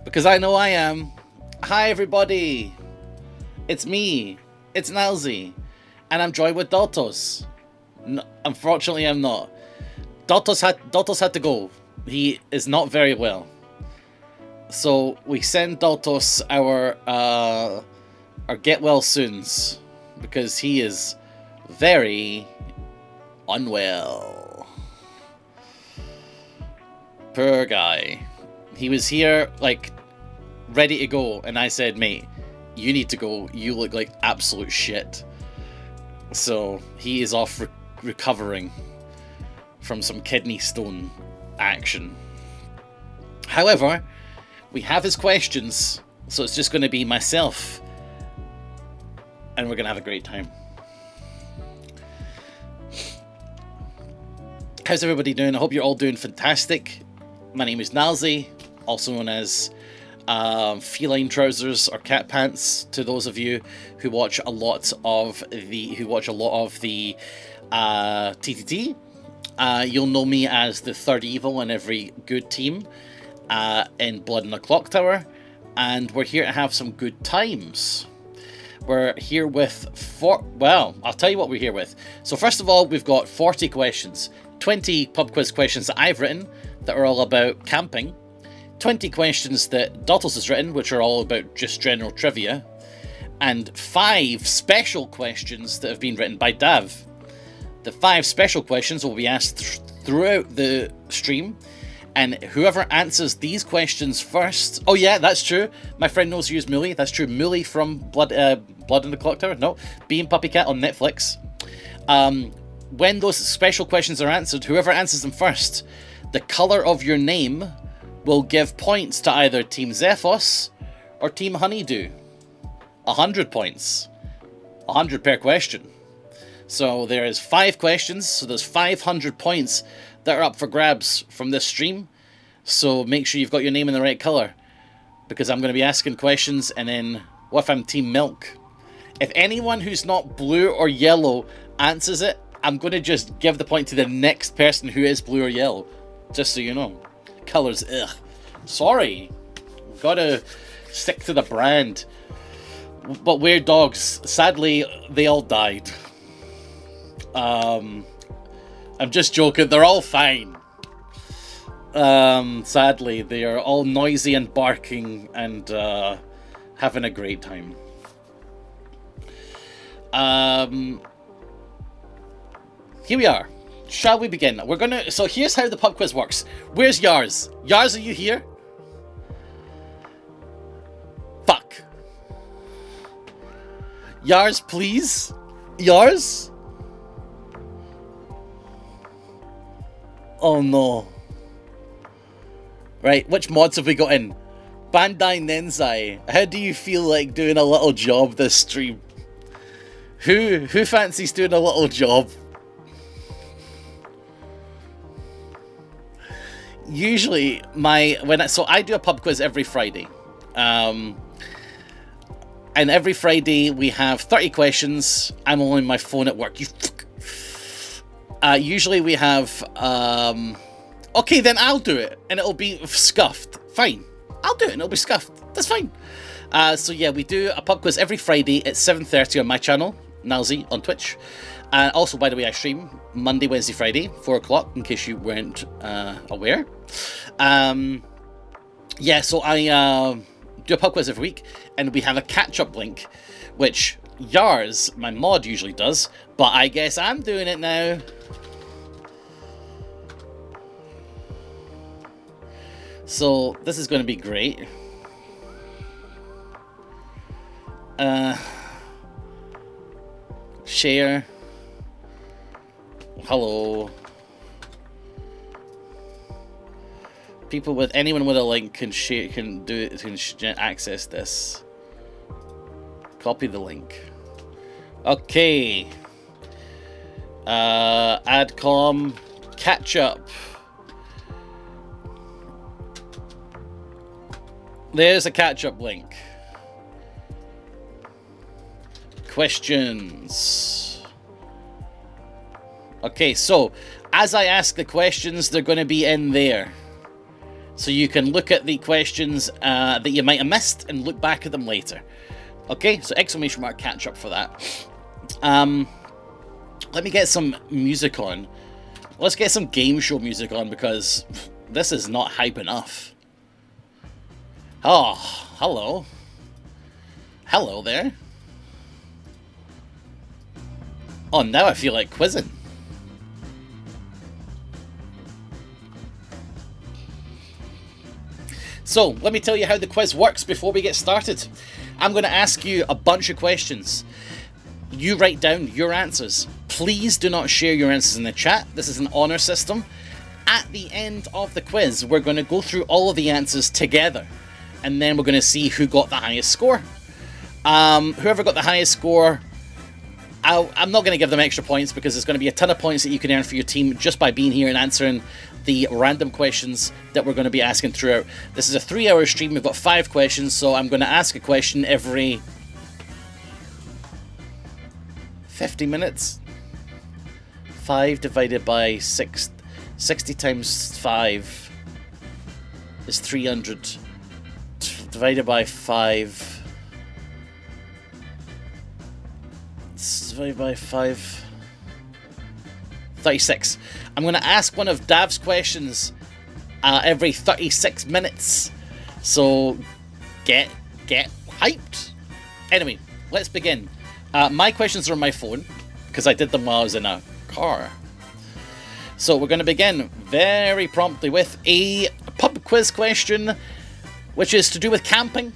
Because I know I am. Hi everybody, it's me, it's Nilesy, and I'm joined with Daltos. No, unfortunately I'm not. Daltos had to go. He is not very well. So we send Daltos our get well soons, because he is very unwell. Poor guy. He was here, like, ready to go, and I said, mate, you need to go. You look like absolute shit. So he is off recovering from some kidney stone action. However, we have his questions, so it's just going to be myself, and we're going to have a great time. How's everybody doing? I hope you're all doing fantastic. My name is Nilesy, also known as Feline Trousers or Cat Pants to those of you who watch a lot of the TTT. You'll know me as the third evil in every good team in Blood in the Clock Tower, and we're here to have some good times. We're here with I'll tell you what we're here with. So first of all, we've got 40 questions, 20 pub quiz questions that I've written that are all about camping, 20 questions that Daltos has written, which are all about just general trivia, and 5 special questions that have been written by Dav. The 5 special questions will be asked throughout the stream, and whoever answers these questions first... Oh yeah, that's true. My friend knows you use Mully. That's true. Mully from Blood in the Clock Tower. No, Being Puppy Cat on Netflix. When those special questions are answered, whoever answers them first, the colour of your name will give points to either Team Zephos or Team Honeydew. 100 points. 100 per question. So there is 5 questions, so there's 500 points that are up for grabs from this stream. So make sure you've got your name in the right colour, because I'm going to be asking questions, and then what if I'm Team Milk? If anyone who's not blue or yellow answers it, I'm going to just give the point to the next person who is blue or yellow. Just so you know. Colours, ugh. Sorry. Gotta stick to the brand. But weird dogs, sadly, they all died. I'm just joking, they're all fine. Sadly, they are all noisy and barking and having a great time. Here we are. Shall we begin? So here's how the pub quiz works. Where's Yars? Yars, are you here? Fuck. Yars, please? Yars? Oh no. Right, which mods have we got in? Bandai Nensai. How do you feel like doing a little job this stream? Who fancies doing a little job? Usually I do a pub quiz every Friday. And every Friday we have 30 questions. I'm on my phone at work. You fuck. Usually we have okay, then I'll do it and it'll be scuffed. Fine. I'll do it and it'll be scuffed. That's fine. So yeah, we do a pub quiz every Friday at 7:30 on my channel, Nilesy, on Twitch. And also, by the way, I stream Monday, Wednesday, Friday, 4 o'clock, in case you weren't aware. Yeah, so I do a pub quiz every week, and we have a catch-up link, which Yars, my mod, usually does, but I guess I'm doing it now. So this is going to be great. Share. Hello. Anyone with a link can share, can access this. Copy the link. Okay. Adcom catch up. There's a catch up link. Questions. Okay, so as I ask the questions, they're going to be in there. so you can look at the questions that you might have missed and look back at them later. Okay, so exclamation mark catch up for that. Let me get some music on. Let's get some game show music on, because this is not hype enough. Oh, hello. Hello there. Oh, now I feel like quizzing. So, let me tell you how the quiz works before we get started. I'm going to ask you a bunch of questions. You write down your answers. Please do not share your answers in the chat. This is an honor system. At the end of the quiz, we're going to go through all of the answers together, and then we're going to see who got the highest score. Whoever got the highest score, I'm not going to give them extra points, because there's going to be a ton of points that you can earn for your team just by being here and answering the random questions that we're going to be asking throughout. This is a 3-hour stream. We've got 5 questions, so I'm going to ask a question every 50 minutes. 5 divided by 6, 60 times 5 is 300. Divided by 5. Divided by 5. 36. I'm going to ask one of Dav's questions every 36 minutes. So get hyped. Anyway, let's begin. My questions are on my phone, because I did them while I was in a car. So we're going to begin very promptly with a pub quiz question, which is to do with camping.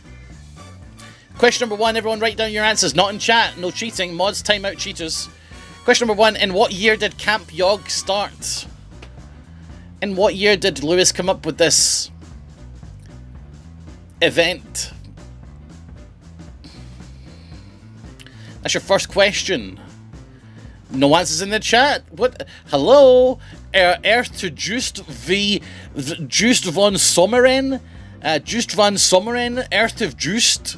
Question number 1, everyone write down your answers, not in chat, no cheating, mods time out cheaters. Question number 1, in what year did Camp YOG start? In what year did Lewis come up with this event? That's your first question. No answers in the chat. What? Hello? Earth to Just von Sommeren? Just van Sommeren? Earth of Just?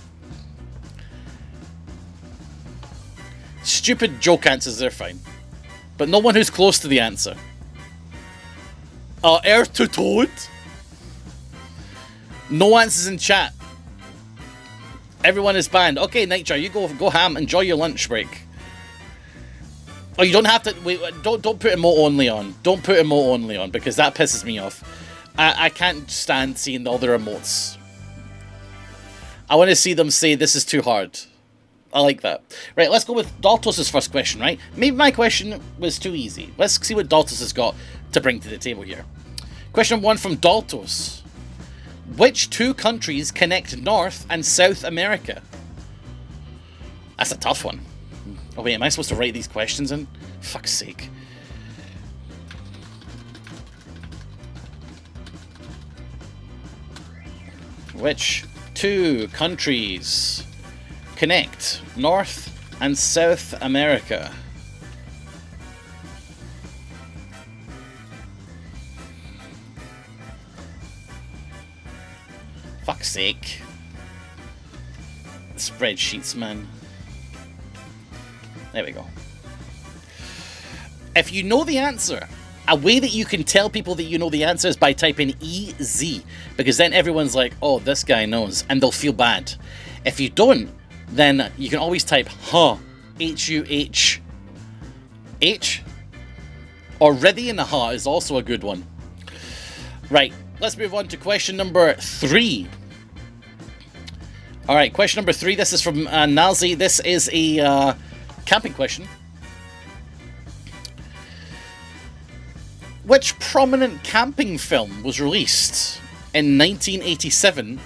Stupid joke answers, they're fine. But no one who's close to the answer. Earth to Toad? No answers in chat. Everyone is banned. Okay, Nightjar, you go ham. Enjoy your lunch break. Oh, you don't have to. Wait, don't put emote only on. Don't put emote only on, because that pisses me off. I can't stand seeing all the emotes. I want to see them say this is too hard. I like that. Right, let's go with Daltos' first question, right? Maybe my question was too easy. Let's see what Daltos has got to bring to the table here. Question 1 from Daltos. Which 2 countries connect North and South America? That's a tough one. Oh wait, am I supposed to write these questions in? Fuck's sake. Which 2 countries connect North and South America? Fuck's sake. Spreadsheets, man. There we go. If you know the answer, a way that you can tell people that you know the answer is by typing EZ, because then everyone's like, oh, this guy knows, and they'll feel bad. If you don't, then you can always type HUH, H-U-H. H? Or Rithian HUH is also a good one. Right, let's move on to question number 3. Alright, question number 3, this is from Nilesy. This is a camping question. Which prominent camping film was released in 1987,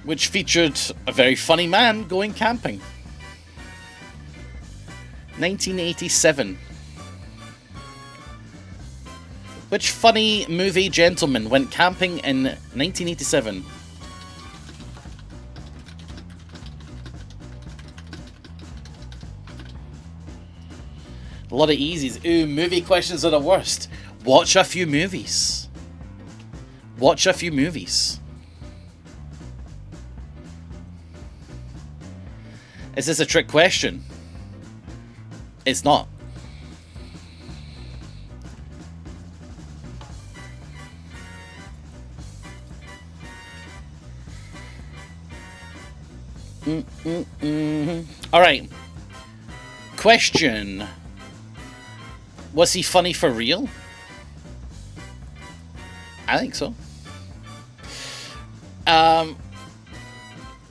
which featured a very funny man going camping? 1987. Which funny movie gentleman went camping in 1987? A lot of easies. Ooh, movie questions are the worst. Watch a few movies. Watch a few movies. Is this a trick question? It's not. All right. Question. Was he funny for real? I think so. Well,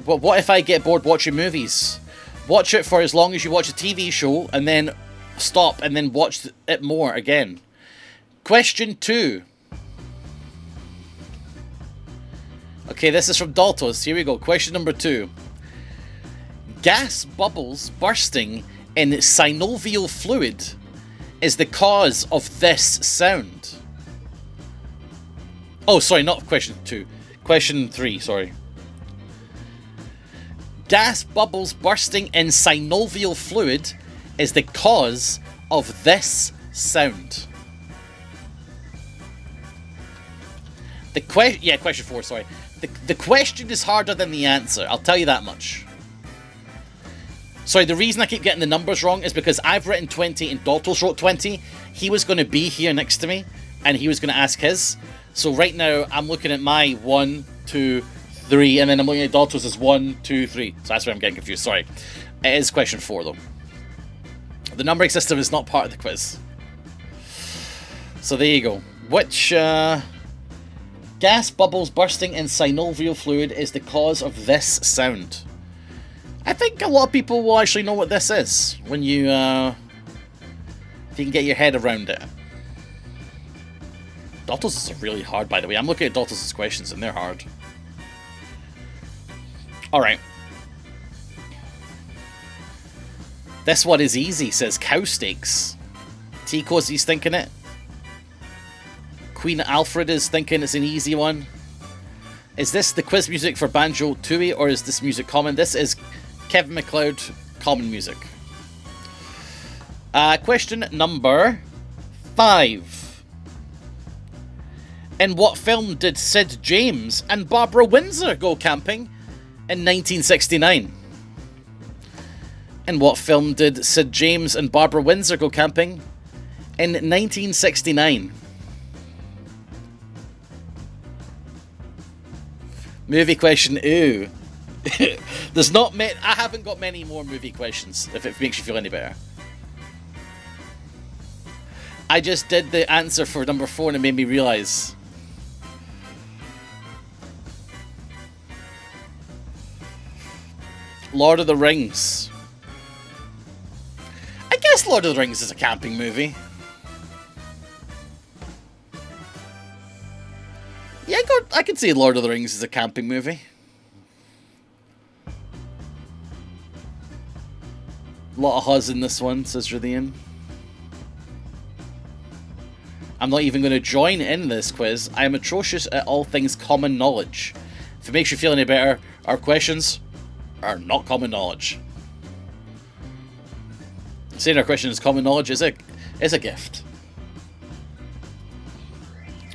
what if I get bored watching movies? Watch it for as long as you watch a TV show, and then stop, and then watch it more again. Question 2. Okay, this is from Daltos. Here we go. Question number 2. Gas bubbles bursting in synovial fluid is the cause of this sound. Oh, sorry, not question 2. Question 3, sorry. Gas bubbles bursting in synovial fluid is the cause of this sound. Question 4, sorry. The question is harder than the answer, I'll tell you that much. Sorry, the reason I keep getting the numbers wrong is because I've written 20 and Daltos wrote 20. He was going to be here next to me, and he was going to ask his. So right now, I'm looking at my 1, 2, 3, and then I'm looking at Daltos as 1, 2, 3. So that's where I'm getting confused, sorry. It is question 4, though. The numbering system is not part of the quiz. So there you go. Which gas bubbles bursting in synovial fluid is the cause of this sound? I think a lot of people will actually know what this is when you, if you can get your head around it. Daltos is really hard, by the way. I'm looking at Daltos' questions and they're hard. Alright. This one is easy, says cow steaks. T Cozy's thinking it. Queen Alfred is thinking it's an easy one. Is this the quiz music for Banjo Tooie, or is this music common? This is Kevin MacLeod, common music. Question number 5. In what film did Sid James and Barbara Windsor go camping in 1969? In what film did Sid James and Barbara Windsor go camping in 1969? Movie question, ooh. There's not many. I haven't got many more movie questions, if it makes you feel any better. I just did the answer for number 4 and it made me realise. Lord of the Rings. I guess Lord of the Rings is a camping movie. Yeah, I could say Lord of the Rings is a camping movie. A lot of huzz in this one, says Radian. I'm not even going to join in this quiz. I am atrocious at all things common knowledge. If it makes you feel any better, our questions are not common knowledge. Saying our question is common knowledge is a gift.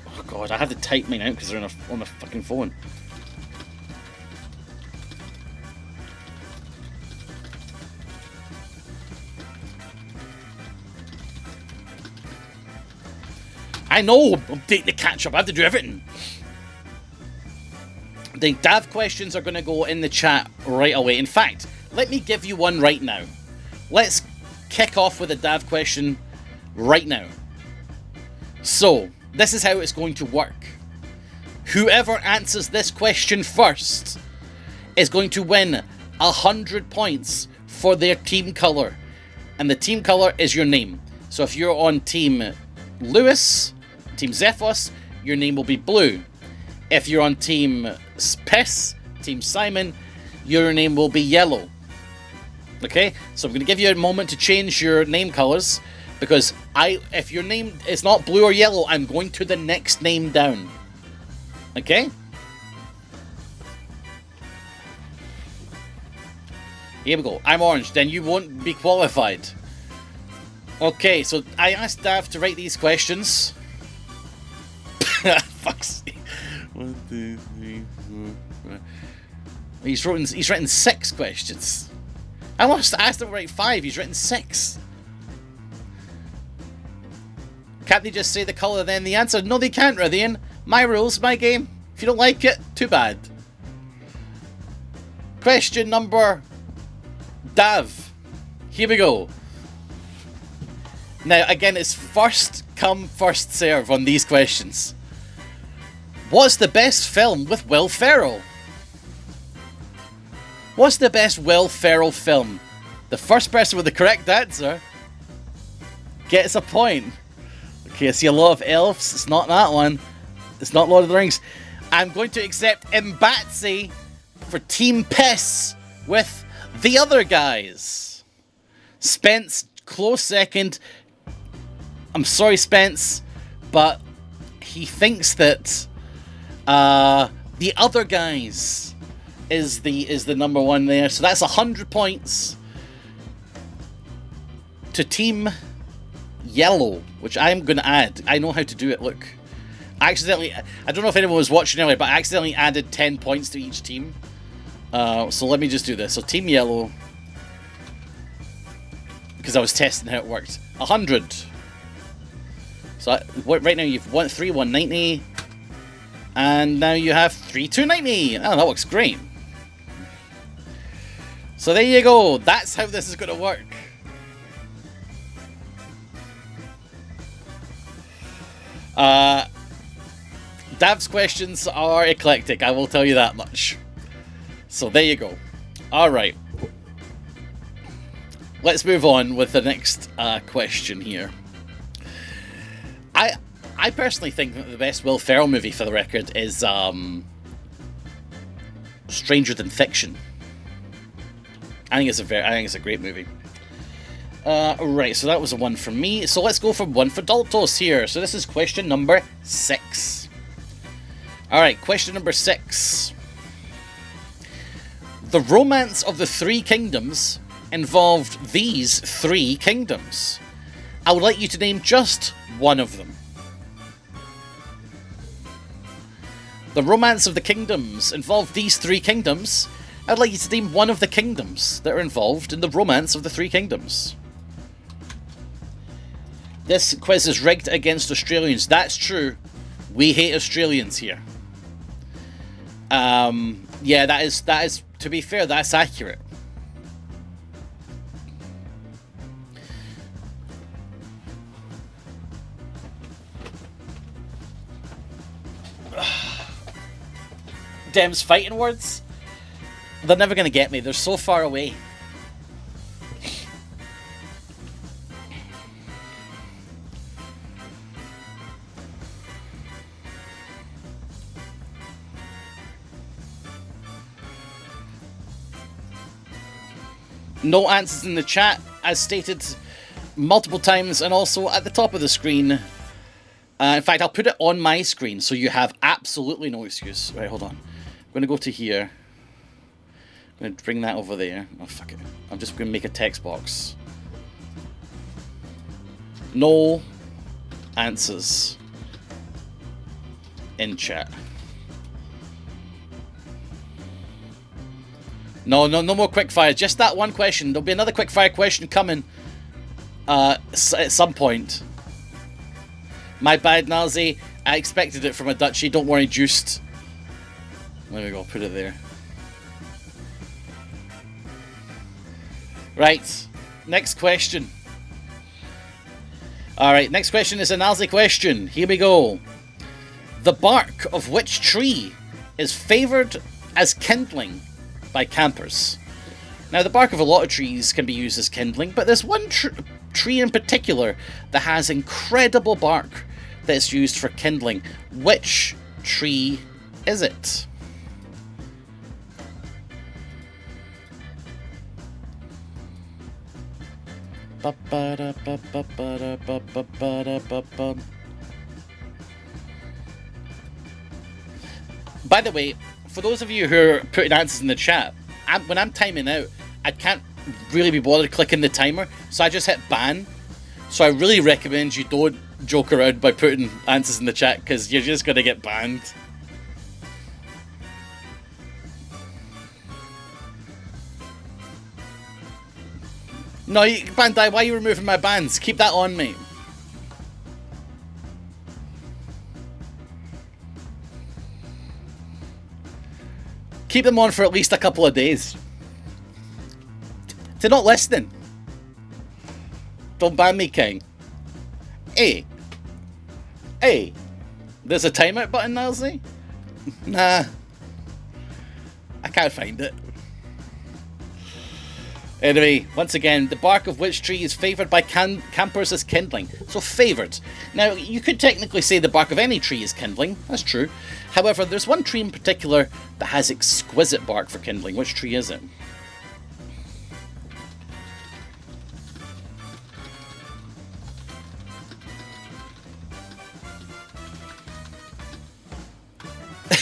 Oh god, I have to type mine out because they're on my fucking phone. I know, I'm taking the catch up, I have to do everything. The Dav questions are going to go in the chat right away. In fact, let me give you one right now. Let's kick off with a Dav question right now. So, this is how it's going to work. Whoever answers this question first is going to win 100 points for their team colour. And the team colour is your name. So if you're on Team Lewis, Team Zephos, your name will be blue. If you're on Team Piss, Team Simon, your name will be yellow. Okay? So I'm going to give you a moment to change your name colours, because if your name is not blue or yellow, I'm going to the next name down. Okay? Here we go. I'm orange, then you won't be qualified. Okay, so I asked Dav to write these questions. Fuck's sake. 1, 2, 3, 4, 5. He's written 6 questions. I almost asked him to write 5. He's written 6. Can't they just say the colour then the answer? No, they can't, Radian. My rules, my game. If you don't like it, too bad. Question number... Dav. Here we go. Now, again, it's first come, first serve on these questions. What's the best film with Will Ferrell? What's the best Will Ferrell film? The first person with the correct answer gets a point. Okay, I see a lot of elves. It's not that one. It's not Lord of the Rings. I'm going to accept Mbatsy for Team Piss with The Other Guys. Spence, close second. I'm sorry, Spence, but he thinks that The Other Guys is the number one there. So that's 100 points to Team Yellow, which I'm going to add. I know how to do it, look. I don't know if anyone was watching earlier, but I accidentally added 10 points to each team. So let me just do this. So Team Yellow, because I was testing how it worked. 100. So right now you've won 3 190, and now you have 3 290. Oh, that looks great. So there you go. That's how this is going to work. Dav's questions are eclectic, I will tell you that much. So there you go. Alright. Let's move on with the next question here. I personally think that the best Will Ferrell movie, for the record, is Stranger Than Fiction. I think it's a great movie. Right, so that was a one from me. So let's go for one for Daltos here. So this is question number 6. Alright, question number 6. The romance of the 3 kingdoms involved these 3 kingdoms. I would like you to name just one of them. The romance of the kingdoms involved these 3 kingdoms. I'd like you to name one of the kingdoms that are involved in the romance of the 3 kingdoms. This quiz is rigged against Australians. That's true. We hate Australians here. Yeah, that is, to be fair, that's accurate. Dem's fighting words? They're never going to get me. They're so far away. No answers in the chat, as stated multiple times, and also at the top of the screen. In fact, I'll put it on my screen so you have absolutely no excuse. Right, hold on. I'm going to go to here. I'm going to bring that over there. Oh, fuck it. I'm just going to make a text box. No answers in chat. No more quickfire. Just that one question. There'll be another quickfire question coming at some point. My bad, Nilesy. I expected it from a Dutchie. Don't worry, juiced. There we go. Put it there. Right. Next question. Alright, next question is a Nilesy question. Here we go. The bark of which tree is favoured as kindling by campers? Now, the bark of a lot of trees can be used as kindling, but there's one tree in particular that has incredible bark that's used for kindling. Which tree is it? By the way, for those of you who are putting answers in the chat, when I'm timing out, I can't really be bothered clicking the timer, so I just hit ban. So I really recommend you don't joke around by putting answers in the chat, because you're just going to get banned. No, Bandai, why are you removing my bans? Keep that on, mate. Keep them on for at least a couple of days. They're not listening. Don't ban me, King. Hey. Hey. There's a timeout button, Nilesy? Nah. I can't find it. Anyway, once again, the bark of which tree is favoured by campers as kindling? So favoured. Now, you could technically say the bark of any tree is kindling. That's true. However, there's one tree in particular that has exquisite bark for kindling. Which tree is it?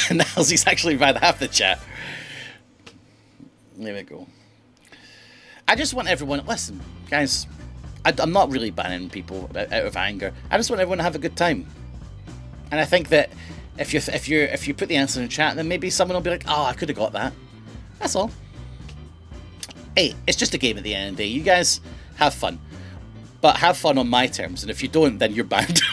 Nilesie's actually read half the chat. There we go. I just want everyone, listen, guys, I'm not really banning people out of anger. I just want everyone to have a good time. And I think that if you put the answer in the chat, then maybe someone will be like, oh, I could have got that. That's all. Hey, it's just a game at the end of the day. You guys have fun. But have fun on my terms, and if you don't, then you're banned.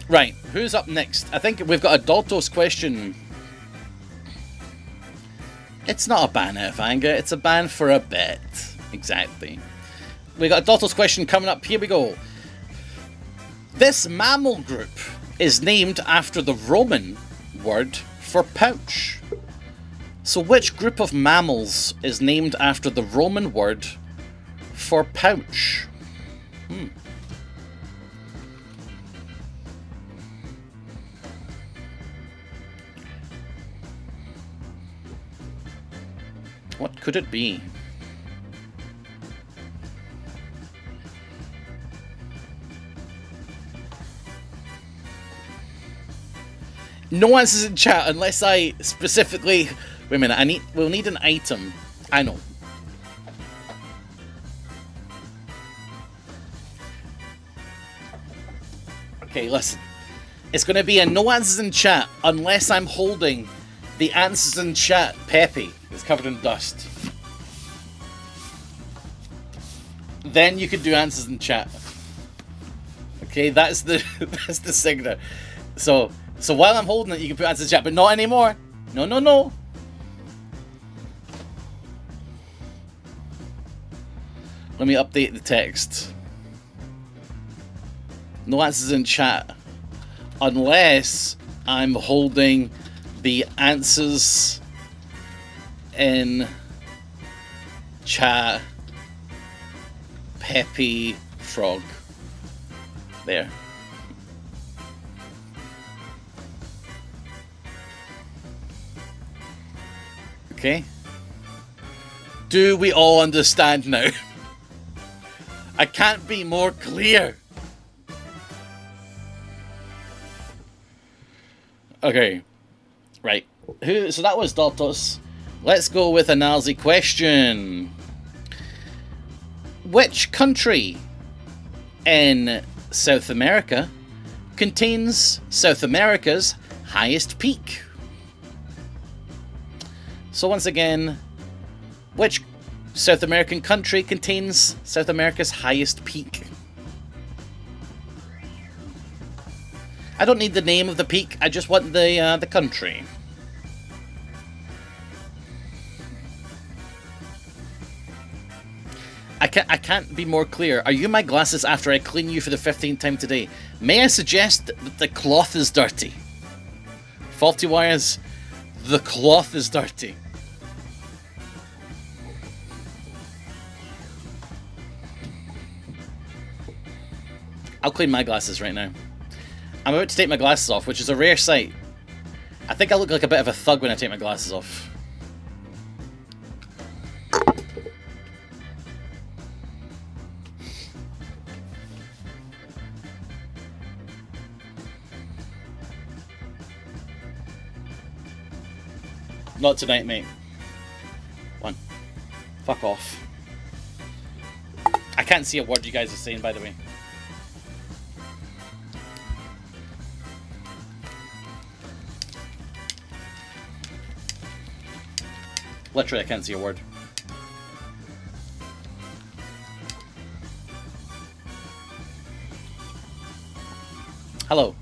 Right, who's up next? I think we've got a Daltos question. It's not a ban out of anger, it's a ban for a bit. Exactly. We got a Daltos question coming up. Here we go. This mammal group is named after the Roman word for pouch. So which group of mammals is named after the Roman word for pouch? What could it be? No answers in chat unless I specifically... Wait a minute, we'll need an item. I know. Okay, listen. It's going to be a no answers in chat unless I'm holding the answers in chat Peppy. It's covered in dust. Then you can do answers in chat. Okay, that's the that's the signal. So while I'm holding it, you can put answers in chat, but not anymore. No, no, no. Let me update the text. No answers in chat unless I'm holding the answers in chat Peppy Frog. There. Okay. Do we all understand now? I can't be more clear. Okay. Right. So that was Daltos. Let's go with a Nilesy question. Which country in South America contains South America's highest peak? So once again, which South American country contains South America's highest peak? I don't need the name of the peak, I just want the country. I can't be more clear. Are you my glasses after I clean you for the 15th time today? May I suggest that the cloth is dirty? Faulty wires, the cloth is dirty. I'll clean my glasses right now. I'm about to take my glasses off, which is a rare sight. I think I look like a bit of a thug when I take my glasses off. Not tonight, mate. One. Fuck off. I can't see a word you guys are saying, by the way. Literally, I can't see a word. Hello.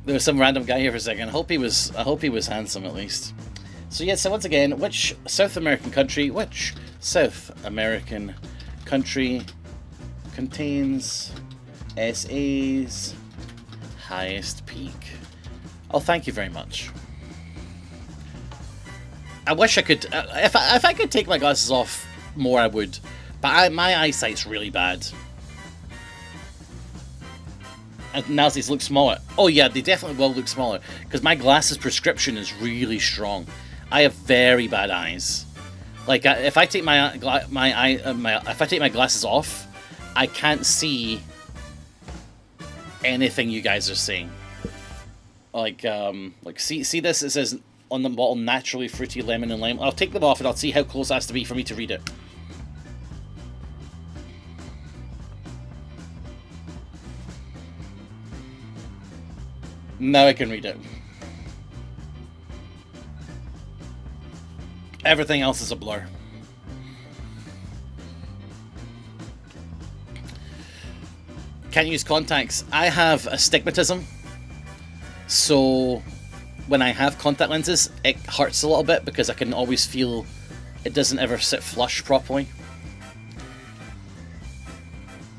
There was some random guy here for a second. I hope he was handsome at least. So yeah, so once again, which South American country contains SA's highest peak? Oh, thank you very much. I wish I could, if I could take my glasses off more, I would. But my eyesight's really bad. And Nilesy's look smaller. Oh yeah, they definitely will look smaller because my glasses prescription is really strong. I have very bad eyes. Like if I take my glasses off, I can't see anything you guys are saying. Like see this? It says on the bottle, naturally fruity lemon and lime. I'll take them off and I'll see how close it has to be for me to read it. Now I can read it. Everything else is a blur. Can't use contacts. I have astigmatism, so when I have contact lenses, it hurts a little bit because I can always feel it doesn't ever sit flush properly.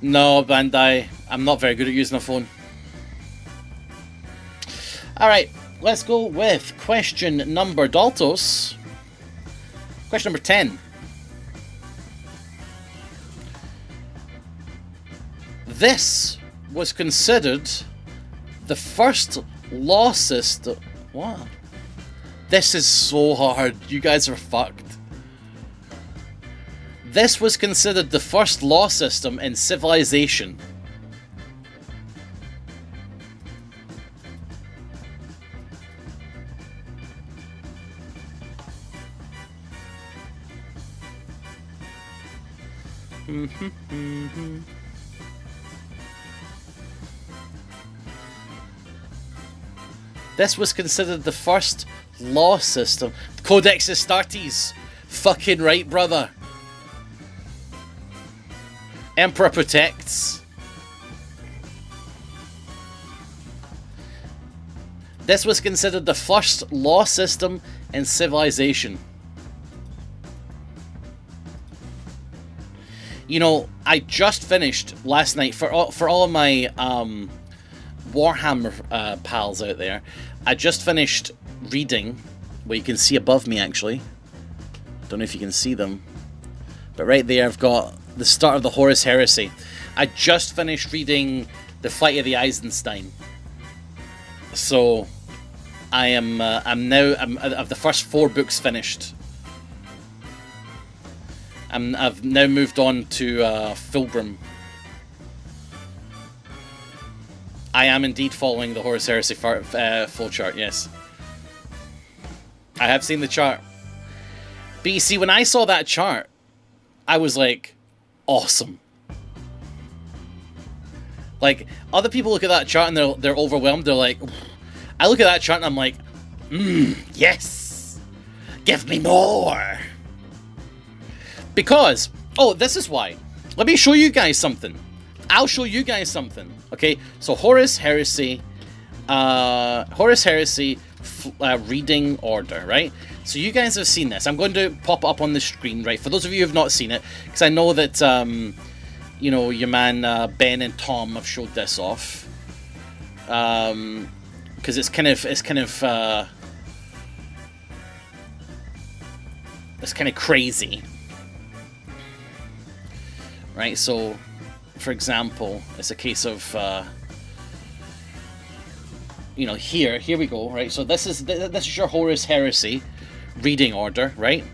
No, Bandai, I'm not very good at using a phone. Alright, let's go with question number Daltos. Question number 10. This was considered the first law system. What? This is so hard. You guys are fucked. This was considered the first law system in civilization. This was considered the first law system. Codex Astartes. Fucking right, brother. Emperor protects. This was considered the first law system in civilization. You know, I just finished last night for all of my Warhammer pals out there. I just finished reading what you can see above me, actually. Don't know if you can see them, but right there I've got the start of the Horus Heresy. I just finished reading the Flight of the Eisenstein, so I'm of the first 4 books finished. I've now moved on to Fulgrim. I am indeed following the Horus Heresy full chart, yes. I have seen the chart. But you see, when I saw that chart, I was like, awesome. Like, other people look at that chart and they're overwhelmed. They're like, I look at that chart and I'm like, yes! Give me more! Because, oh, this is why. Let me show you guys something. I'll show you guys something. Okay, so Horus Heresy reading order, right? So you guys have seen this. I'm going to pop it up on the screen, right? For those of you who have not seen it, because I know that, you know, your man Ben and Tom have showed this off. Because it's kind of crazy. Right, so, for example, it's a case of, you know, here we go, right? So this is your Horus Heresy reading order, right?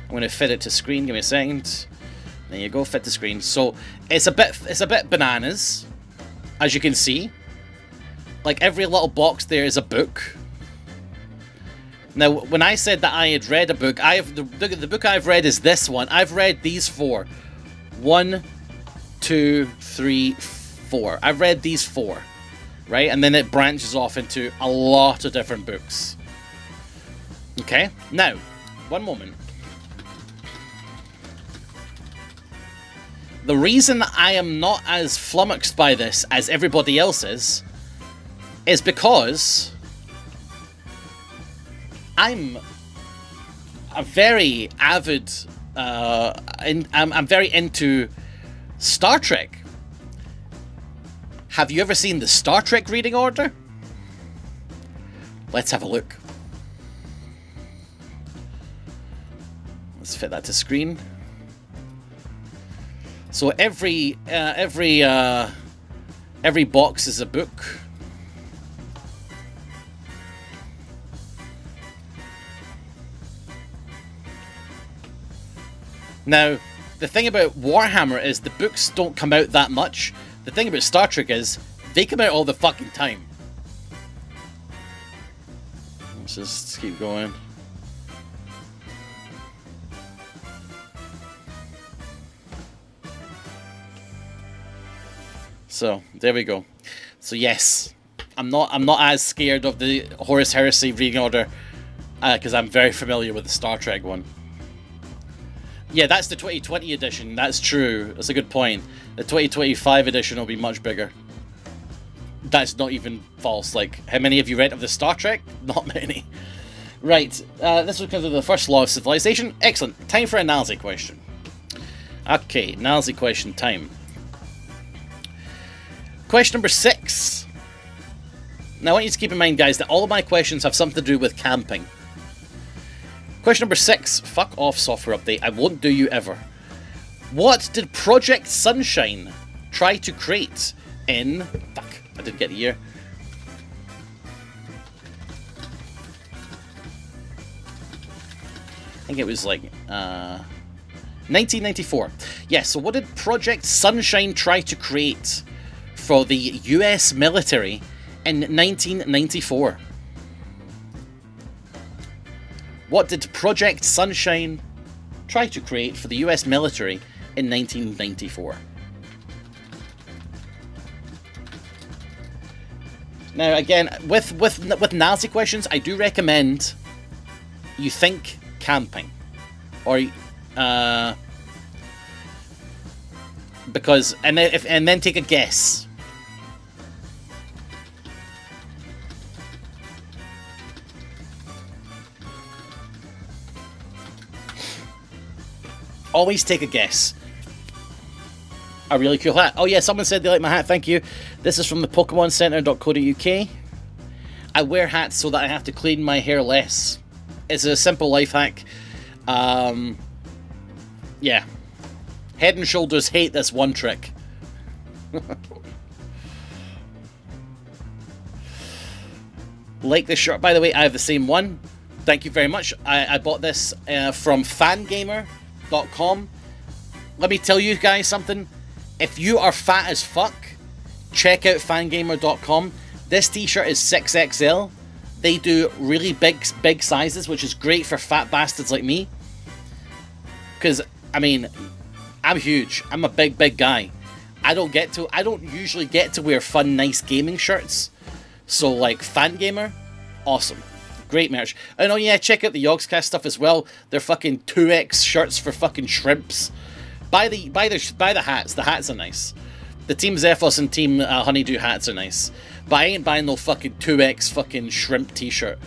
I'm going to fit it to screen. Give me a second. There you go, fit to screen. So it's a bit bananas, as you can see. Like every little box there is a book. Now, when I said that I had read a book, the book I've read is this one. I've read these 4. 1, 2, 3, 4. I've read these 4, right? And then it branches off into a lot of different books. Okay, now, one moment. The reason I am not as flummoxed by this as everybody else is because I'm a very avid, I'm very into Star Trek. Have you ever seen the Star Trek reading order? Let's have a look. Let's fit that to screen. So every box is a book. Now, the thing about Warhammer is the books don't come out that much. The thing about Star Trek is they come out all the fucking time. Let's just keep going. So there we go. So yes, I'm not as scared of the Horus Heresy reading order because I'm very familiar with the Star Trek one. Yeah, that's the 2020 edition. That's true. That's a good point. The 2025 edition will be much bigger. That's not even false. Like, how many have you read of the Star Trek? Not many. Right. This was kind of the first law of civilization. Excellent. Time for a Nilesy question. Okay, Nilesy question time. Question number 6. Now, I want you to keep in mind, guys, that all of my questions have something to do with camping. Question number 6. Fuck off, software update. I won't do you ever. What did Project Sunshine try to create in... Fuck, I didn't get the year. I think it was like 1994. Yes, so what did Project Sunshine try to create for the US military in 1994? What did Project Sunshine try to create for the US military in 1994? Now, again, with Nilesy questions, I do recommend you think camping, or because and then take a guess. Always take a guess. A really cool hat. Oh yeah, someone said they like my hat, thank you. This is from the PokemonCenter.co.uk. I wear hats so that I have to clean my hair less. It's a simple life hack. Yeah. Head and Shoulders hate this one trick. Like this shirt, by the way, I have the same one. Thank you very much. I bought this from fangamer.com. Let me tell you guys something. If you are fat as fuck, check out fangamer.com. This t-shirt is 6XL. They do really big sizes, which is great for fat bastards like me. Because, I mean, I'm huge. I'm a big guy. I don't usually get to wear fun, nice gaming shirts. So, like, Fangamer, awesome. Great merch. And oh yeah, check out the Yogscast stuff as well. They're fucking 2X shirts for fucking shrimps. Buy the hats. The hats are nice. The Team Zephos and Team Honeydew hats are nice. But I ain't buying no fucking 2X fucking shrimp t-shirt.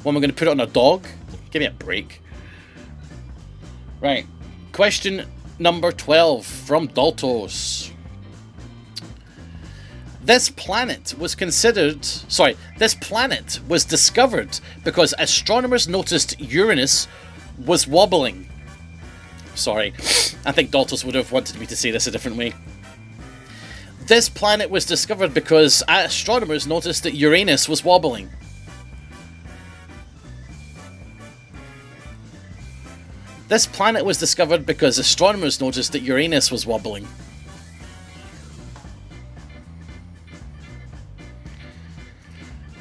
What, am I going to put it on a dog? Give me a break. Right. Question number 12 from Daltos. This planet was discovered because astronomers noticed Uranus was wobbling. Sorry, I think Daltos would have wanted me to say this a different way. This planet was discovered because astronomers noticed that Uranus was wobbling. This planet was discovered because astronomers noticed that Uranus was wobbling.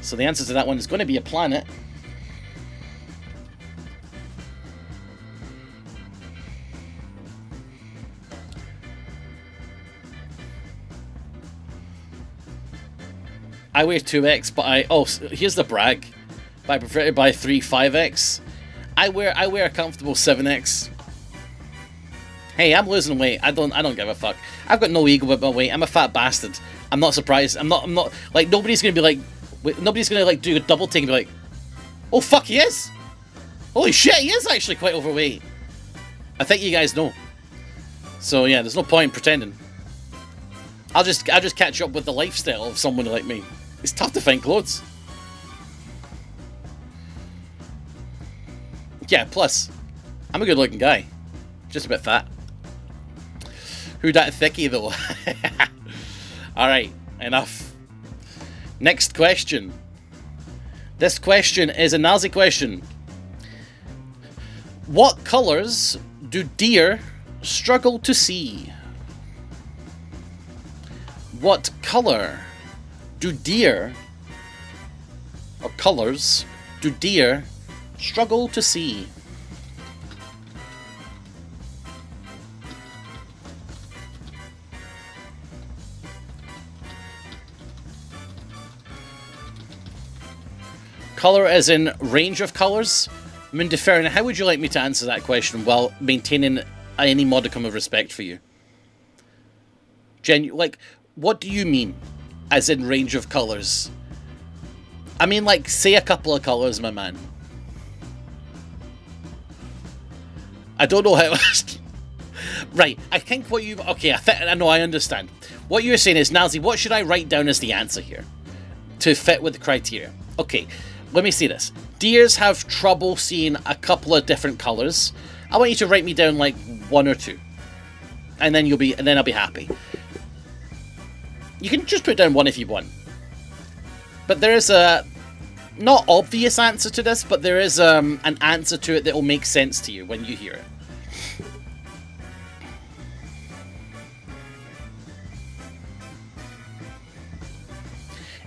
So the answer to that one is going to be a planet. I wear 2X, but here's the brag. But I prefer to buy 5X. I wear a comfortable 7X. Hey, I'm losing weight. I don't give a fuck. I've got no ego about my weight. I'm a fat bastard. I'm not surprised. I'm not like nobody's gonna be like, nobody's gonna like do a double take and be like, oh fuck, he is. Holy shit, he is actually quite overweight. I think you guys know. So yeah, there's no point in pretending. I'll just catch up with the lifestyle of someone like me. It's tough to find clothes. Yeah, plus, I'm a good looking guy. Just a bit fat. Who dat thicky though? Alright, enough. Next question. This question is a Nilesy question. What colours do deer struggle to see? What colour do deer, or colours, do deer struggle to see? Colour as in range of colours? Mundiferin, how would you like me to answer that question while maintaining any modicum of respect for you? Like, what do you mean as in range of colours? I mean, like, say a couple of colours, my man. I don't know how... Right, I think what you... Okay, I know, I understand. What you're saying is, Nilesy, what should I write down as the answer here? To fit with the criteria. Okay, let me see this. Deers have trouble seeing a couple of different colours. I want you to write me down, like, one or two. And then I'll be happy. You can just put down one if you want. But there is a... not obvious answer to this, but there is an answer to it that will make sense to you when you hear it.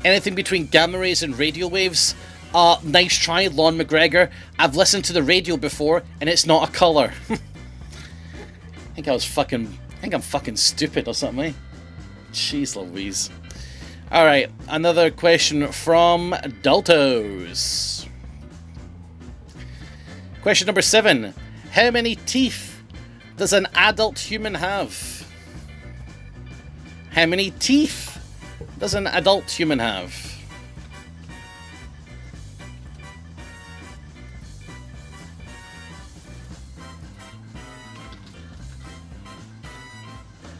Anything between gamma rays and radio waves? Nice try, Lon McGregor. I've listened to the radio before, and it's not a colour. I think I'm fucking stupid or something, eh? Jeez Louise. Alright, another question from Daltos. Question number 7. How many teeth does an adult human have? How many teeth does an adult human have?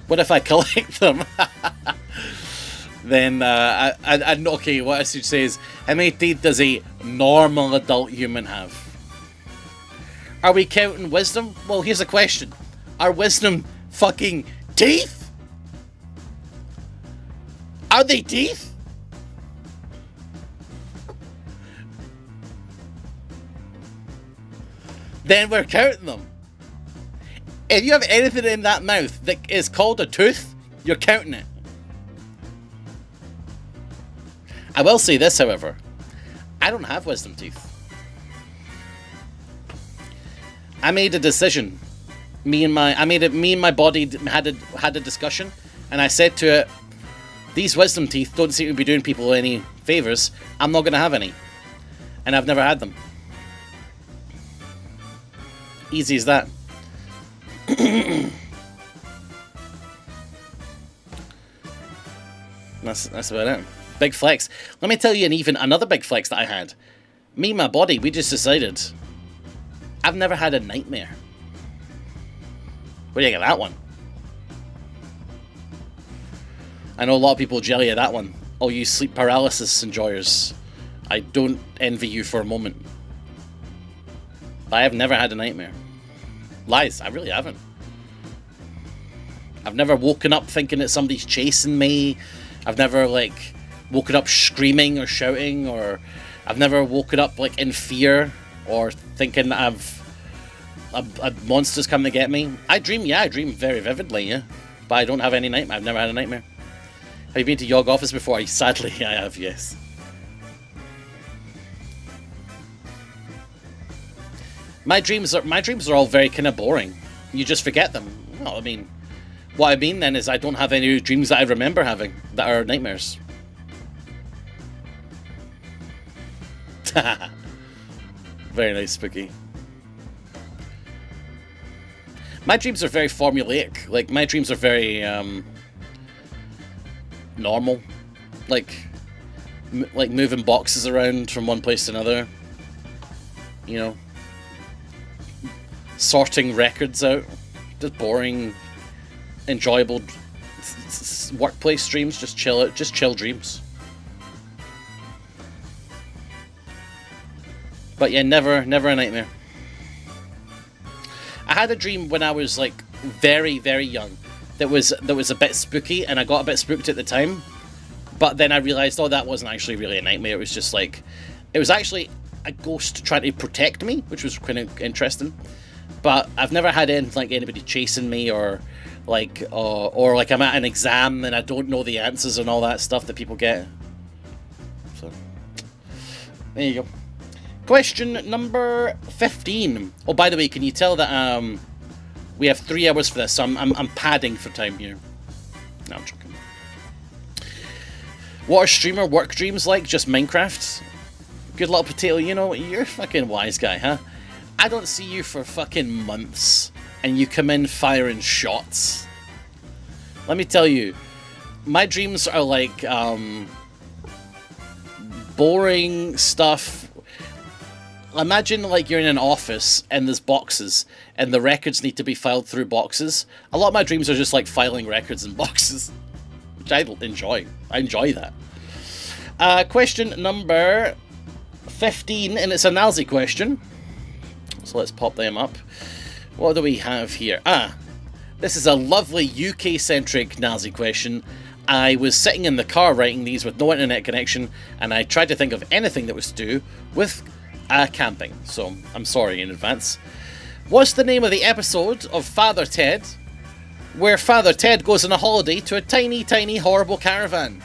What if I collect them? Then, okay, what I should say is, how many teeth does a normal adult human have? Are we counting wisdom? Well, here's a question. Are wisdom fucking teeth? Are they teeth? Then we're counting them. If you have anything in that mouth that is called a tooth, you're counting it. I will say this, however. I don't have wisdom teeth. I made a decision. Me and my body had a discussion, and I said to it, these wisdom teeth don't seem to be doing people any favors. I'm not going to have any. And I've never had them. Easy as that. That's about it. Big flex. Let me tell you another big flex that I had. Me and my body, we just decided I've never had a nightmare. Where do you get that one? I know a lot of people jelly at that one. All you sleep paralysis enjoyers. I don't envy you for a moment. But I have never had a nightmare. Lies, I really haven't. I've never woken up thinking that somebody's chasing me. I've never, like, woken up screaming or shouting, or I've never woken up, like, in fear or thinking that a monster's coming to get me. I dream very vividly, yeah. But I don't have any nightmare. I've never had a nightmare. Have you been to YOG office before? Sadly, I have, yes. My dreams are all very kind of boring. You just forget them. Well, I mean, what I mean then is I don't have any dreams that I remember having that are nightmares. Very nice, Spooky. My dreams are very formulaic. Like, my dreams are very, normal. Like moving boxes around from one place to another. You know. Sorting records out. Just boring, enjoyable workplace dreams. Just chill dreams. But yeah, never a nightmare. I had a dream when I was like very, very young that was a bit spooky, and I got a bit spooked at the time. But then I realised, oh, that wasn't actually really a nightmare. It was just like, it was actually a ghost trying to protect me, which was kind of interesting. But I've never had anything like anybody chasing me, or like I'm at an exam and I don't know the answers and all that stuff that people get. So there you go. Question number 15. Oh, by the way, can you tell that we have 3 hours for this? So I'm padding for time here. No, I'm joking. What are streamer work dreams like? Just Minecraft? Good luck, Potato. You know, you're a fucking wise guy, huh? I don't see you for fucking months, and you come in firing shots. Let me tell you, my dreams are like boring stuff. Imagine like you're in an office and there's boxes and the records need to be filed through boxes. A lot of my dreams are just like filing records in boxes, which I enjoy. I enjoy that. Question number 15, and it's a Nilesy question. So let's pop them up. What do we have here? This is a lovely UK-centric Nilesy question. I was sitting in the car writing these with no internet connection, and I tried to think of anything that was to do with camping, so I'm sorry in advance. What's the name of the episode of Father Ted where Father Ted goes on a holiday to a tiny, tiny, horrible caravan?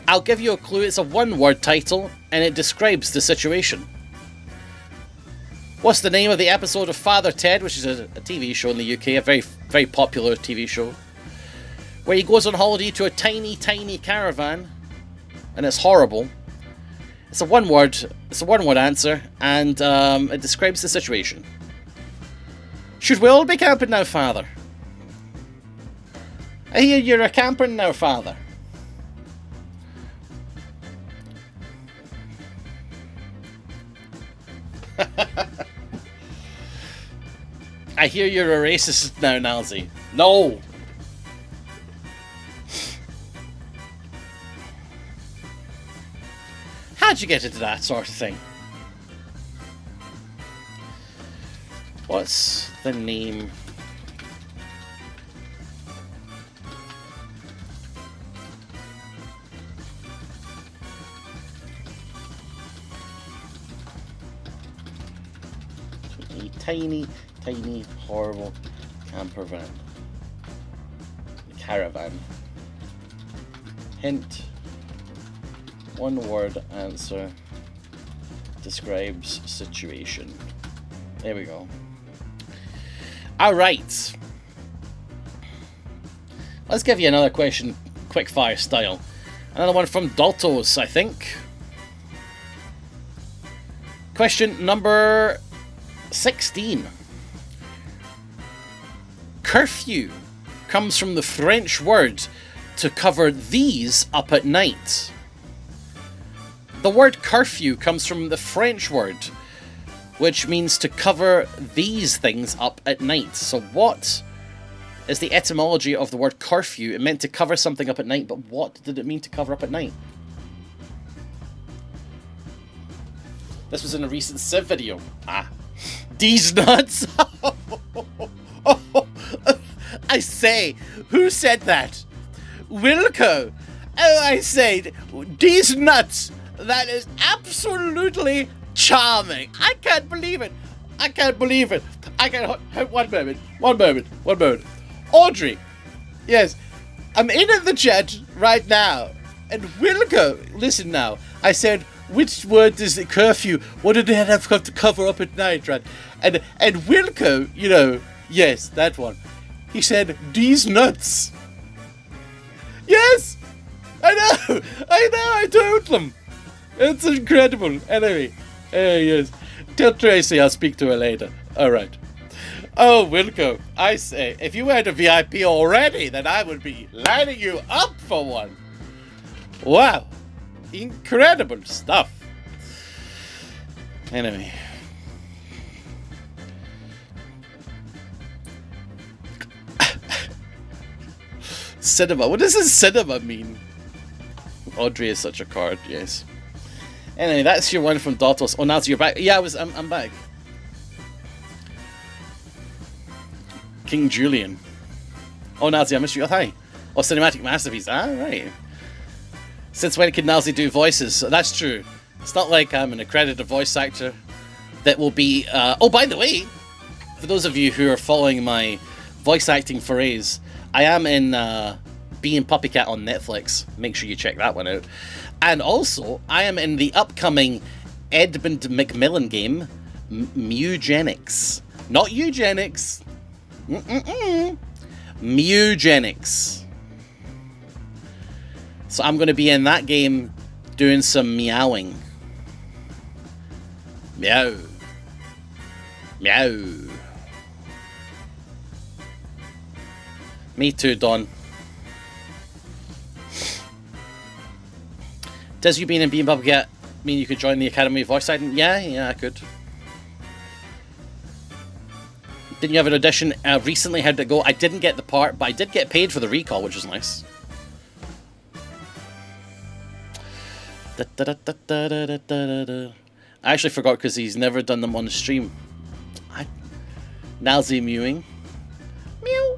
I'll give you a clue. It's a one-word title, and it describes the situation. What's the name of the episode of Father Ted, which is a TV show in the UK, a very, very popular TV show, where he goes on holiday to a tiny, tiny caravan, and it's horrible. It's a one-word answer, and it describes the situation. Should we all be camping now, Father? I hear you're a camper now, Father. I hear you're a racist now, Nilesy. No! How'd you get into that sort of thing? What's the name? A tiny, tiny, horrible camper van. Caravan. Hint. One word answer describes situation. There we go. Alright. Let's give you another question, quick fire style. Another one from Daltos, I think. Question number 16. Curfew comes from the French word to cover these up at night. The word curfew comes from the French word, which means to cover these things up at night. So what is the etymology of the word curfew? It meant to cover something up at night, but what did it mean to cover up at night? This was in a recent Civ video. These nuts! I say, who said that? Wilco! Oh, I say, these nuts! That is absolutely charming. I can't believe it. I can't believe it. I can't. One moment. Audrey. Yes. I'm in at the chat right now. And Wilco, listen now. I said, which word is the curfew? What did they have to cover up at night, right? And Wilco, you know, yes, that one. He said, these nuts. Yes. I told them. It's incredible. Anyway, yes. Tell Tracy I'll speak to her later. Alright. Oh, Wilco, I say, if you weren't a VIP already, then I would be lining you up for one. Wow. Incredible stuff. Anyway. Cinema. What does this cinema mean? Audrey is such a card, yes. Anyway, that's your one from Dotos. Oh, Nazi, you're back. Yeah, I'm back. King Julian. Oh, Nazi, I missed you. Oh, hi. Oh, Cinematic Masterpiece. Ah, right. Since when can Nazi do voices? That's true. It's not like I'm an accredited voice actor that will be... Oh, by the way, for those of you who are following my voice acting forays, I am in Being Puppycat on Netflix. Make sure you check that one out. And also, I am in the upcoming Edmund Macmillan game, Mewgenics. Not eugenics. Mewgenics. So I'm going to be in that game doing some meowing. Meow. Meow. Me too, Don. Does you being in Being Puppycat mean you could join the Academy of Voice Acting? Yeah, I could. Didn't you have an audition recently? How did it go? I didn't get the part, but I did get paid for the recall, which was nice. I actually forgot because he's never done them on the stream. Nilesy mewing. Meow.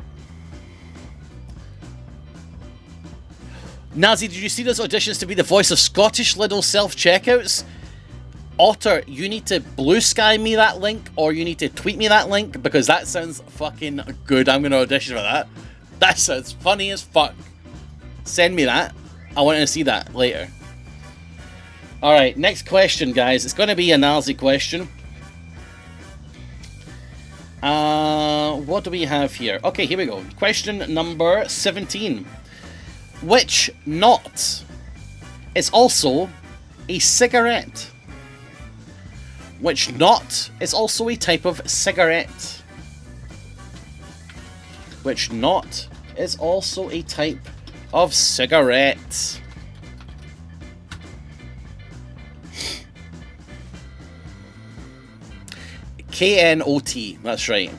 Nazi, did you see those auditions to be the voice of Scottish Lidl self-checkouts? Otter, you need to blue sky me that link, or you need to tweet me that link, because that sounds fucking good. I'm going to audition for that. That sounds funny as fuck. Send me that. I want to see that later. Alright, next question, guys. It's going to be a Nazi question. What do we have here? Okay, here we go. Question number 17. Which knot is also a cigarette? Which knot is also a type of cigarette? Which knot is also a type of cigarette? K-N-O-T, that's right.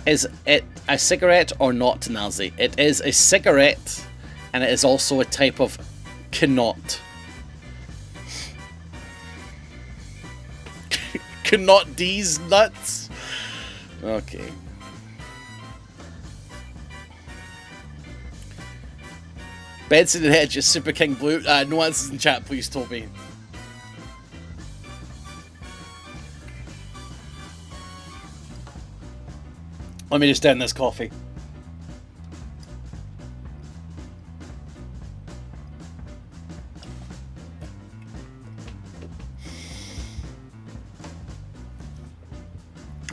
Is it a cigarette or not, Nazi? It is a cigarette, and it is also a type of knot. Cannot these nuts? Okay. Benson and Hedge is Super King Blue. No answers in chat, please, Toby. Let me just down this coffee.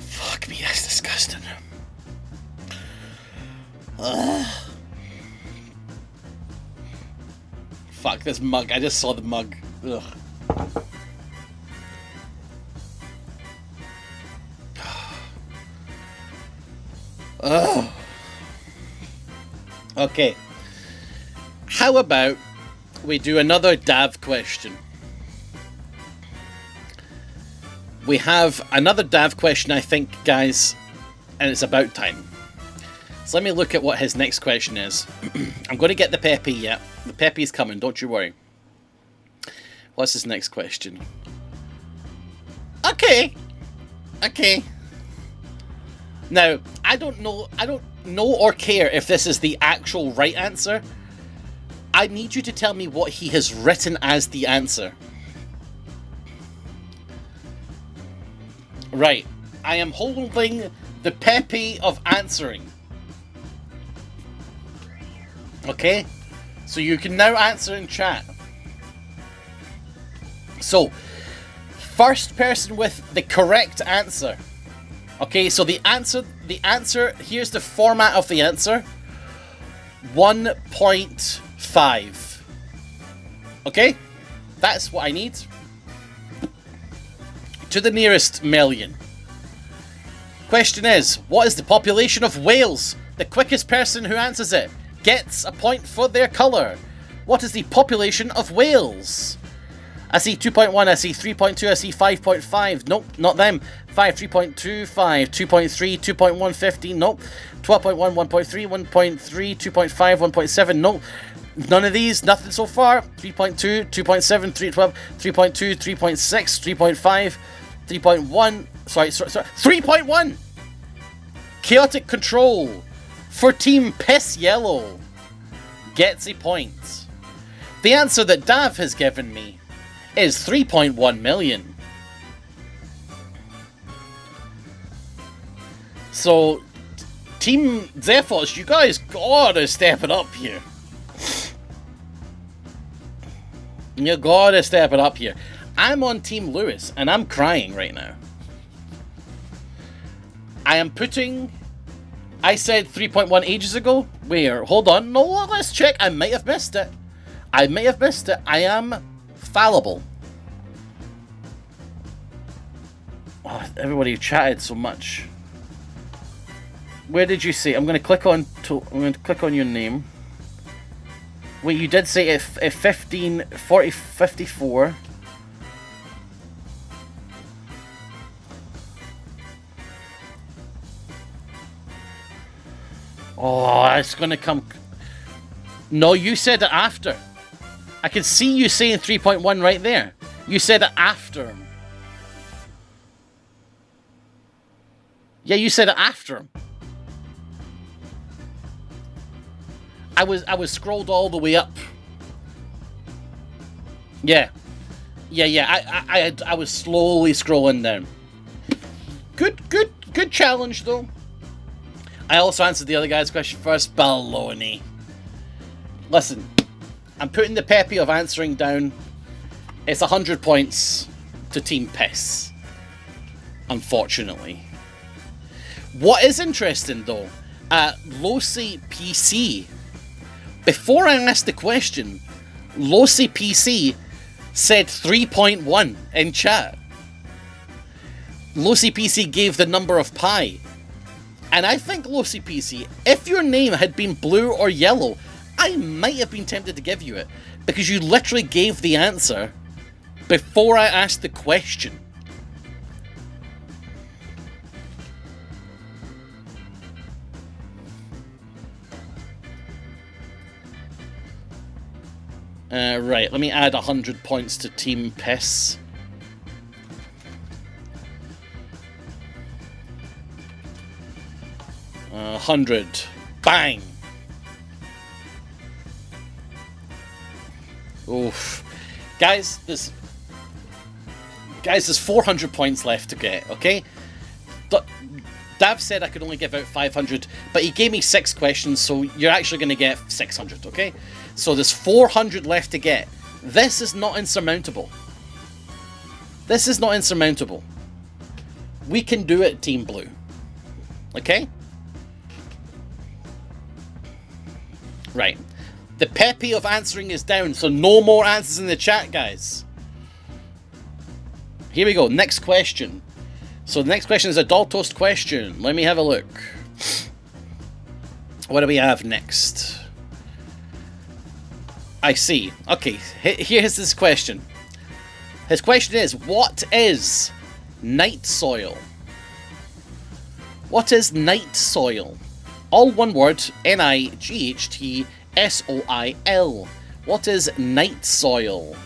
Fuck me, that's disgusting. Fuck this mug, I just saw the mug. Ugh. Ugh. Okay. How about we do another Dav question? We have another Dav question, I think, guys, and it's about time. So let me look at what his next question is. I'm going to get the Peppy, yeah. The Peppy's coming, don't you worry. What's his next question? Okay. Now, I don't know or care if this is the actual right answer. I need you to tell me what he has written as the answer. Right. I am holding the Peppy of answering. Okay? So you can now answer in chat. So, first person with the correct answer. Okay, so the answer, here's the format of the answer. 1.5. Okay? That's what I need. To the nearest million. Question is, what is the population of Wales? The quickest person who answers it gets a point for their colour. What is the population of Wales? I see 2.1, I see 3.2, I see 5.5. Nope, not them. 5, 3.2, 5, 2.3, 2.1, 15. Nope. 12.1, 1.3, 1.3, 2.5, 1.7. Nope. None of these, nothing so far. 3.2, 2.7, 3.12, 3.2, 3.6, 3.5, 3.1. Sorry. 3.1! Chaotic Control for Team Piss Yellow gets a point. The answer that Dav has given me is 3.1 million. So, Team Zephos, you guys gotta step it up here. You gotta step it up here. I'm on Team Lewis, and I'm crying right now. I am putting... I said 3.1 ages ago. Where? Hold on. No, let's check. I might have missed it. I am fallible. Oh, everybody chatted so much. Where did you say? I'm going to click on your name. Wait, you did say if 15, 40, 54. Oh, it's going to come... No, you said it after. I can see you saying 3.1 right there. You said it after him. Yeah, you said it after him. I was scrolled all the way up. Yeah. I was slowly scrolling down. Good challenge though. I also answered the other guy's question first. Baloney. Listen, I'm putting the peppy of answering down. It's 100 points to Team Piss. Unfortunately. What is interesting though, Losey PC. Before I asked the question, Losey PC said 3.1 in chat. Losey PC gave the number of pi. And I think, Losey PC, if your name had been blue or yellow, I might have been tempted to give you it. Because you literally gave the answer before I asked the question. Right, let me add 100 points to Team Piss. Uh, 100. Bang! Oof. Guys, there's 400 points left to get, okay? Dav said I could only give out 500, but he gave me 6 questions, so you're actually going to get 600, okay? So there's 400 left to get. This is not insurmountable. This is not insurmountable. We can do it, Team Blue. Okay? Right. The peppy of answering is down, so no more answers in the chat, guys. Here we go. Next question. So the next question is a Daltoast question. Let me have a look. What do we have next? I see. Okay, here's his question. His question is, what is night soil? What is night soil? All one word, NIGHTSOIL. What is night soil?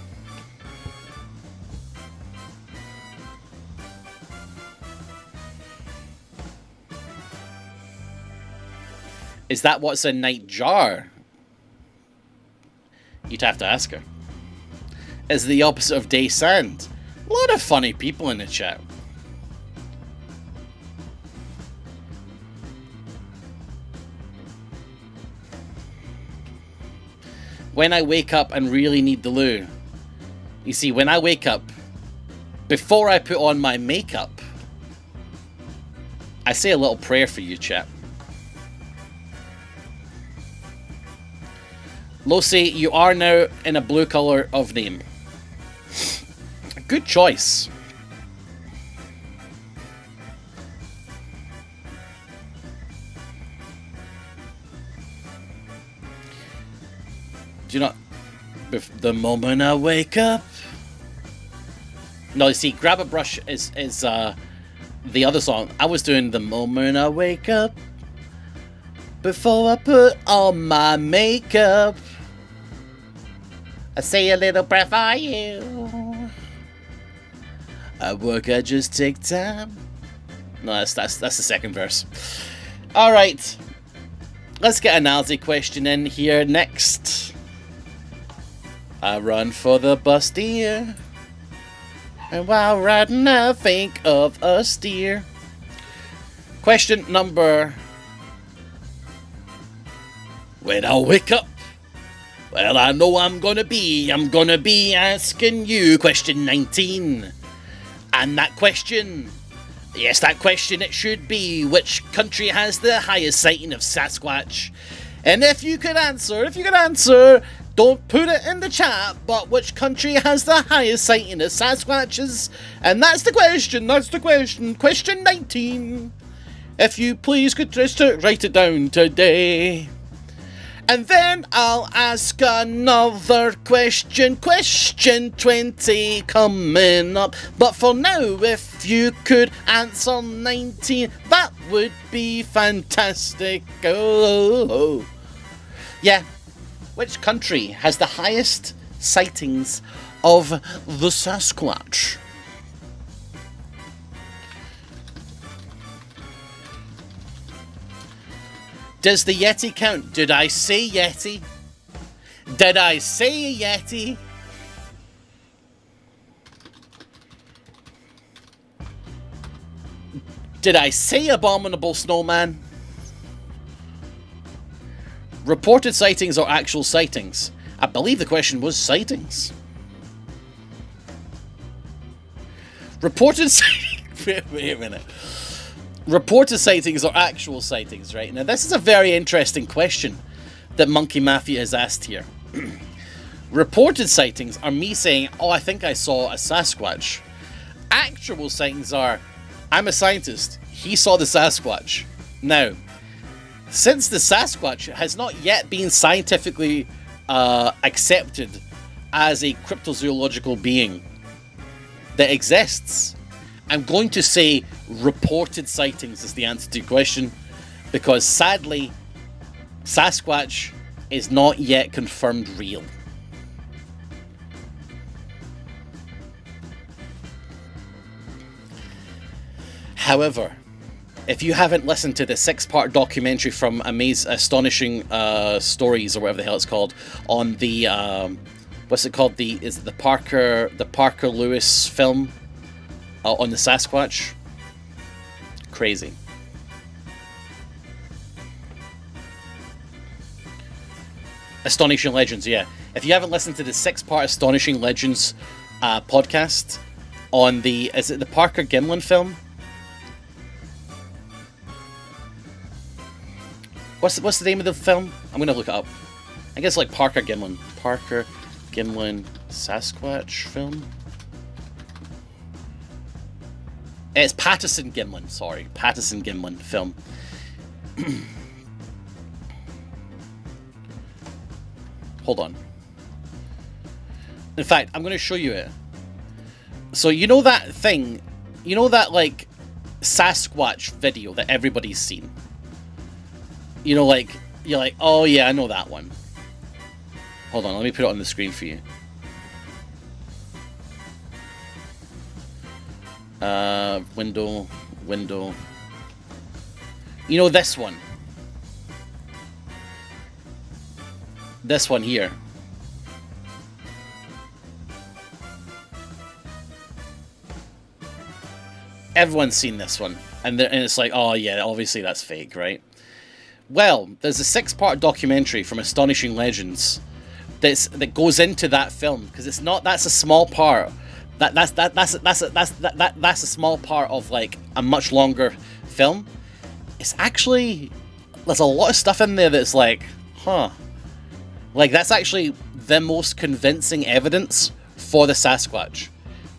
Is that what's a night jar? You'd have to ask her. Is the opposite of day sand? A lot of funny people in the chat. When I wake up and really need the loo. You see, when I wake up, before I put on my makeup, I say a little prayer for you, chat. Lucy, you are now in a blue colour of name. Good choice. Do you not... The moment I wake up... No, you see, Grab a Brush is the other song. I was doing The Moment I Wake Up, before I put on my makeup, I say a little prayer for you. At work I just take time. No, that's the second verse. Alright. Let's get a Nilesy question in here next. I run for the bus, dear, and while riding I think of a steer. Question number... When I wake up, well, I know I'm gonna be asking you question 19. And that question, yes, that question it should be, which country has the highest sighting of Sasquatch? And if you could answer, don't put it in the chat, but which country has the highest sighting of Sasquatches? And that's the question, question 19. If you please could just write it down today. And then I'll ask another question, question 20 coming up. But for now, if you could answer 19, that would be fantastic. Oh. Yeah, which country has the highest sightings of the Sasquatch? Does the Yeti count? Did I say Yeti? Did I say Yeti? Did I say abominable snowman? Reported sightings or actual sightings? I believe the question was sightings. Reported sightings... Wait a minute. Reported sightings or actual sightings, right? Now, this is a very interesting question that Monkey Mafia has asked here. Reported sightings are me saying, oh, I think I saw a Sasquatch. Actual sightings are, I'm a scientist, he saw the Sasquatch. Now, since the Sasquatch has not yet been scientifically accepted as a cryptozoological being that exists, I'm going to say reported sightings is the answer to your question, because sadly, Sasquatch is not yet confirmed real. However, if you haven't listened to the 6-part documentary from Astonishing Stories, or whatever the hell it's called, on the what's it called? Is it the Parker Lewis film on the Sasquatch? Crazy. Astonishing Legends, yeah. If you haven't listened to the 6-part Astonishing Legends podcast on is it the Parker Gimlin film? What's the name of the film? I'm gonna look it up. I guess like Parker Gimlin Sasquatch film. It's Patterson Gimlin, sorry. Patterson Gimlin film. Hold on. In fact, I'm going to show you it. So you know that thing, you know that like Sasquatch video that everybody's seen? You know, like, you're like, oh yeah, I know that one. Hold on, let me put it on the screen for you. Window. You know this one? This one here. Everyone's seen this one. And it's like, oh yeah, obviously that's fake, right? Well, there's a 6-part documentary from Astonishing Legends that goes into that film, because it's not, that's a small part. That's a small part of like a much longer film. It's actually, there's a lot of stuff in there that's like, huh. Like, that's actually the most convincing evidence for the Sasquatch.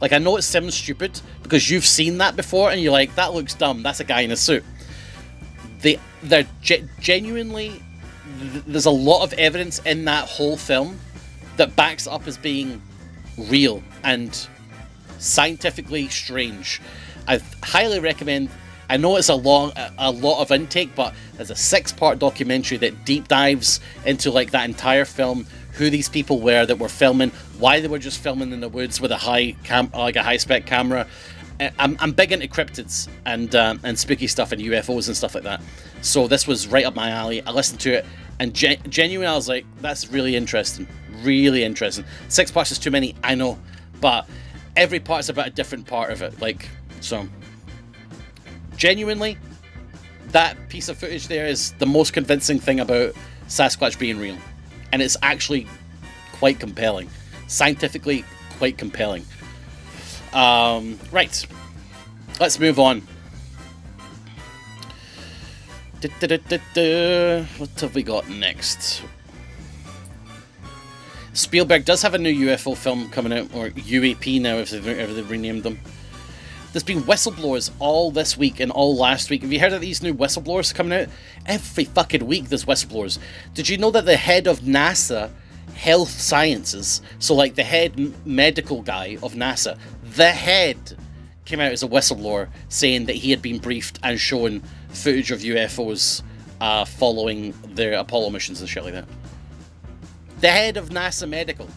Like, I know it sounds stupid because you've seen that before and you're like, that looks dumb, that's a guy in a suit. They're genuinely, there's a lot of evidence in that whole film that backs up as being real and scientifically strange. I highly recommend. I know it's a lot of intake, but there's a 6-part documentary that deep dives into like that entire film, who these people were that were filming, why they were just filming in the woods with a high spec camera. I'm big into cryptids and spooky stuff and UFOs and stuff like that. So this was right up my alley. I listened to it and genuinely I was like, that's really interesting. Really interesting. 6 parts is too many, I know, but every part's about a different part of it. Like, so genuinely, that piece of footage there is the most convincing thing about Sasquatch being real. And it's actually quite compelling. Scientifically quite compelling. Right. Let's move on. What have we got next? Spielberg does have a new UFO film coming out, or UAP now if they've renamed them. There's been whistleblowers all this week and all last week. Have you heard of these new whistleblowers coming out? Every fucking week there's whistleblowers. Did you know that the head of NASA Health Sciences, so like the head medical guy of NASA, the head came out as a whistleblower saying that he had been briefed and shown footage of UFOs following their Apollo missions and shit like that. The head of NASA Medical.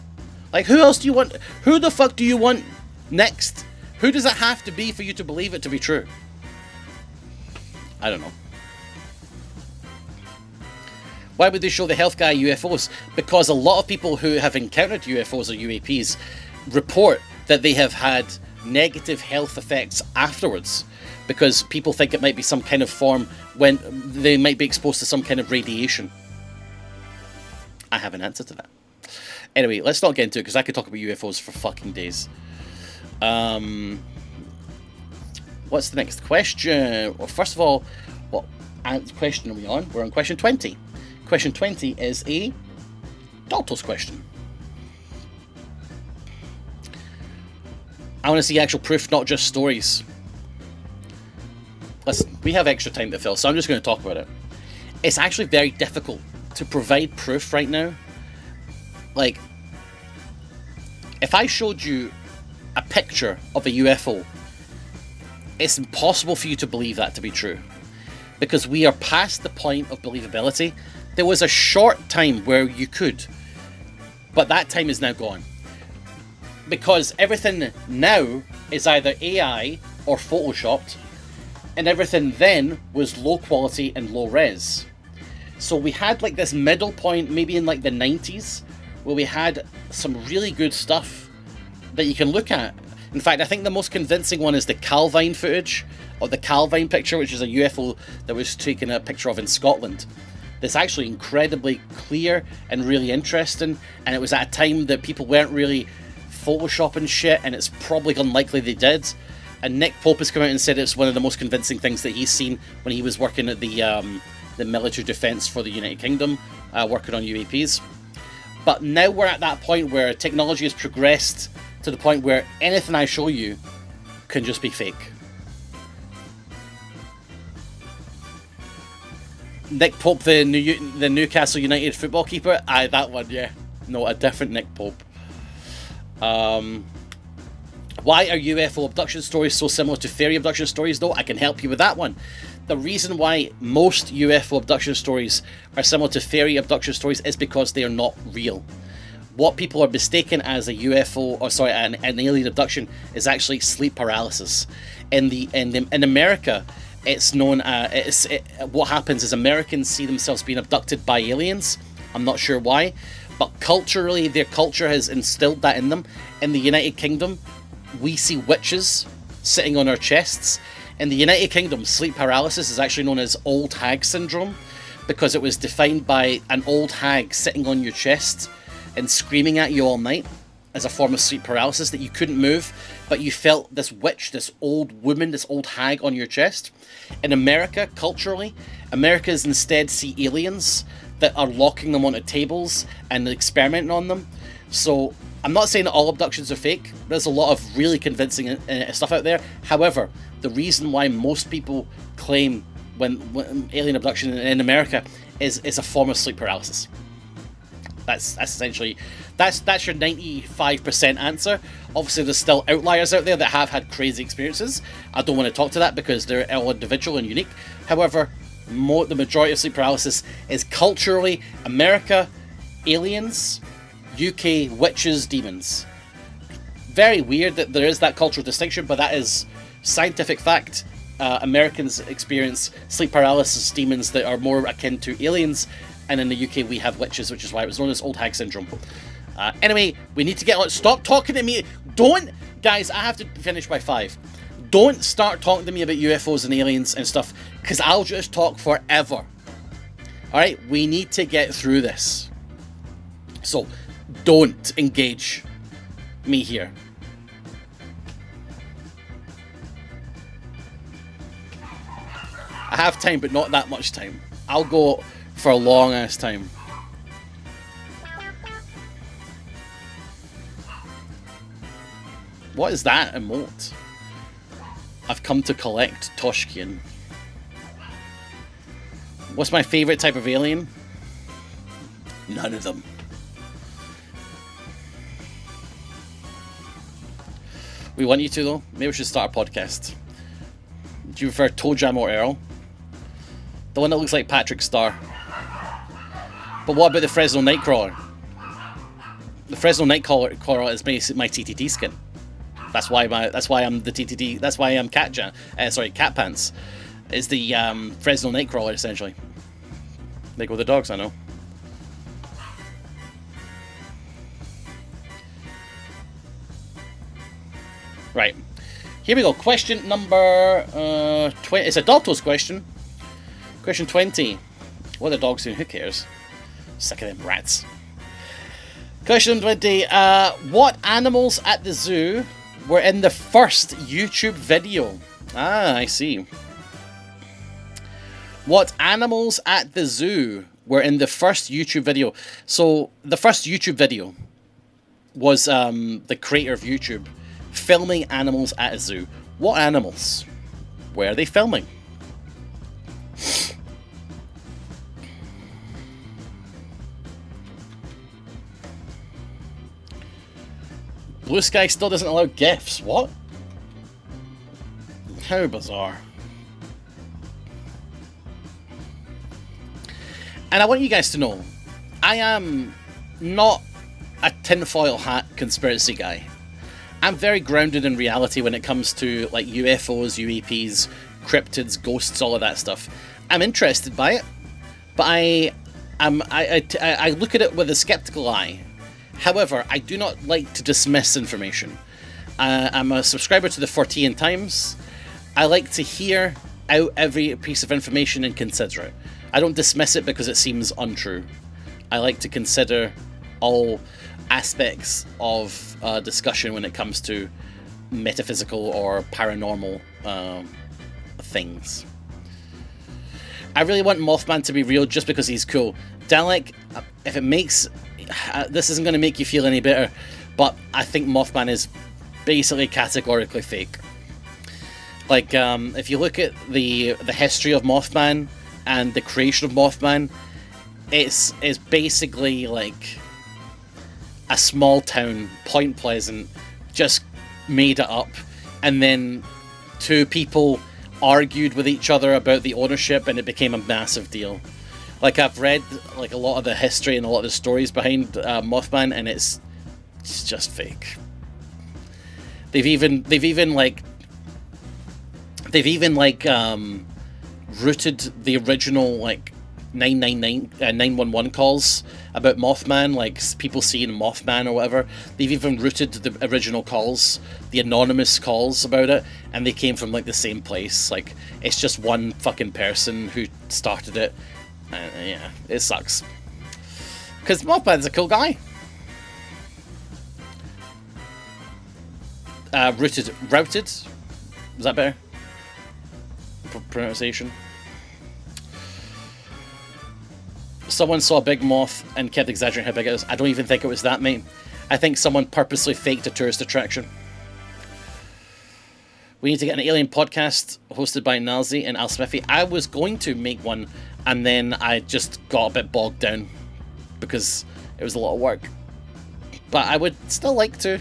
Like, who else do you want? Who the fuck do you want next? Who does it have to be for you to believe it to be true? I don't know. Why would they show the health guy UFOs? Because a lot of people who have encountered UFOs or UAPs report that they have had negative health effects afterwards, because people think it might be some kind of form when they might be exposed to some kind of radiation. I have an answer to that. Anyway, let's not get into it because I could talk about UFOs for fucking days. What's the next question? Well, first of all, what question are we on? We're on question 20. Question 20 is a Daltos question. I want to see actual proof, not just stories. Listen, we have extra time to fill, so I'm just going to talk about it. It's actually very difficult to provide proof right now. Like, if I showed you a picture of a UFO, it's impossible for you to believe that to be true, because we are past the point of believability. There was a short time where you could, but that time is now gone, because everything now is either AI or photoshopped, and everything then was low quality and low res. So we had like this middle point, maybe in like the 90s, where we had some really good stuff that you can look at. In fact, I think the most convincing one is the Calvine footage, or the Calvine picture, which is a UFO that was taken a picture of in Scotland. That's actually incredibly clear and really interesting, and it was at a time that people weren't really photoshopping shit, and it's probably unlikely they did. And Nick Pope has come out and said it's one of the most convincing things that he's seen when he was working at the military defence for the United Kingdom, working on UAPs. But now we're at that point where technology has progressed to the point where anything I show you can just be fake. Nick Pope, the Newcastle United football keeper? Aye, that one, yeah. No, a different Nick Pope. Why are UFO abduction stories so similar to fairy abduction stories, though? I can help you with that one. The reason why most UFO abduction stories are similar to fairy abduction stories is because they are not real. What people are mistaken as a UFO, or sorry, an alien abduction, is actually sleep paralysis. In America, it's known. What happens is Americans see themselves being abducted by aliens. I'm not sure why, but culturally, their culture has instilled that in them. In the United Kingdom, we see witches sitting on our chests. In the United Kingdom, sleep paralysis is actually known as old hag syndrome, because it was defined by an old hag sitting on your chest and screaming at you all night as a form of sleep paralysis, that you couldn't move, but you felt this witch, this old woman, this old hag on your chest. In America, culturally, Americans instead see aliens that are locking them onto tables and experimenting on them. So I'm not saying that all abductions are fake. There's a lot of really convincing stuff out there. However, the reason why most people claim when alien abduction in America is a form of sleep paralysis. That's essentially, that's your 95% answer. Obviously, there's still outliers out there that have had crazy experiences. I don't want to talk to that because they're all individual and unique. However, the majority of sleep paralysis is culturally America, aliens, UK, witches, demons. Very weird that there is that cultural distinction, but that is scientific fact. Americans experience sleep paralysis demons that are more akin to aliens, and in the UK we have witches, which is why it was known as old hag syndrome. Anyway, we need to get on. Stop talking to me. Don't, guys, I have to finish by 5. Don't start talking to me about UFOs and aliens and stuff, because I'll just talk forever. Alright, we need to get through this. So, don't engage me here. I have time, but not that much time. I'll go for a long ass time. What is that emote? I've come to collect Toshkian. What's my favourite type of alien? None of them. We want you to, though. Maybe we should start a podcast. Do you prefer Toe Jam or Earl? The one that looks like Patrick Star. But what about the Fresno Nightcrawler? The Fresno Nightcrawler is basically my TTT skin. That's why I'm the TTT. That's why I'm Cat Pants. Is the Fresno Nightcrawler essentially. They go the dogs, I know. Right, here we go. Question number 20. It's a Dalto's question. Question 20. What are the dogs doing? Who cares? Sick of them rats. Question 20. What animals at the zoo were in the first YouTube video? Ah, I see. What animals at the zoo were in the first YouTube video? So, the first YouTube video was the creator of YouTube filming animals at a zoo. What animals were they filming? Blue Sky still doesn't allow GIFs. What? How bizarre. And I want you guys to know, I am not a tinfoil hat conspiracy guy. I'm very grounded in reality when it comes to like UFOs, UAPs, cryptids, ghosts, all of that stuff. I'm interested by it, but I look at it with a skeptical eye. However, I do not like to dismiss information. I'm a subscriber to the Fortean Times. I like to hear out every piece of information and consider it. I don't dismiss it because it seems untrue. I like to consider all aspects of discussion when it comes to metaphysical or paranormal things. I really want Mothman to be real just because he's cool. Dalek, if it makes... this isn't going to make you feel any better, but I think Mothman is basically categorically fake. Like, if you look at the history of Mothman and the creation of Mothman, it's basically like a small town, Point Pleasant, just made it up, and then two people argued with each other about the ownership, and it became a massive deal. Like, I've read like a lot of the history and a lot of the stories behind Mothman, and it's just fake. They've even rooted the original like 911 calls about Mothman, like people seeing Mothman or whatever. They've even rooted the original calls, the anonymous calls about it, and they came from like the same place. Like, it's just one fucking person who started it. Yeah, it sucks. Because Mothman's a cool guy. Routed? Was that better? Pronunciation? someone saw a big moth and kept exaggerating how big it is. I don't even think it was that, mate. I think someone purposely faked a tourist attraction. We need to get an alien podcast hosted by Nilesy and Al Smithy. I was going to make one, and then I just got a bit bogged down because it was a lot of work. But I would still like to.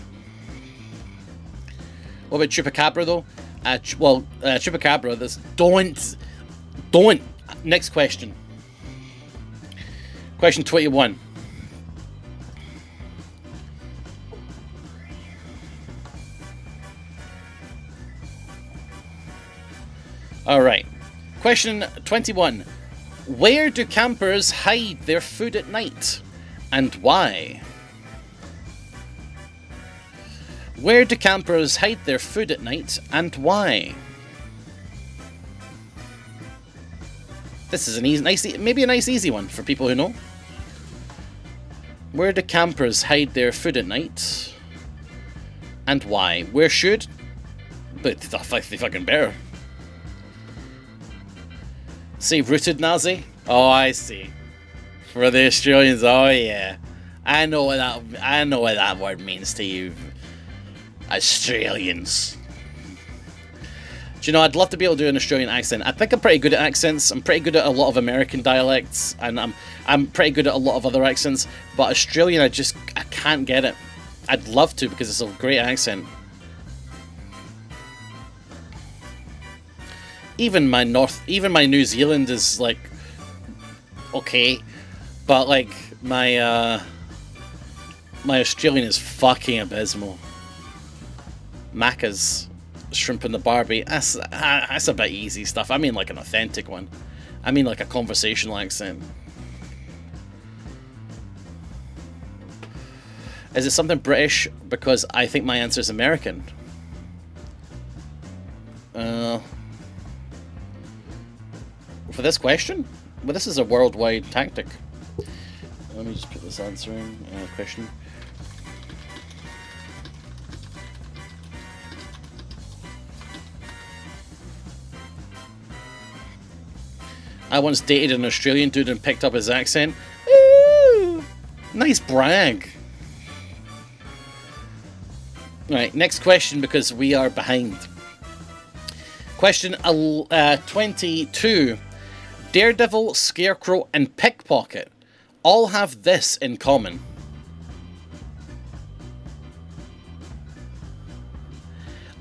What about Chupacabra, though? Chupacabra, this... Don't! Next question. Question 21. Alright. Question 21. Where do campers hide their food at night? And why? Where do campers hide their food at night? And why? This is maybe a nice easy one for people who know. Where do campers hide their food at night? And why? Where should? But they fucking better. Say rooted, Nazi? Oh, I see. For the Australians, oh yeah. I know what that word means to you, Australians. Do you know, I'd love to be able to do an Australian accent. I think I'm pretty good at accents. I'm pretty good at a lot of American dialects, and I'm pretty good at a lot of other accents. But Australian, I can't get it. I'd love to because it's a great accent. Even my New Zealand is like okay, but like my Australian is fucking abysmal. Macca's, shrimp and the Barbie, that's a bit easy stuff. I mean like an authentic one. I mean like a conversational accent. Is it something British? Because I think my answer is American. For this question? Well, this is a worldwide tactic. Let me just put this answer in. Question. I once dated an Australian dude and picked up his accent. Ooh, nice brag. Right, next question because we are behind. Question 22. Daredevil, Scarecrow, and Pickpocket all have this in common.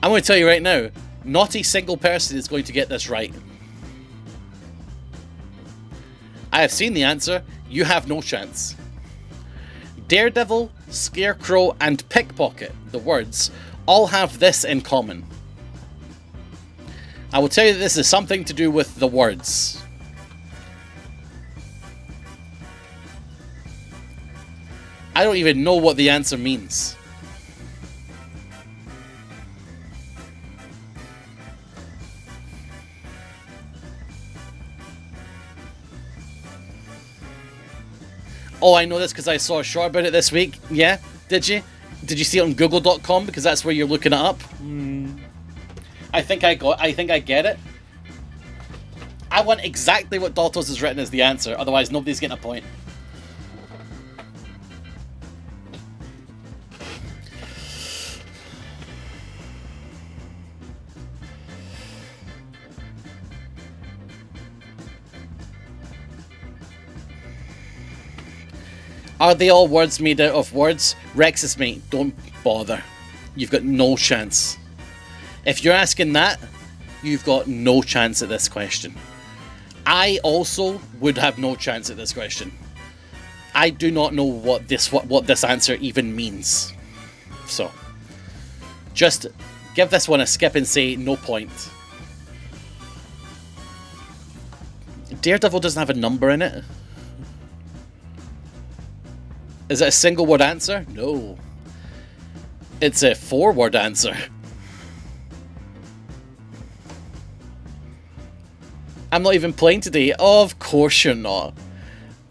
I'm going to tell you right now, not a single person is going to get this right. I have seen the answer. You have no chance. Daredevil, Scarecrow, and Pickpocket, the words, all have this in common. I will tell you that this is something to do with the words. I don't even know what the answer means. Oh, I know this because I saw a short about it this week. Yeah? Did you? Did you see it on google.com? Because that's where you're looking it up. I think I get it. I want exactly what Daltos has written as the answer, otherwise nobody's getting a point. Are they all words made out of words? Rexus, mate, don't bother. You've got no chance. If you're asking that, you've got no chance at this question. I also would have no chance at this question. I do not know what this answer even means. So, just give this one a skip and say no point. Daredevil doesn't have a number in it. Is it a single word answer? No. It's a 4-word answer. I'm not even playing today. Oh, of course you're not.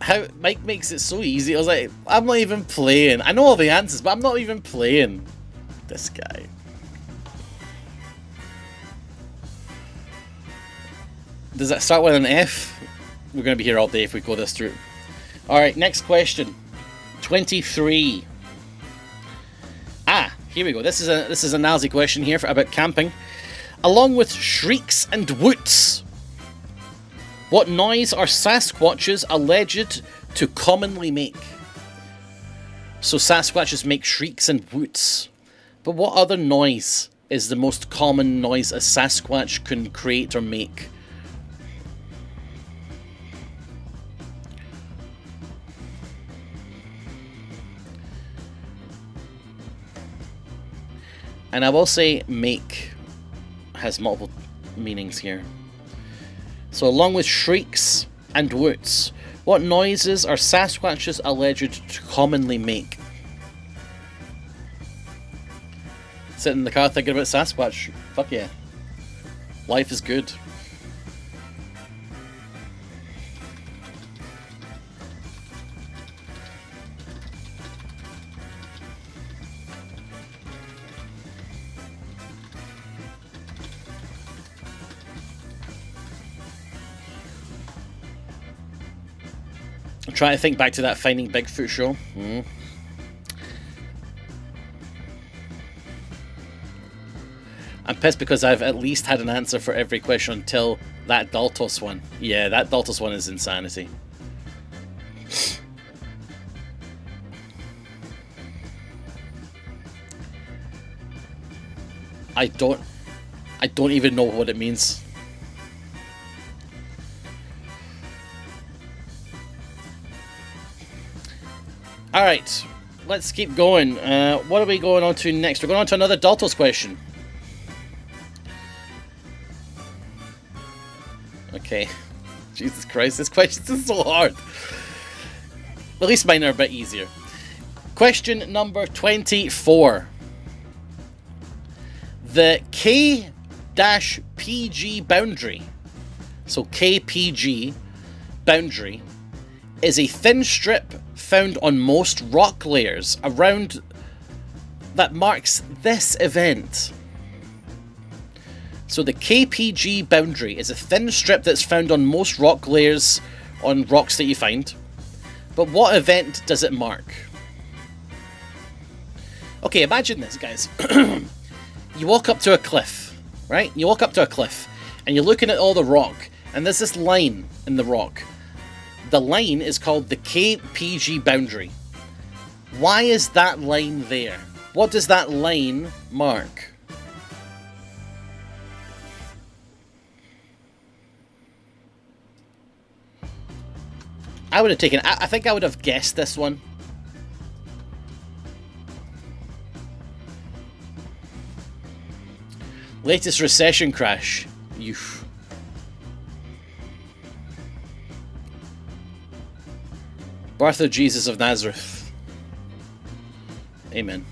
How Mike makes it so easy. I was like, I'm not even playing. I know all the answers, but I'm not even playing. This guy. Does that start with an F? We're going to be here all day if we go this through. Alright, next question. 23. Here we go. This is a Nilesy question here about camping. Along with shrieks and whoots, what noise are Sasquatches alleged to commonly make? So Sasquatches make shrieks and whoots. But what other noise is the most common noise a Sasquatch can create or make? And I will say make has multiple meanings here. So along with shrieks and whoots, what noises are Sasquatches alleged to commonly make? Sitting in the car thinking about Sasquatch. Fuck yeah. Life is good. I'm trying to think back to that Finding Bigfoot show. I'm pissed because I've at least had an answer for every question until that Daltos one. Yeah, that Daltos one is insanity. I don't even know what it means. Alright, let's keep going. What are we going on to next? We're going on to another Daltos question. Okay. Jesus Christ, this question is so hard. At least mine are a bit easier. Question number 24. The K-PG boundary, so KPG boundary, is a thin strip found on most rock layers around that marks this event. So the KPG boundary is a thin strip that's found on most rock layers on rocks that you find. But what event does it mark? Okay, imagine this, guys. You walk up to a cliff, right? You walk up to a cliff and you're looking at all the rock, and there's this line in the rock. The line is called the KPG boundary. Why is that line there? What does that line mark? I would have taken... I think I would have guessed this one. Latest recession crash. Oof. Birth of Jesus of Nazareth. Amen.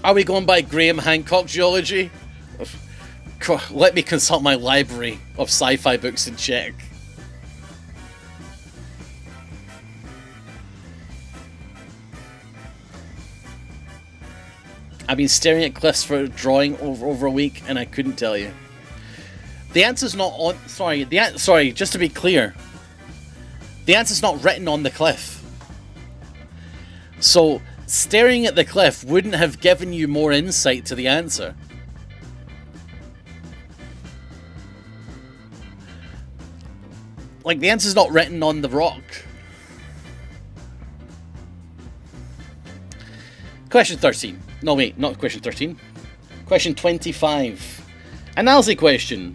Are we going by Graham Hancock geology? Let me consult my library of sci-fi books and check. I've been staring at cliffs for a drawing over a week and I couldn't tell you. The answer's not on... Sorry, just to be clear. The answer's not written on the cliff. So, staring at the cliff wouldn't have given you more insight to the answer. Like, the answer's not written on the rock. Question 13. No, wait, not question 13. Question 25. A Nilesy question.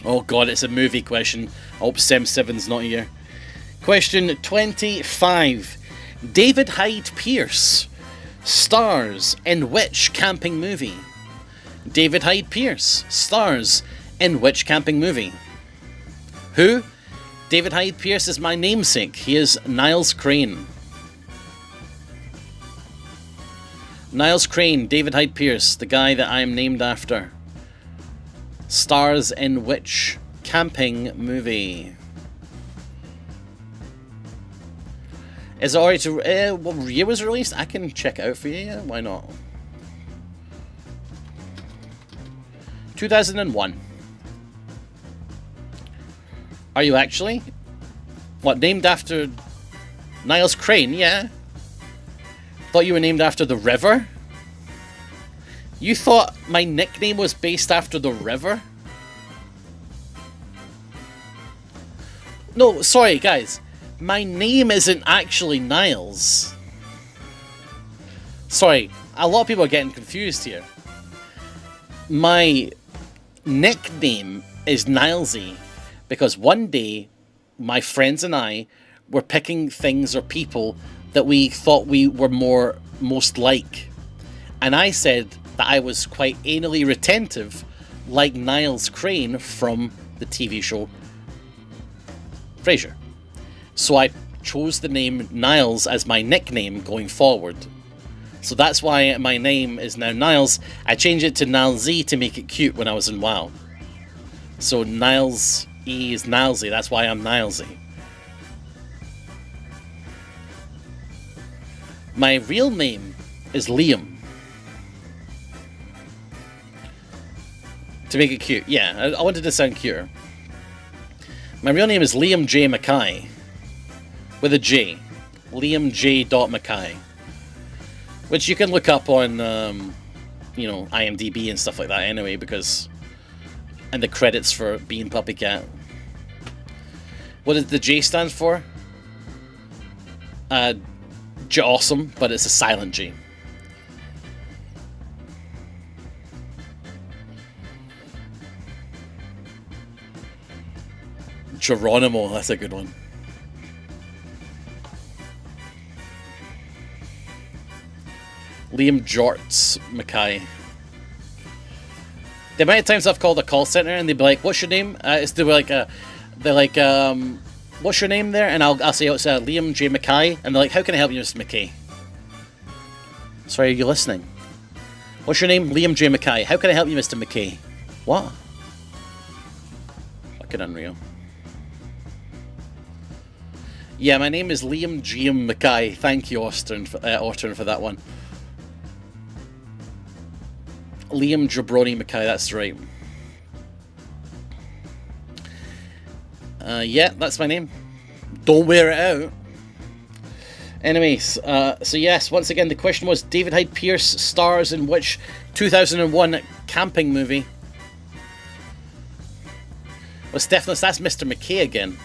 Oh god, it's a movie question. I hope Sem7's not here. Question 25. David Hyde Pierce stars in which camping movie? David Hyde Pierce stars in which camping movie? Who? David Hyde Pierce is my namesake. He is Niles Crane. Niles Crane, David Hyde Pierce, the guy that I am named after, stars in which camping movie? Is it already to... what year was it released? I can check it out for you, yeah? Why not? 2001. Are you actually? What, named after Niles Crane? Yeah. Thought you were named after the river? You thought my nickname was based after the river? No, sorry guys. My name isn't actually Niles. Sorry, a lot of people are getting confused here. My nickname is Nilesy because one day my friends and I were picking things or people that we thought we were most like. And I said that I was quite anally retentive, like Niles Crane from the TV show Frasier. So I chose the name Niles as my nickname going forward. So that's why my name is now Niles. I changed it to Nilesy to make it cute when I was in WoW. So Niles E is Nilesy, that's why I'm Nilesy. My real name is Liam. To make it cute, yeah, I wanted to sound cuter. My real name is Liam J. Mackay. With a J. Liam J. Mackay. Which you can look up on, you know, IMDb and stuff like that anyway, because... And the credits for being Puppycat. What does the J stand for? Awesome, but it's a silent G. Geronimo, that's a good one. Liam Jorts Mackay. The amount of times I've called a call center and they'd be like, "What's your name?" They're like, "What's your name there?" And I'll say, "Oh, it's Liam J. Mackay." And they're like, "How can I help you, Mr. McKay?" Sorry, are you listening? What's your name? Liam J. Mackay. How can I help you, Mr. McKay? What? Fucking unreal. Yeah, my name is Liam G. Mackay. Thank you, Austin, for that one. Liam Jabroni Mackay, that's right. Yeah, that's my name. Don't wear it out. Anyways, so yes, once again, the question was, David Hyde Pierce stars in which 2001 camping movie? Well, Stephanos, that's Mr. McKay again.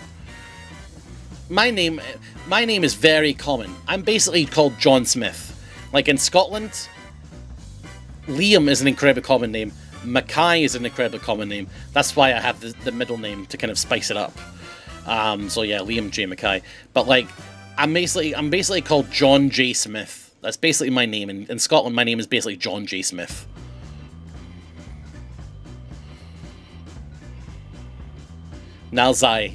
My name is very common. I'm basically called John Smith. Like in Scotland, Liam is an incredibly common name. Mackay is an incredibly common name. That's why I have the middle name to kind of spice it up. So yeah, Liam J. Mackay. But like, I'm basically called John J. Smith. That's basically my name. In Scotland, my name is basically John J. Smith. Nilesy,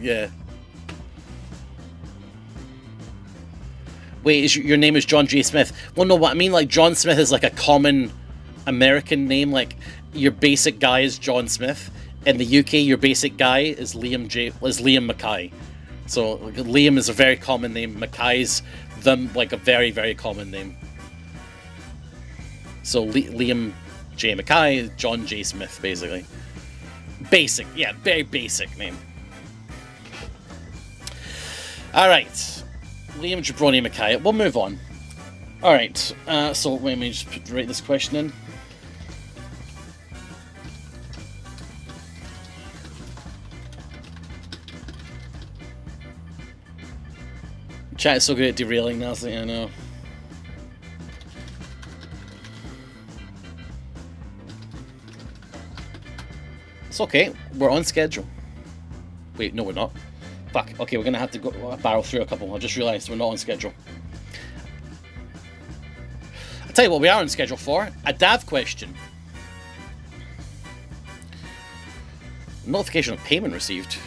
yeah. Wait, your name is John J. Smith? Well, no, what I mean, like, John Smith is like a common American name. Like, your basic guy is John Smith. In the UK, your basic guy is Liam Mackay. So, like, Liam is a very common name. Mackay's a very, very common name. So, Liam J. Mackay, John J. Smith, basically. Basic, yeah, very basic name. Alright. Liam Jabroni Mackay. We'll move on. Alright, so let me just write this question in. Chat is so good at derailing now, I know. It's okay, we're on schedule. Wait, no we're not. Fuck, okay, we're gonna have to go barrel through a couple. I just realised we're not on schedule. I'll tell you what we are on schedule for. A DAV question. Notification of payment received.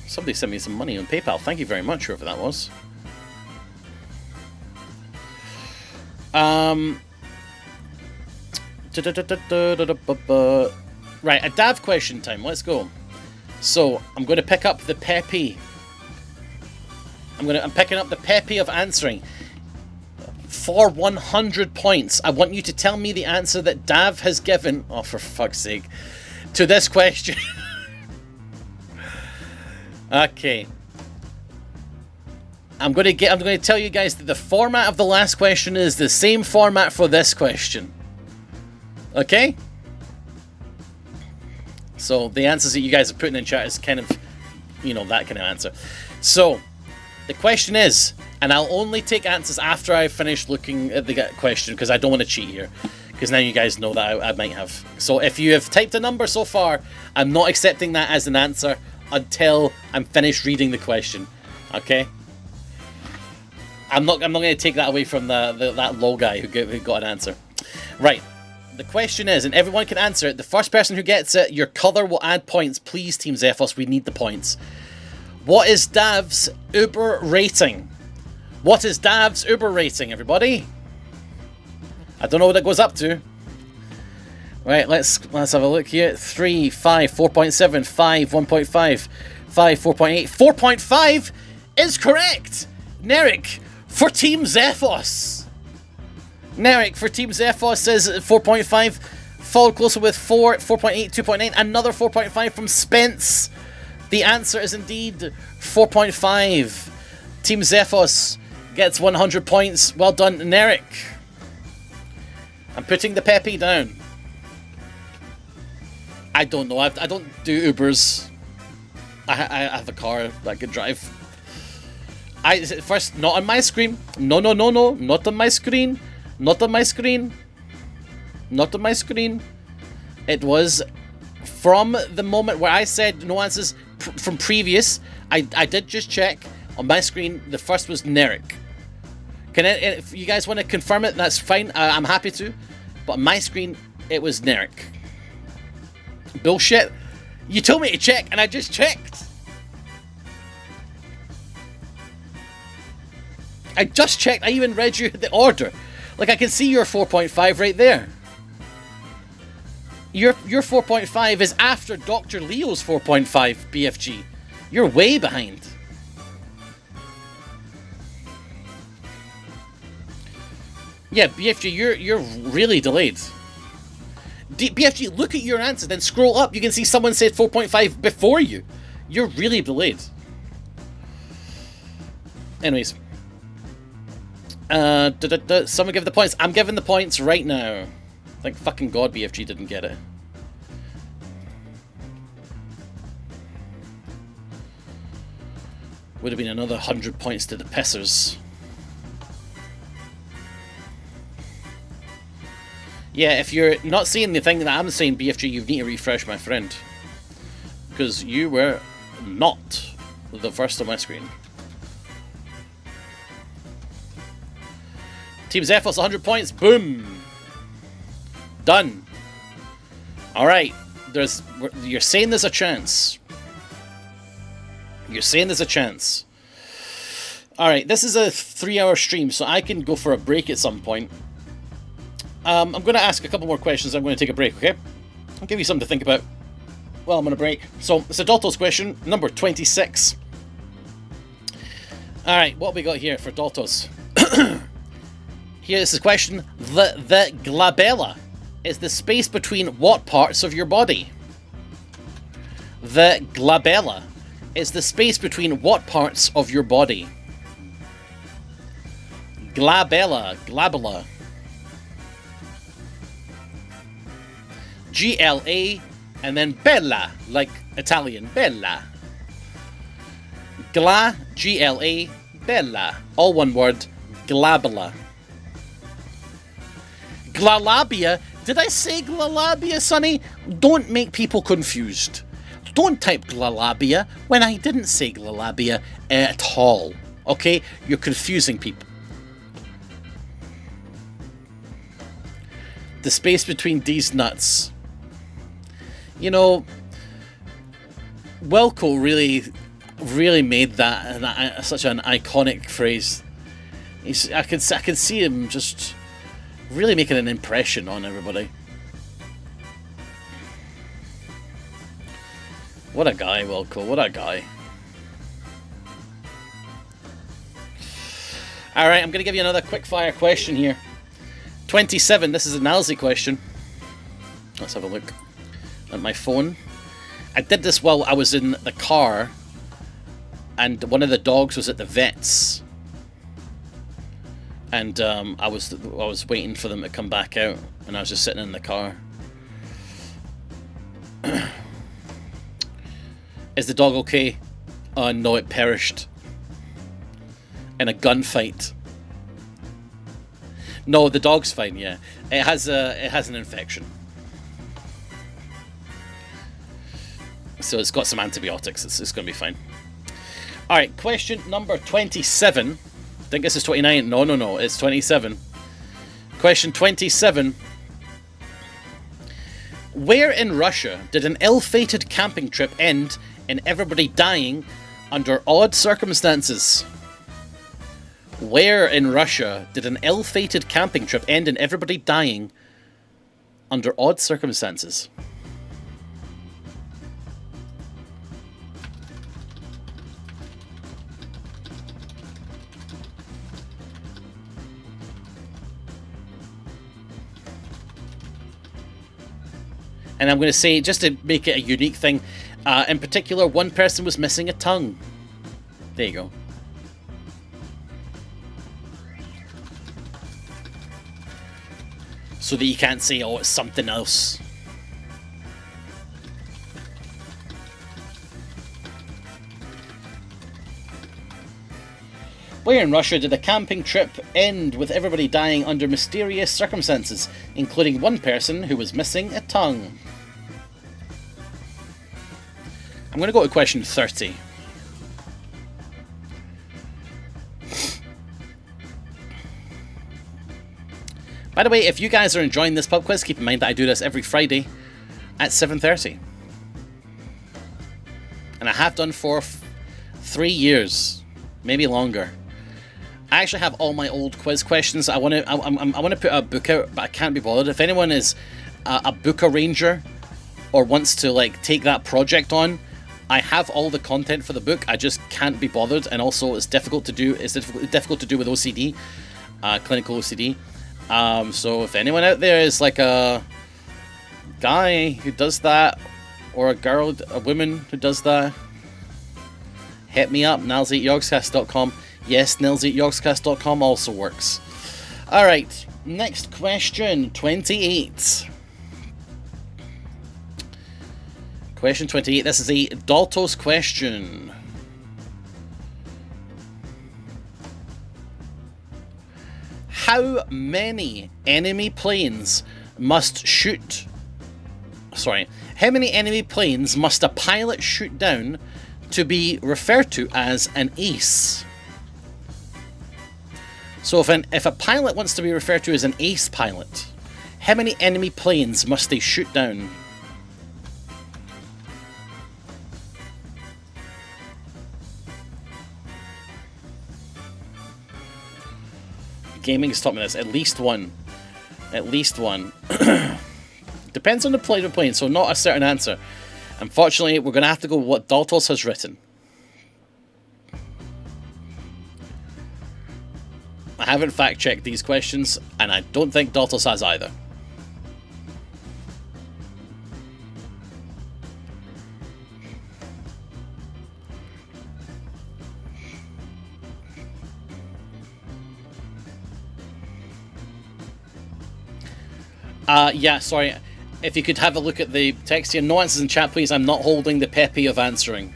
Somebody sent me some money on PayPal. Thank you very much, whoever that was. Right, a DAV question time. Let's go. So, I'm going to pick up the Pepe. I'm picking up the Pepe of answering. For 100 points, I want you to tell me the answer that Dav has given. Oh, for fuck's sake. To this question. Okay. I'm going to tell you guys that the format of the last question is the same format for this question. Okay? So the answers that you guys are putting in chat is kind of, that kind of answer. So the question is, and I'll only take answers after I finish looking at the question, because I don't want to cheat here, because now you guys know that I might have. So if you have typed a number so far, I'm not accepting that as an answer until I'm finished reading the question. Okay? I'm not going to take that away from that low guy who got an answer. Right. The question is, and everyone can answer it, the first person who gets it, your colour will add points. Please, Team Zephos, we need the points. What is Dav's Uber rating? What is Dav's Uber rating, everybody? I don't know what it goes up to. Right, let's have a look here. 3, 5, 4.7, 5, 1.5, 5, 4.8. 4.5 is correct! Nerrick for Team Zephos. Nerrick for Team Zephos says 4.5. Followed closer with 4, 4.8, 2.8. Another 4.5 from Spence. The answer is indeed 4.5. Team Zephos gets 100 points. Well done, Nerrick. I'm putting the Peppy down. I don't know. I don't do Ubers. I have a car that I could drive. First, not on my screen. No. Not on my screen. Not on my screen. Not on my screen. It was from the moment where I said no answers from previous. I did just check on my screen. The first was Nerrick. If you guys want to confirm it, that's fine. I'm happy to. But on my screen, it was Nerrick. Bullshit. You told me to check, and I just checked. I just checked. I even read you the order. Like, I can see your 4.5 right there. Your 4.5 is after Dr. Leo's 4.5 BFG. You're way behind. Yeah, BFG, you're really delayed. BFG, look at your answer, then scroll up. You can see someone said 4.5 before you. You're really delayed. Anyways. Someone give the points. I'm giving the points right now. Thank fucking God BFG didn't get it. Would have been another 100 points to the pissers. Yeah, if you're not seeing the thing that I'm saying, BFG, you need to refresh, my friend. Because you were not the first on my screen. Team Zephos, 100 points. Boom. Done. Alright. You're saying there's a chance. You're saying there's a chance. Alright, this is a 3-hour stream, so I can go for a break at some point. I'm going to ask a couple more questions. I'm going to take a break, okay? I'll give you something to think about while I'm on a break. So, it's a Dalto's question, number 26. Alright, what have we got here for Dalto's? Here is the question. The glabella is the space between what parts of your body? The glabella is the space between what parts of your body? Glabella. G-L-A, and then bella, like Italian, bella. G-L-A, bella. All one word, glabella. Glalabia? Did I say glalabia, Sonny? Don't make people confused. Don't type glalabia when I didn't say glalabia at all. Okay? You're confusing people. The space between these nuts. You know, Wilco really made that such an iconic phrase. I could see him just really making an impression on everybody. What a guy, Wilco. What a guy. Alright, I'm going to give you another quick-fire question here. 27. This is a Nilesy question. Let's have a look at my phone. I did this while I was in the car and one of the dogs was at the vet's, and I was waiting for them to come back out, and I was just sitting in the car. Is the dog okay? Oh no, it perished in a gunfight. No, the dog's fine. Yeah, it has an infection, so it's got some antibiotics. It's going to be fine. All right, question number 27. I think this is 29. No, it's 27. Question 27. Where in Russia did an ill-fated camping trip end in everybody dying under odd circumstances? Where in Russia did an ill-fated camping trip end in everybody dying under odd circumstances? And I'm going to say, just to make it a unique thing, in particular, one person was missing a tongue. There you go. So that you can't say, oh, it's something else. Where in Russia did a camping trip end with everybody dying under mysterious circumstances, including one person who was missing a tongue? I'm going to go to question 30. By the way, if you guys are enjoying this pub quiz, keep in mind that I do this every Friday at 7:30. And I have done for 3 years, maybe longer. I actually have all my old quiz questions. I want to put a book out, but I can't be bothered. If anyone is a book arranger or wants to like take that project on, I have all the content for the book. I just can't be bothered, and also it's difficult to do. It's difficult to do with OCD, clinical OCD. So if anyone out there is like a guy who does that, or a woman who does that, hit me up. Nilesy@yogscast.com. Yes, Nilesy@yogscast.com also works. All right, next question, 28. Question 28. This is a Daltos question. How many enemy planes must a pilot shoot down to be referred to as an ace? So if a pilot wants to be referred to as an ace pilot, how many enemy planes must they shoot down? Gaming has taught me this. At least one. At least one. Depends on the plane of plane, so not a certain answer. Unfortunately, we're going to have to go with what Daltos has written. I haven't fact-checked these questions, and I don't think Daltos has either. Yeah, sorry. If you could have a look at the text here. No answers in chat, please. I'm not holding the peppy of answering.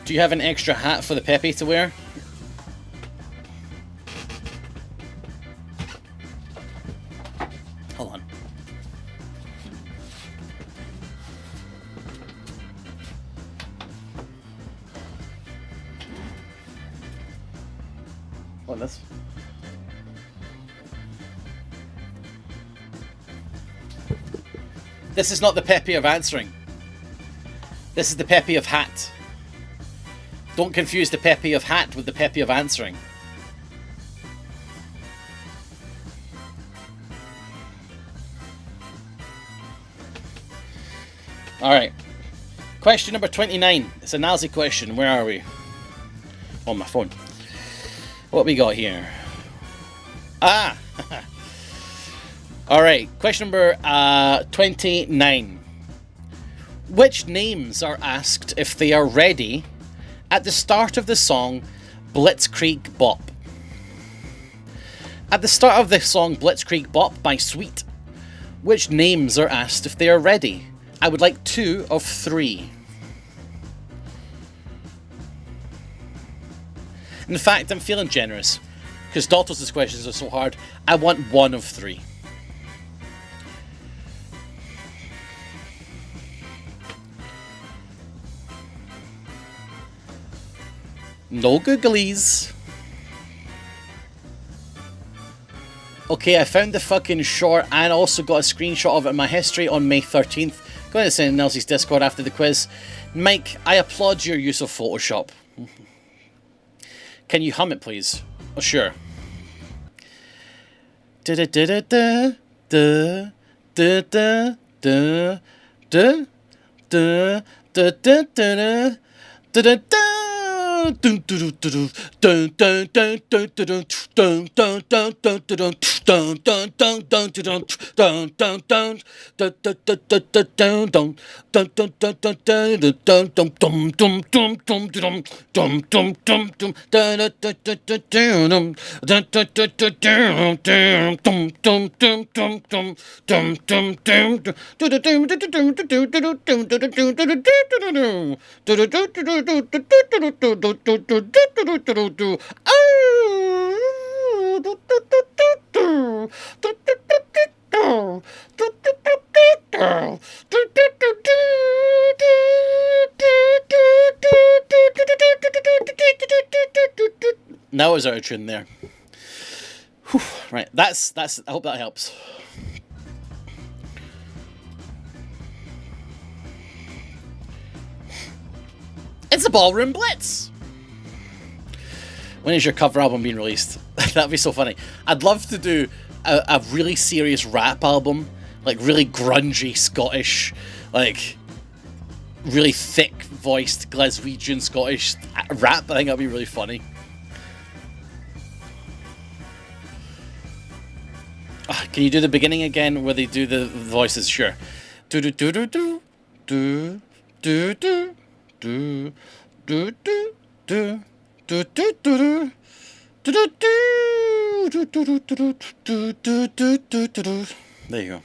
Do you have an extra hat for the peppy to wear? Hold on. What this? This is not the peppy of answering. This is the peppy of hat. Don't confuse the peppy of hat with the peppy of answering. Alright. Question number 29. It's a Nilesy question. Where are we? On my phone. What we got here? Ah! Alright, question number 29. Which names are asked if they are ready at the start of the song Blitzkrieg Bop? At the start of the song Blitzkrieg Bop by Sweet, which names are asked if they are ready? I would like 2 of 3. In fact, I'm feeling generous, because Daltos' questions are so hard. I want 1 of 3. No googlies. Okay, I found the fucking short and also got a screenshot of it in my history on May 13th. Go ahead and send it in Nilesy's Discord after the quiz. Mike, I applaud your use of Photoshop. Can you hum it, please? Oh, sure. Da da da da da da da da da da da da da da da da. Now is out of tune there. Whew, right, that's. I hope that helps. It's a Ballroom Blitz. When is your cover album being released? That'd be so funny. I'd love to do a really serious rap album, like really grungy Scottish, like really thick voiced Glaswegian Scottish rap. I think that'd be really funny. Can you do the beginning again where they do the voices? Sure. Do do do do do do do do do do do do do do do. There you go.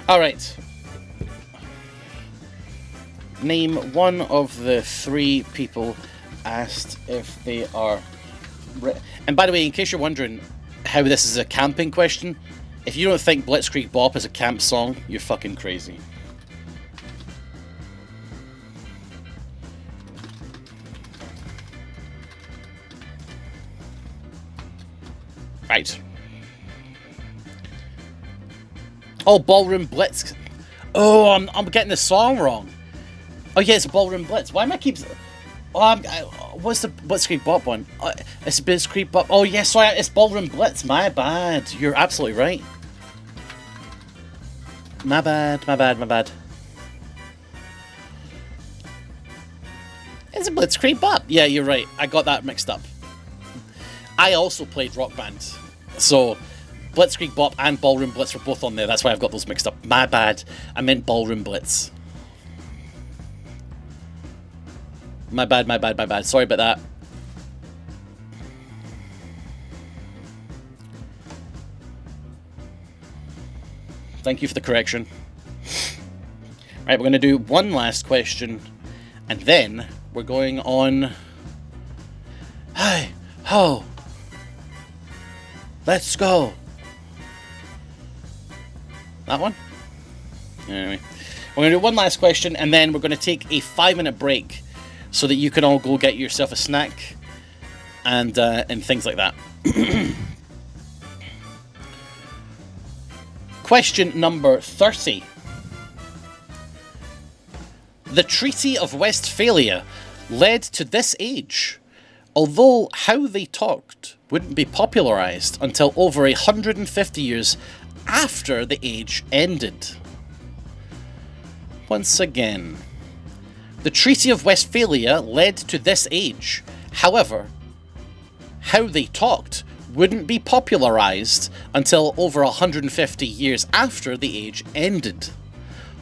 All right. Name one of the 3 people asked if they are... And by the way, in case you're wondering how this is a camping question, if you don't think Blitzkrieg Bop is a camp song, you're fucking crazy. Right. Oh, Ballroom Blitz. Oh, I'm getting the song wrong. Oh yeah, it's Ballroom Blitz. Why am I keep... Oh, what's the Blitzkrieg Bop one? It's Blitzkrieg Bop. Oh yeah, sorry, it's Ballroom Blitz. My bad. You're absolutely right. My bad, my bad, my bad. It's a Blitzkrieg Bop. Yeah, you're right. I got that mixed up. I also played Rock Band. So, Blitzkrieg Bop and Ballroom Blitz were both on there. That's why I've got those mixed up. My bad. I meant Ballroom Blitz. My bad, my bad, my bad. Sorry about that. Thank you for the correction. Right, we're going to do one last question, and then we're going on... Hi, ho. Let's go. That one? Anyway, we're going to do one last question, and then we're going to take a 5-minute break so that you can all go get yourself a snack and things like that. Question number 30. The Treaty of Westphalia led to this age. Although how they talked wouldn't be popularised until over 150 years after the age ended. Once again, the Treaty of Westphalia led to this age. However, how they talked wouldn't be popularised until over 150 years after the age ended.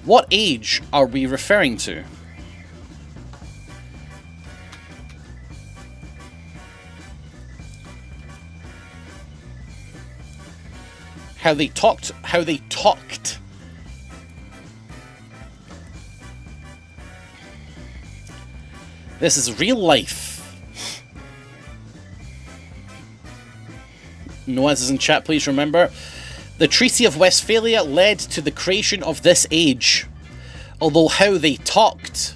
What age are we referring to? How they talked. This is real life. No answers in chat, please remember. The Treaty of Westphalia led to the creation of this age, although how they talked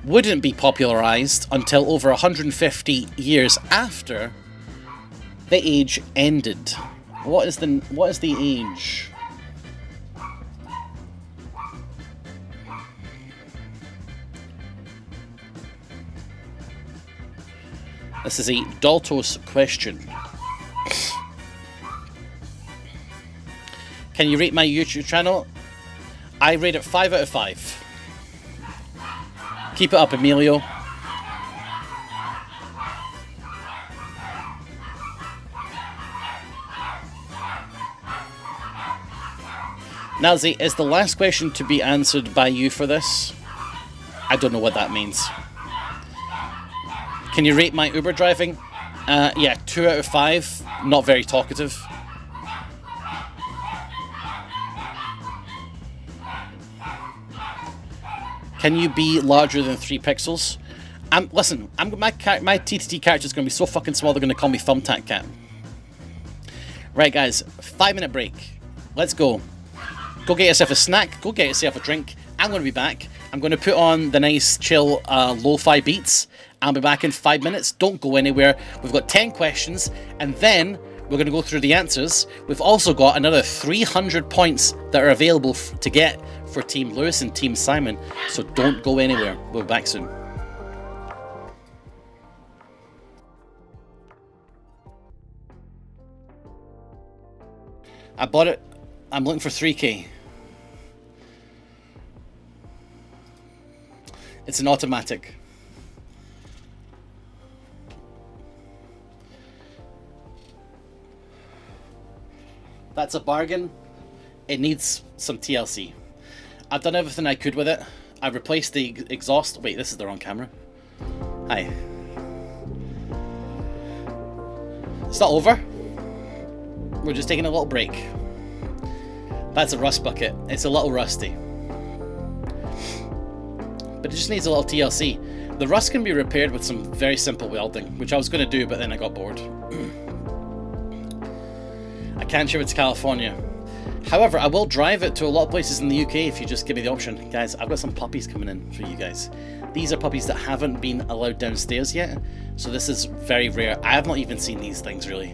wouldn't be popularised until over 150 years after the age ended. What is the age? This is a Daltos question. Can you rate my YouTube channel? I rate it 5 out of 5. Keep it up, Emilio. Nilesy, is the last question to be answered by you for this? I don't know what that means. Can you rate my Uber driving? Yeah, 2 out of 5. Not very talkative. Can you be larger than 3 pixels? Listen, my TTT character is going to be so fucking small they're going to call me Thumbtack Cat. Right, guys, 5-minute break. Let's go. Go get yourself a snack. Go get yourself a drink. I'm going to be back. I'm going to put on the nice, chill, lo-fi beats. I'll be back in 5 minutes. Don't go anywhere. We've got 10 questions, and then we're going to go through the answers. We've also got another 300 points that are available to get for Team Lewis and Team Simon. So don't go anywhere. We'll be back soon. I bought it. I'm looking for 3K. It's an automatic. That's a bargain. It needs some TLC. I've done everything I could with it. I replaced the exhaust. Wait, this is the wrong camera. Hi. It's not over. We're just taking a little break. That's a rust bucket. It's a little rusty. But it just needs a little TLC. The rust can be repaired with some very simple welding, which I was going to do, but then I got bored. I can't ship it to California. However, I will drive it to a lot of places in the UK if you just give me the option. Guys, I've got some puppies coming in for you guys. These are puppies that haven't been allowed downstairs yet, so this is very rare. I have not even seen these things, really.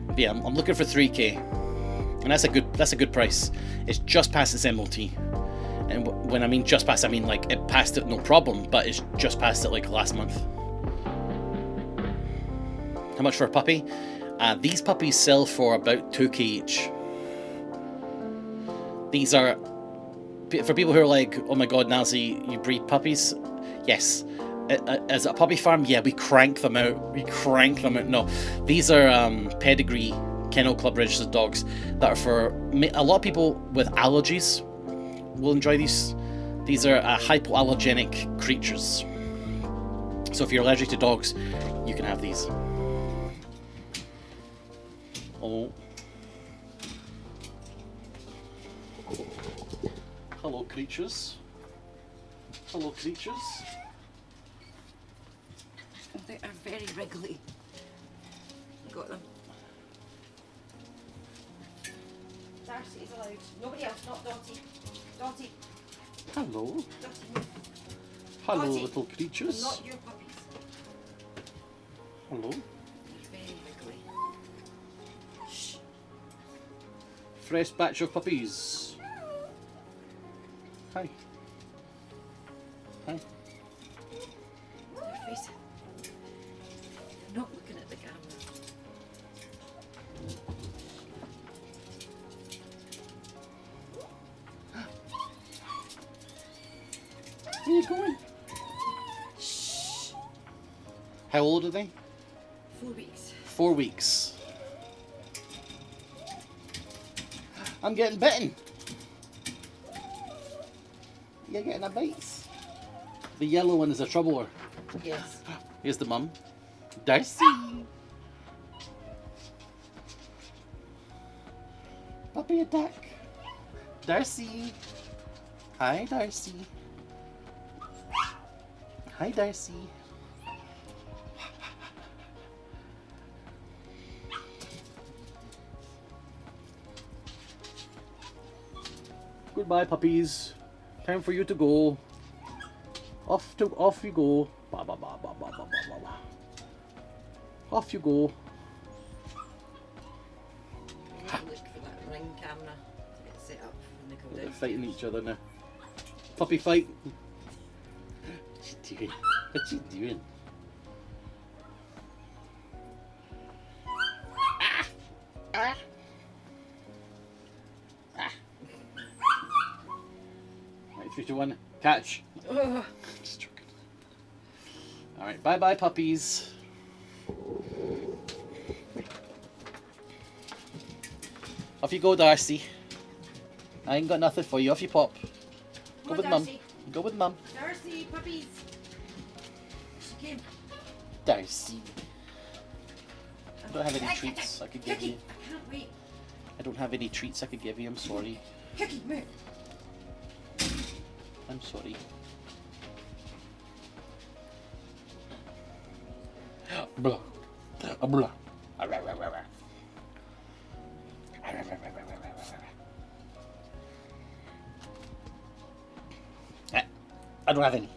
But yeah, I'm looking for 3K, and that's a good price. It's just past its MOT. And when I mean just past, I mean like it passed it no problem, but it's just past it like last month. How much for a puppy? These puppies sell for about 2K each. These are, for people who are like, oh my god, Nilesy, you breed puppies? Yes. As a puppy farm, yeah, we crank them out. No, these are pedigree Kennel Club registered dogs that are for a lot of people with allergies. Will enjoy these. These are hypoallergenic creatures. So if you're allergic to dogs, you can have these. Oh. Hello, creatures. Hello, creatures. They are very wriggly. Got them. Darcy is allowed. Nobody else, not Dottie. Dottie. Hello. Dottie, move. Hello, Dottie. little creatures. Not your puppies. Hello. They're very wriggly. Shh. Fresh batch of puppies. Hi. Hi. Your face. You're not looking at the camera. Where are you going? Shh. How old are they? 4 weeks. 4 weeks. I'm getting bitten. You're getting a bite. The yellow one is a troubler. Yes. Here's the mum. Darcy. Puppy attack. Darcy. Hi, Darcy. Hi, Darcy. Goodbye, puppies. Time for you to go. Off you go. Ba, ba, ba, ba, ba, ba, ba, ba. Off you go. I need to look for that ring camera to get set up when they come They're down. fighting each other now. Puppy fight. What's she doing? What's she doing? Ah! Ah! Ah! Right, 3, 2, 1, catch. Oh. Just joking. All right, bye bye, puppies. Off you go, Darcy. I ain't got nothing for you. Off you pop. Go Come on, with mum. Darcy. Go with mum. Darcy, puppies. She came. Darcy. I don't have any treats I could give Cookie. you. I can't wait. I don't have any treats I could give you. I'm sorry. Cookie, move. I'm sorry. Blah. Blah. I don't have any.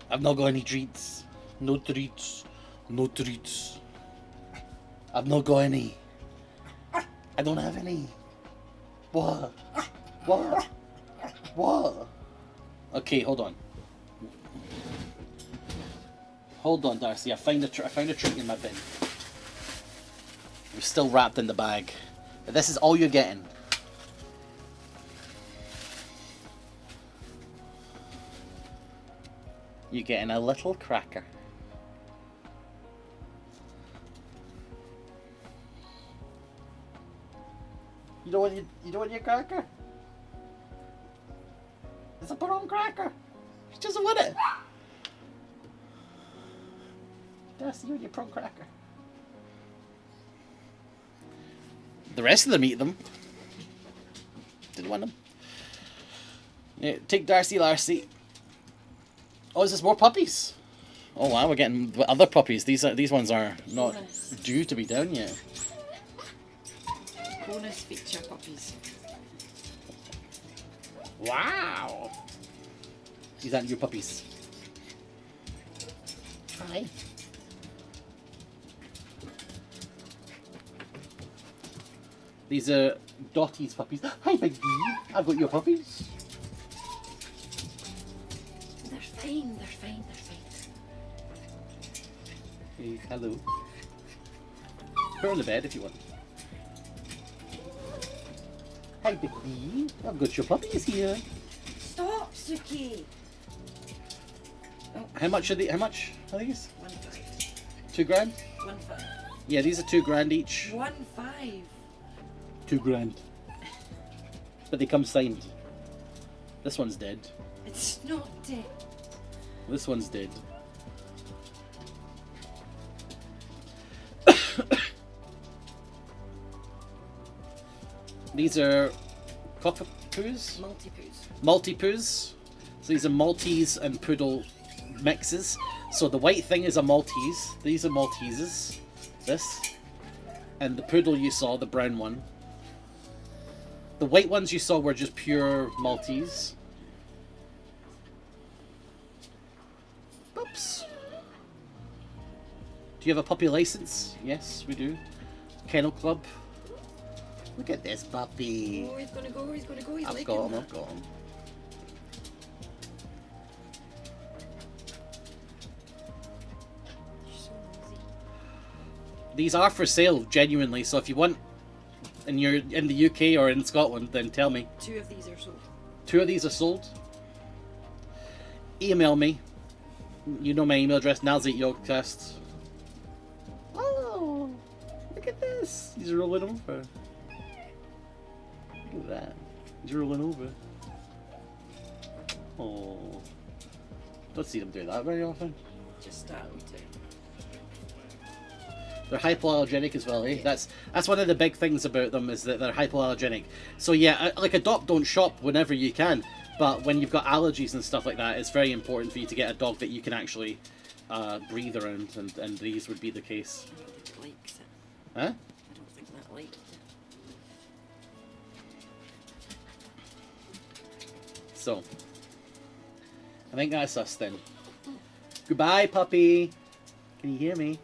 I've not got any treats. No treats. No treats. I've not got any. I don't have any. What? What? What? Okay, hold on. Hold on, Darcy. I found a treat in my bin. It was still wrapped in the bag. But this is all you're getting. You're getting a little cracker. You don't want your cracker? It's a prawn cracker. She doesn't want it. Darcy, you want your prawn cracker? The rest of them eat them. Didn't want them. Yeah, take Darcy, Larcy. Oh, is this more puppies? Oh wow, we're getting other puppies. These ones are not due to be down yet. Bonus feature puppies. Wow. These aren't your puppies. Hi. These are Dottie's puppies. Hi, Big D. I've got your puppies. They're fine, they're fine, they're fine. Hey, hello. Put her on the bed if you want. Hi, Big D. I've got your puppies here. Stop, Suki. Oh, How much are these? 1.5. 2 grand? 1.5. Yeah, these are 2 grand each. 1.5. 2 grand. But they come signed. This one's dead. It's not dead. This one's dead. These are cockapoos? Multi-poos. Maltese. So these are Maltese and Poodle mixes. So the white thing is a Maltese. These are Malteses. This. And the Poodle you saw, the brown one. The white ones you saw were just pure Maltese. Oops. Do you have a puppy license? Yes, we do. Kennel Club. Look at this puppy. Oh, he's gonna go, he's gonna go, he's I've like got him. him, I've got him. These are for sale, genuinely. So if you want, and you're in the UK or in Scotland, then tell me. 2 of these are sold. 2 of these are sold. Email me. You know my email address, Nilesy@Yogscast. Oh, look at this. He's rolling over. Look at that. He's rolling over. Oh, don't see them do that very often. Just starting to. They're hypoallergenic as well, eh? That's one of the big things about them, is that they're hypoallergenic. So yeah, like, adopt, don't shop whenever you can. But when you've got allergies and stuff like that, it's very important for you to get a dog that you can actually breathe around, and these would be the case. I don't think it likes it. Huh? I don't think that liked it. So, I think that's us then. Goodbye, puppy. Can you hear me?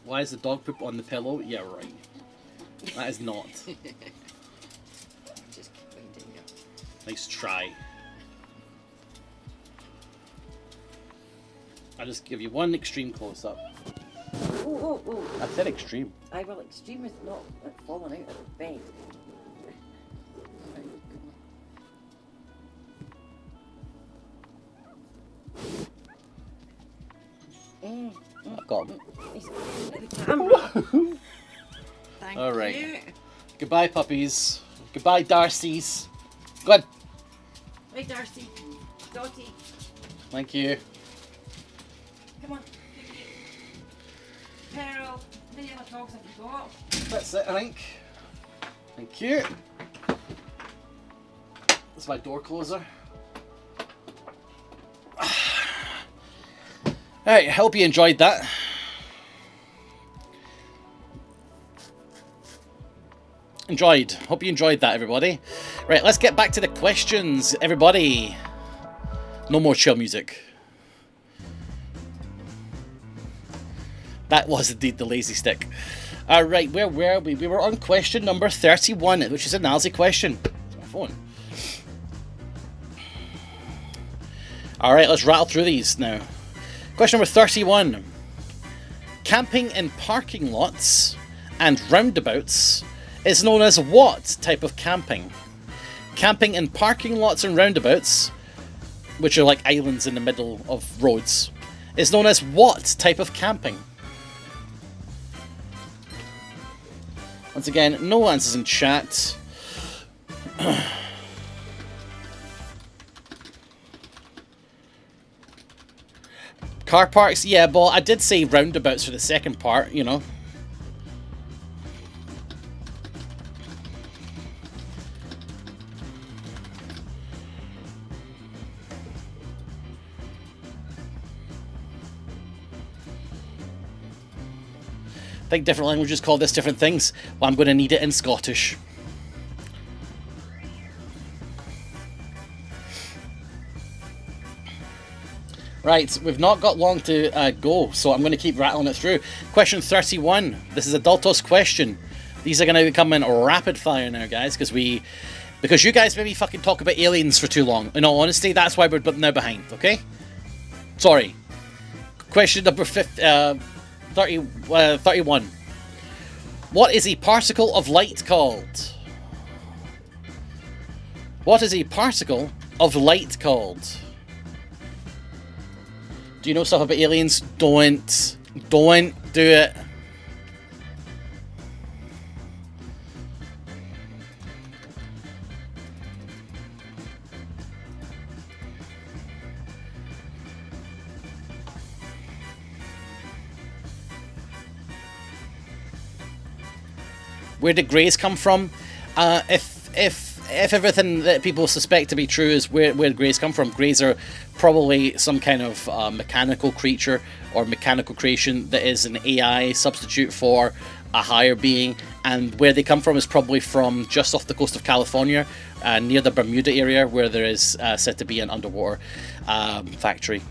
Why is the dog poop on the pillow? Yeah, right. That is not. Just keep winding you. Nice try. I'll just give you one extreme close-up. Oh. I said extreme. I will. Extreme is not like falling out of the bed. I've got him. Thank All right. you. Goodbye, puppies. Goodbye, Darcy's. Go on. Right, Darcy. Dottie. Thank you. Come on. Pearl. How many other dogs have you got? That's it, I think. Thank you. That's my door closer. Alright, I hope you enjoyed that. Hope you enjoyed that, everybody. Right, let's get back to the questions, everybody. No more chill music. That was indeed the lazy stick. Alright, where were we? We were on question number 31, which is a Nilesy question. It's my phone. Alright, let's rattle through these now. Question number 31. Camping in parking lots and roundabouts is known as what type of camping? Camping in parking lots and roundabouts, which are like islands in the middle of roads, is known as what type of camping? Once again, no answers in chat. Car parks, yeah, but I did say roundabouts for the second part, you know. I think different languages call this different things. Well, I'm going to need it in Scottish. Right, we've not got long to go, so I'm going to keep rattling it through. Question 31. This is a Daltos question. These are going to be coming rapid fire now, guys, because you guys maybe fucking talk about aliens for too long. In all honesty, that's why we're now behind, okay? Sorry. Question number 31. What is a particle of light called? What is a particle of light called? Do you know stuff about aliens? Don't do it. Where did greys come from? If everything that people suspect to be true is where greys come from, greys are probably some kind of mechanical creature or mechanical creation that is an AI substitute for a higher being, and where they come from is probably from just off the coast of California, near the Bermuda area, where there is said to be an underwater factory.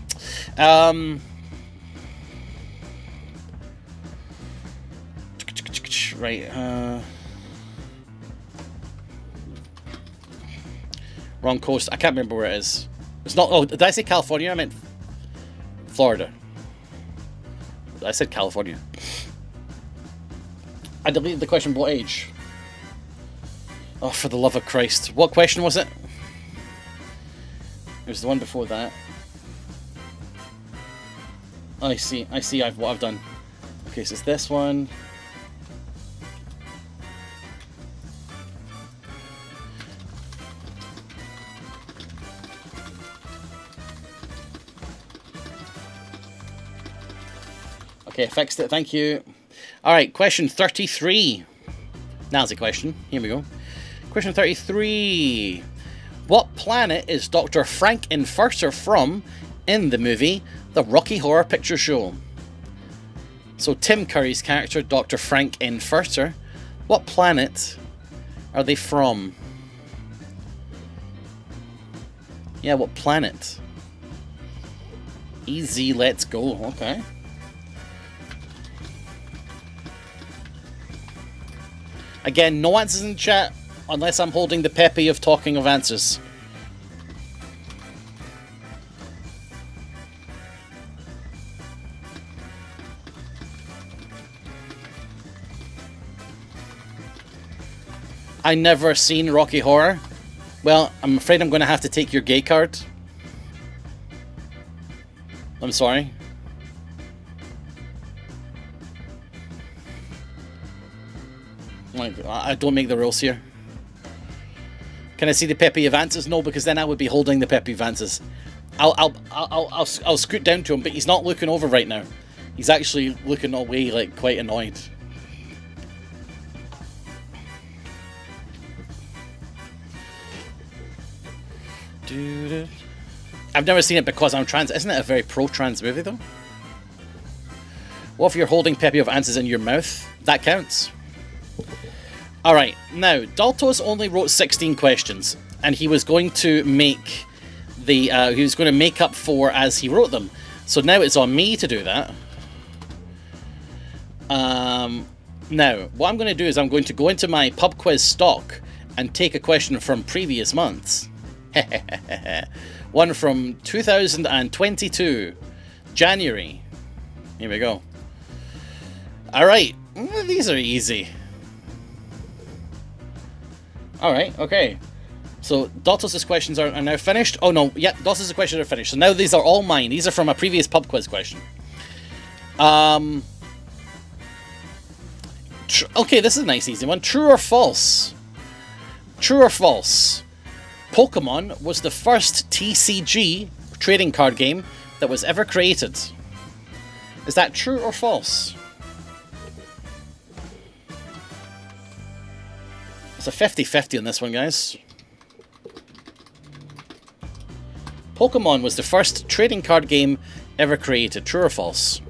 Right. Wrong coast. I can't remember where it is. It's not. Oh, did I say California? I meant Florida. I said California. I deleted the question, what age? Oh, for the love of Christ. What question was it? It was the one before that. I see what I've done. Okay, so it's this one. Okay, I fixed it, thank you. Alright, question 33. Now's the question. Here we go. Question 33. What planet is Dr. Frank Enforcer from in the movie The Rocky Horror Picture Show? So Tim Curry's character, Dr. Frank Enforcer, what planet are they from? Yeah, what planet? Easy, let's go. Okay. Again, no answers in chat unless I'm holding the peppy of talking of answers. I never seen Rocky Horror. Well, I'm afraid I'm going to have to take your gay card. I'm sorry. Like, I don't make the rules here. Can I see the Pepe Avances? No, because then I would be holding the Pepe Avances. I'll scoot down to him, but he's not looking over right now. He's actually looking away, like, quite annoyed. I've never seen it because I'm trans. Isn't it a very pro-trans movie, though? What if you're holding Pepe of Answers in your mouth? That counts. Alright, now, Daltos only wrote 16 questions, and he was going to make the, he was going to make up 4 as he wrote them. So now it's on me to do that. Now, what I'm going to do is I'm going to go into my pub quiz stock and take a question from previous months. One from 2022, January. Here we go. Alright, these are easy. Alright, okay. So, Daltos' questions are now finished. Oh no, yeah, Daltos' questions are finished. So now these are all mine. These are from a previous pub quiz question. Okay, this is a nice easy one. True or false? True or false? Pokemon was the first TCG, trading card game, that was ever created. Is that true or false? It's a 50-50 on this one, guys. Pokemon was the first trading card game ever created. True or false?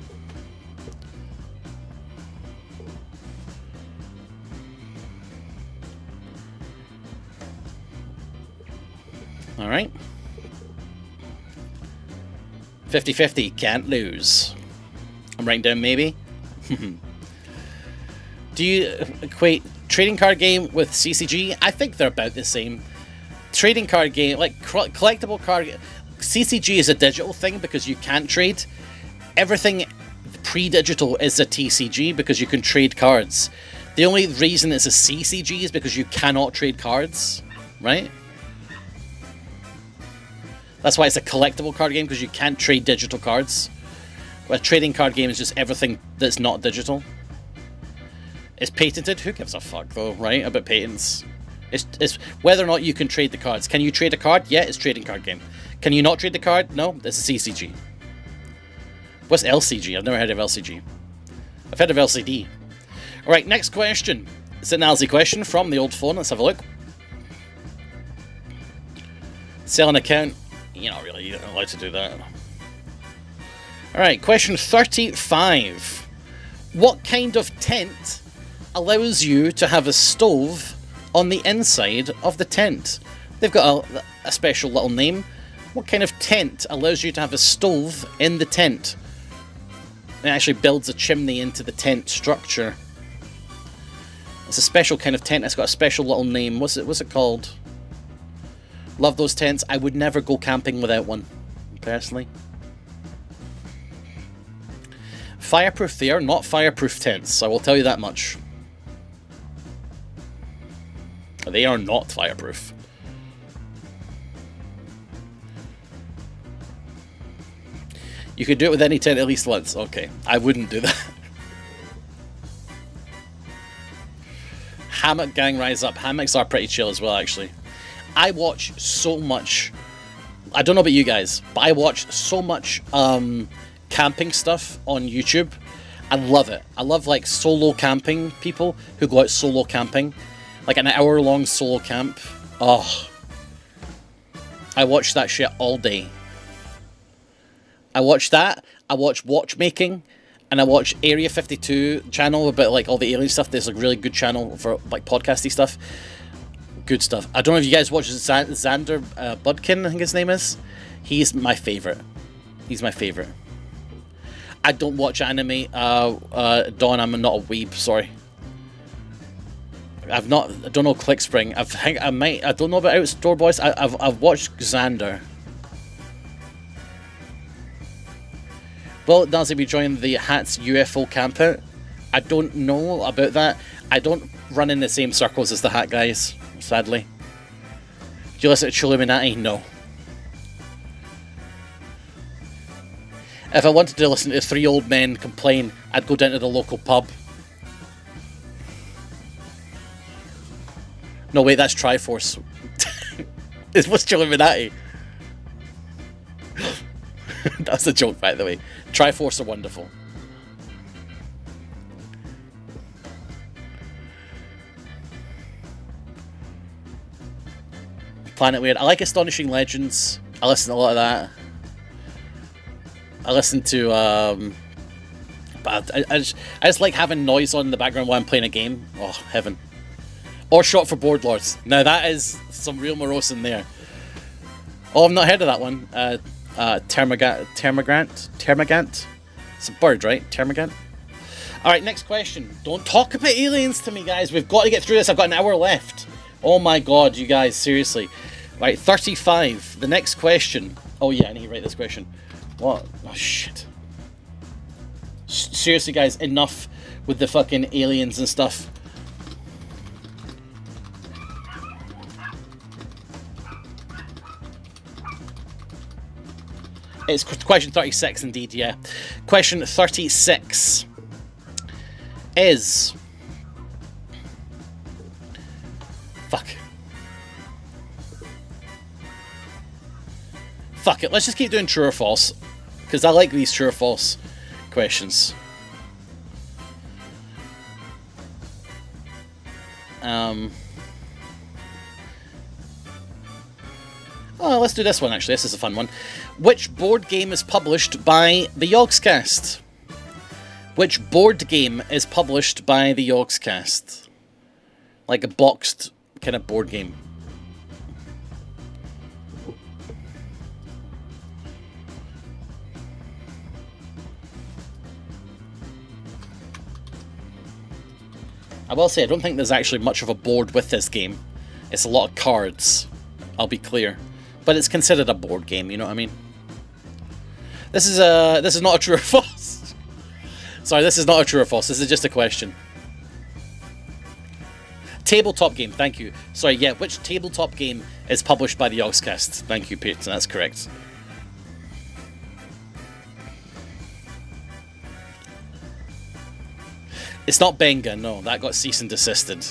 Alright. 50-50, can't lose. I'm writing down maybe. Do you equate trading card game with CCG? I think they're about the same. Trading card game, like collectible card... CCG is a digital thing because you can't trade. Everything pre-digital is a TCG because you can trade cards. The only reason it's a CCG is because you cannot trade cards, right? That's why it's a collectible card game, because you can't trade digital cards. But a trading card game is just everything that's not digital. It's patented. Who gives a fuck, though, right, about patents? It's whether or not you can trade the cards. Can you trade a card? Yeah, it's a trading card game. Can you not trade the card? No, it's a CCG. What's LCG? I've never heard of LCG. I've heard of LCD. Alright, next question. It's an Nilesy question from the old phone. Let's have a look. Sell an account. You're not really allowed to do that. Alright, question 35. What kind of tent allows you to have a stove on the inside of the tent? They've got a special little name. What kind of tent allows you to have a stove in the tent? It actually builds a chimney into the tent structure. It's a special kind of tent. It's got a special little name. What's it called? Love those tents. I would never go camping without one, personally. fireproof. They are not fireproof tents, I will tell you that much. They are not fireproof. You could do it with any tent at least once. Okay, I wouldn't do that. Hammock gang rise up. Hammocks are pretty chill as well, actually. I watch so much. I don't know about you guys, but I watch so much camping stuff on YouTube. I love it. I love like solo camping people who go out solo camping. Like an hour-long solo camp. Oh. I watch that shit all day. I watch that, I watch watchmaking, and I watch Area 52 channel about like all the alien stuff. There's a really good channel for like podcasty stuff. Good stuff. I don't know if you guys watch Xander Budkin, I think his name is. He's my favorite. He's my favorite. I don't watch anime. Dawn, I'm not a weeb, sorry. I don't know Clickspring. I don't know about Outdoor Boys. I've watched Xander. Will Nilesy be joining the Hats UFO campout? I don't know about that. I don't run in the same circles as the Hat guys, sadly. Do you listen to Chilluminati? No. If I wanted to listen to three old men complain, I'd go down to the local pub. No, wait, that's Triforce. What's Chilluminati? That's a joke, by the way. Triforce are wonderful. Planet Weird. I like Astonishing Legends. I listen to a lot of that. I listen to but I just like having noise on in the background while I'm playing a game. Oh, heaven. Or Shot for Board Lords. Now that is some real morose in there. Oh, I've not heard of that one. Termagant? It's a bird, right? Termagant? Alright, next question. Don't talk about aliens to me, guys. We've got to get through this. I've got an hour left. Oh my god, you guys, seriously. Right, 35. The next question. Oh yeah, I need to write this question. What? Oh shit. Seriously, guys, enough with the fucking aliens and stuff. It's question 36 indeed, yeah. Question 36 is... Fuck. Fuck it, let's just keep doing true or false. Because I like these true or false questions. Oh, let's do this one actually, this is a fun one. Which board game is published by the Yogscast? Which board game is published by the Yogscast? Like a boxed kind of board game. I will say, I don't think there's actually much of a board with this game. It's a lot of cards, I'll be clear. But it's considered a board game, you know what I mean? This is not a true or false. Sorry, this is not a true or false. This is just a question. Tabletop game, thank you. Sorry, yeah, which tabletop game is published by the Yogscast? Thank you, Pete, that's correct. It's not Benga, no, that got cease and desisted.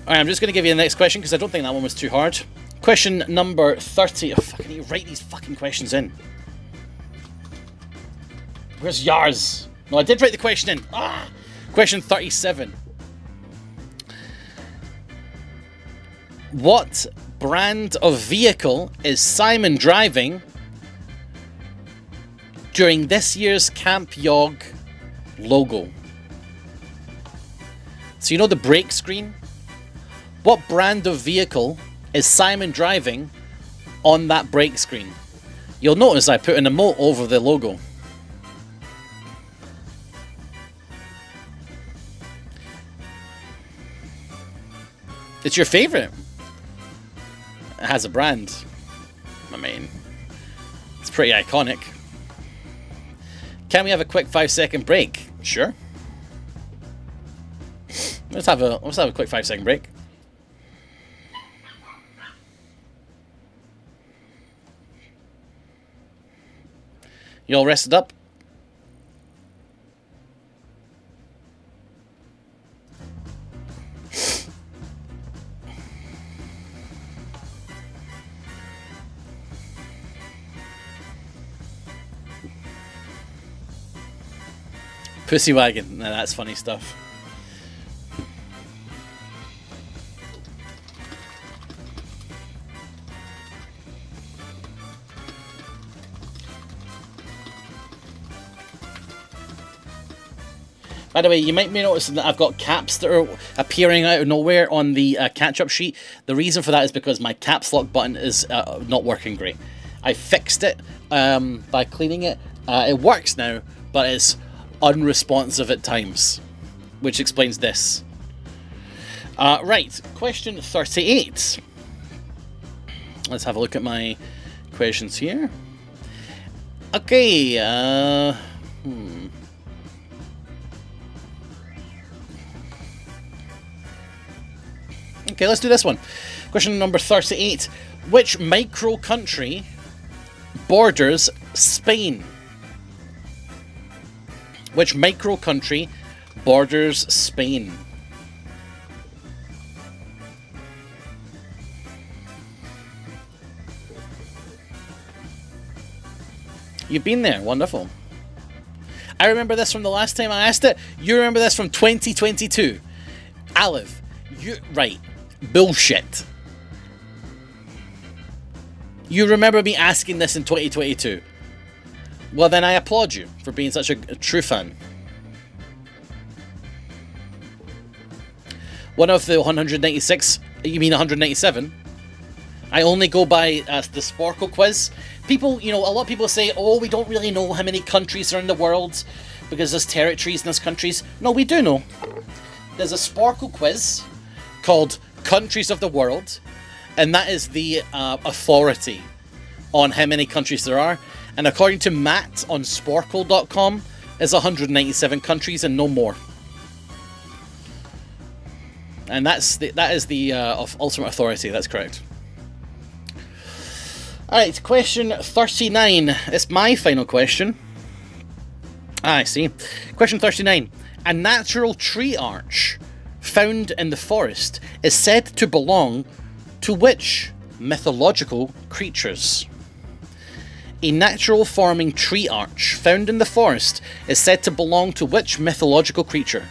Alright, I'm just going to give you the next question because I don't think that one was too hard. Question number 30. Oh, fuck, I need to write these fucking questions in. Where's yours? No, I did write the question in. Ah! Question 37. What brand of vehicle is Simon driving during this year's Camp YOG logo? So you know the brake screen? What brand of vehicle is Simon driving on that brake screen? You'll notice I put an emote over the logo. It's your favourite. It has a brand. I mean, pretty iconic. Can we have a quick 5-second break? Sure. Let's have a quick 5-second break. You all rested up? Pussy wagon. Now that's funny stuff. By the way, you might be noticing that I've got caps that are appearing out of nowhere on the catch-up sheet. The reason for that is because my caps lock button is not working great. I fixed it by cleaning it. It works now, but it's unresponsive at times, which explains this. Right, question 38. Let's have a look at my questions here. Okay, Okay, let's do this one. Question number 38. Which micro country borders Spain? Which micro country borders Spain? You've been there. Wonderful. I remember this from the last time I asked it. You remember this from 2022. Olive, you... Right. Bullshit. You remember me asking this in 2022. Well, then I applaud you for being such a true fan. One of the 196, you mean 197? I only go by the Sporkle quiz. People, a lot of people say, oh, we don't really know how many countries are in the world because there's territories in those countries. No, we do know. There's a Sporkle quiz called Countries of the World, and that is the authority on how many countries there are. And according to Matt on Sporkle.com, there's 197 countries and no more. And that is the ultimate authority. That's correct. All right, question 39. It's my final question. I see. Question 39. A natural tree arch found in the forest is said to belong to which mythological creatures? A natural forming tree arch found in the forest is said to belong to which mythological creature?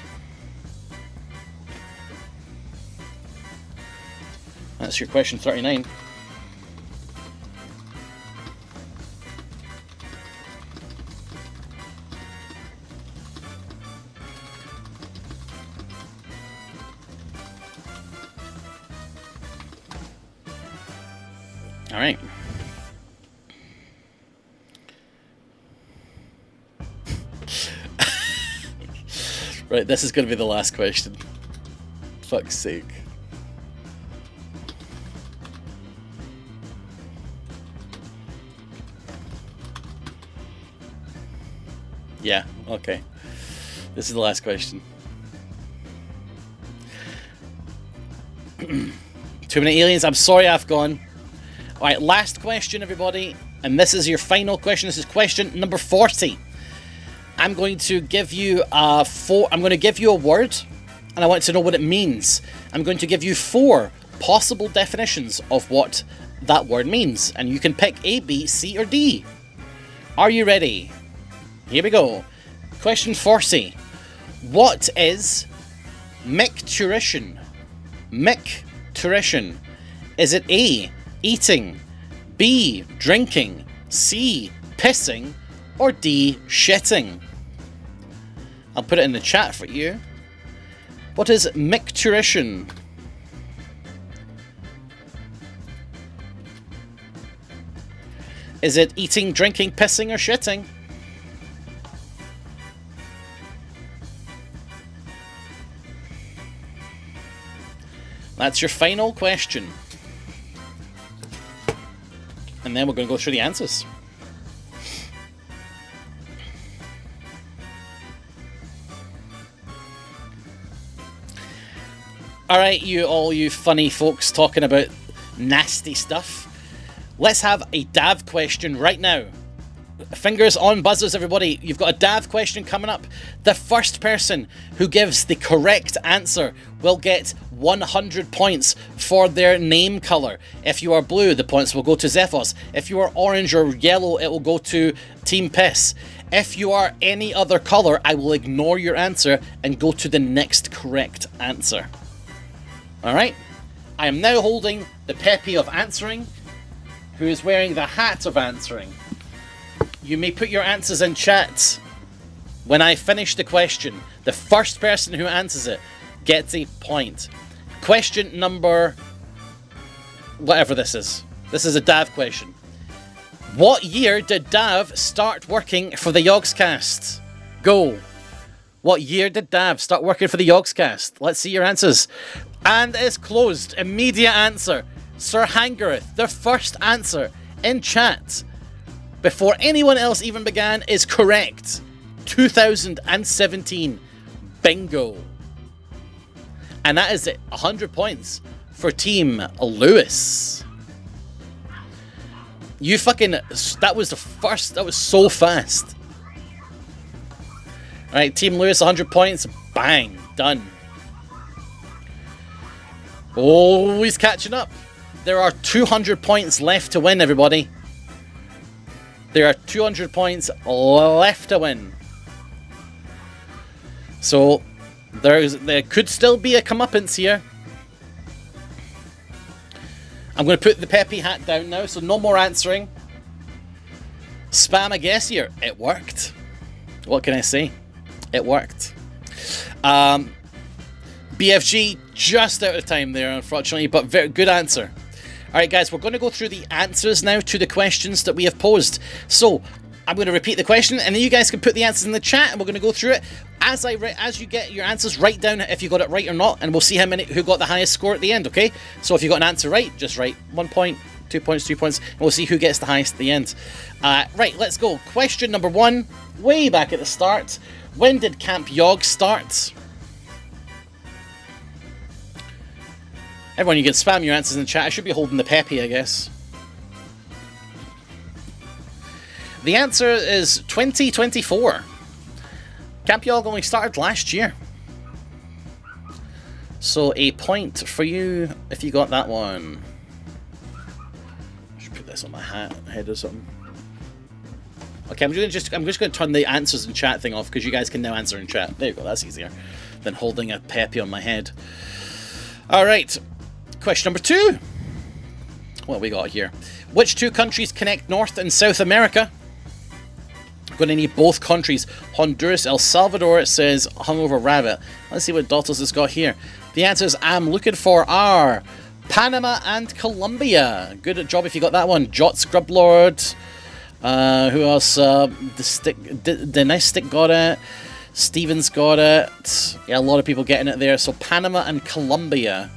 That's your question 39. All right. Right, this is going to be the last question. Fuck's sake. Yeah, okay. This is the last question. Too many aliens. I'm sorry, Afghan. Alright, last question, everybody. And this is your final question. This is question number 40. I'm going to give you I'm going to give you a word, and I want to know what it means. I'm going to give you 4 possible definitions of what that word means, and you can pick A, B, C, or D. Are you ready? Here we go. Question 40. What is micturition? Micturition. Is it A, eating, B, drinking, C, pissing, or D, shitting? I'll put it in the chat for you. What is micturition? Is it eating, drinking, pissing, or shitting? That's your final question. And then we're going to go through the answers. Alright, all you funny folks talking about nasty stuff. Let's have a Dav question right now. Fingers on buzzers, everybody. You've got a Dav question coming up. The first person who gives the correct answer will get 100 points for their name colour. If you are blue, the points will go to Zephos. If you are orange or yellow, it will go to Team Piss. If you are any other colour, I will ignore your answer and go to the next correct answer. Alright? I am now holding the Peppy of answering, who is wearing the hat of answering. You may put your answers in chat when I finish the question. The first person who answers it gets a point. Question number... whatever this is. This is a Dav question. What year did Dav start working for the Yogscast? Go. What year did Dav start working for the Yogscast? Let's see your answers. And it's closed. Immediate answer. Sir Hangareth, the first answer in chat before anyone else even began is correct. 2017. Bingo. And that is it. 100 points for Team Lewis. You fucking... that was the first... that was so fast. Alright, Team Lewis, 100 points. Bang. Done. Oh, he's catching up. There are 200 points left to win, everybody. There are 200 points left to win. So, there could still be a comeuppance here. I'm going to put the Peppy hat down now, so no more answering. Spam a guess here. It worked. What can I say? It worked. BFG just out of time there, unfortunately, but very good answer. Alright guys, we're going to go through the answers now to the questions that we have posed. So, I'm going to repeat the question, and then you guys can put the answers in the chat, and we're going to go through it. As you get your answers, write down if you got it right or not, and we'll see who got the highest score at the end, okay? So if you got an answer right, just write 1 point, 2 points, 3 points, and we'll see who gets the highest at the end. Right, let's go. Question number 1, way back at the start. When did Camp YOG start? Everyone, you can spam your answers in the chat. I should be holding the Peppy, I guess. The answer is 2024. Camp YOG only started last year. So a point for you if you got that one. I should put this on my head or something. Okay, I'm just going to turn the answers in chat thing off because you guys can now answer in chat. There you go, that's easier than holding a Peppy on my head. Alright, question number 2. What have we got here? Which two countries connect North and South America? I'm going to need both countries. Honduras, El Salvador, it says Hungover Rabbit. Let's see what Dottles has got here. The answers I'm looking for are Panama and Colombia. Good job if you got that one. Jot Scrublord. Who else? Dynastic got it. Stevens got it. Yeah, a lot of people getting it there. So Panama and Colombia,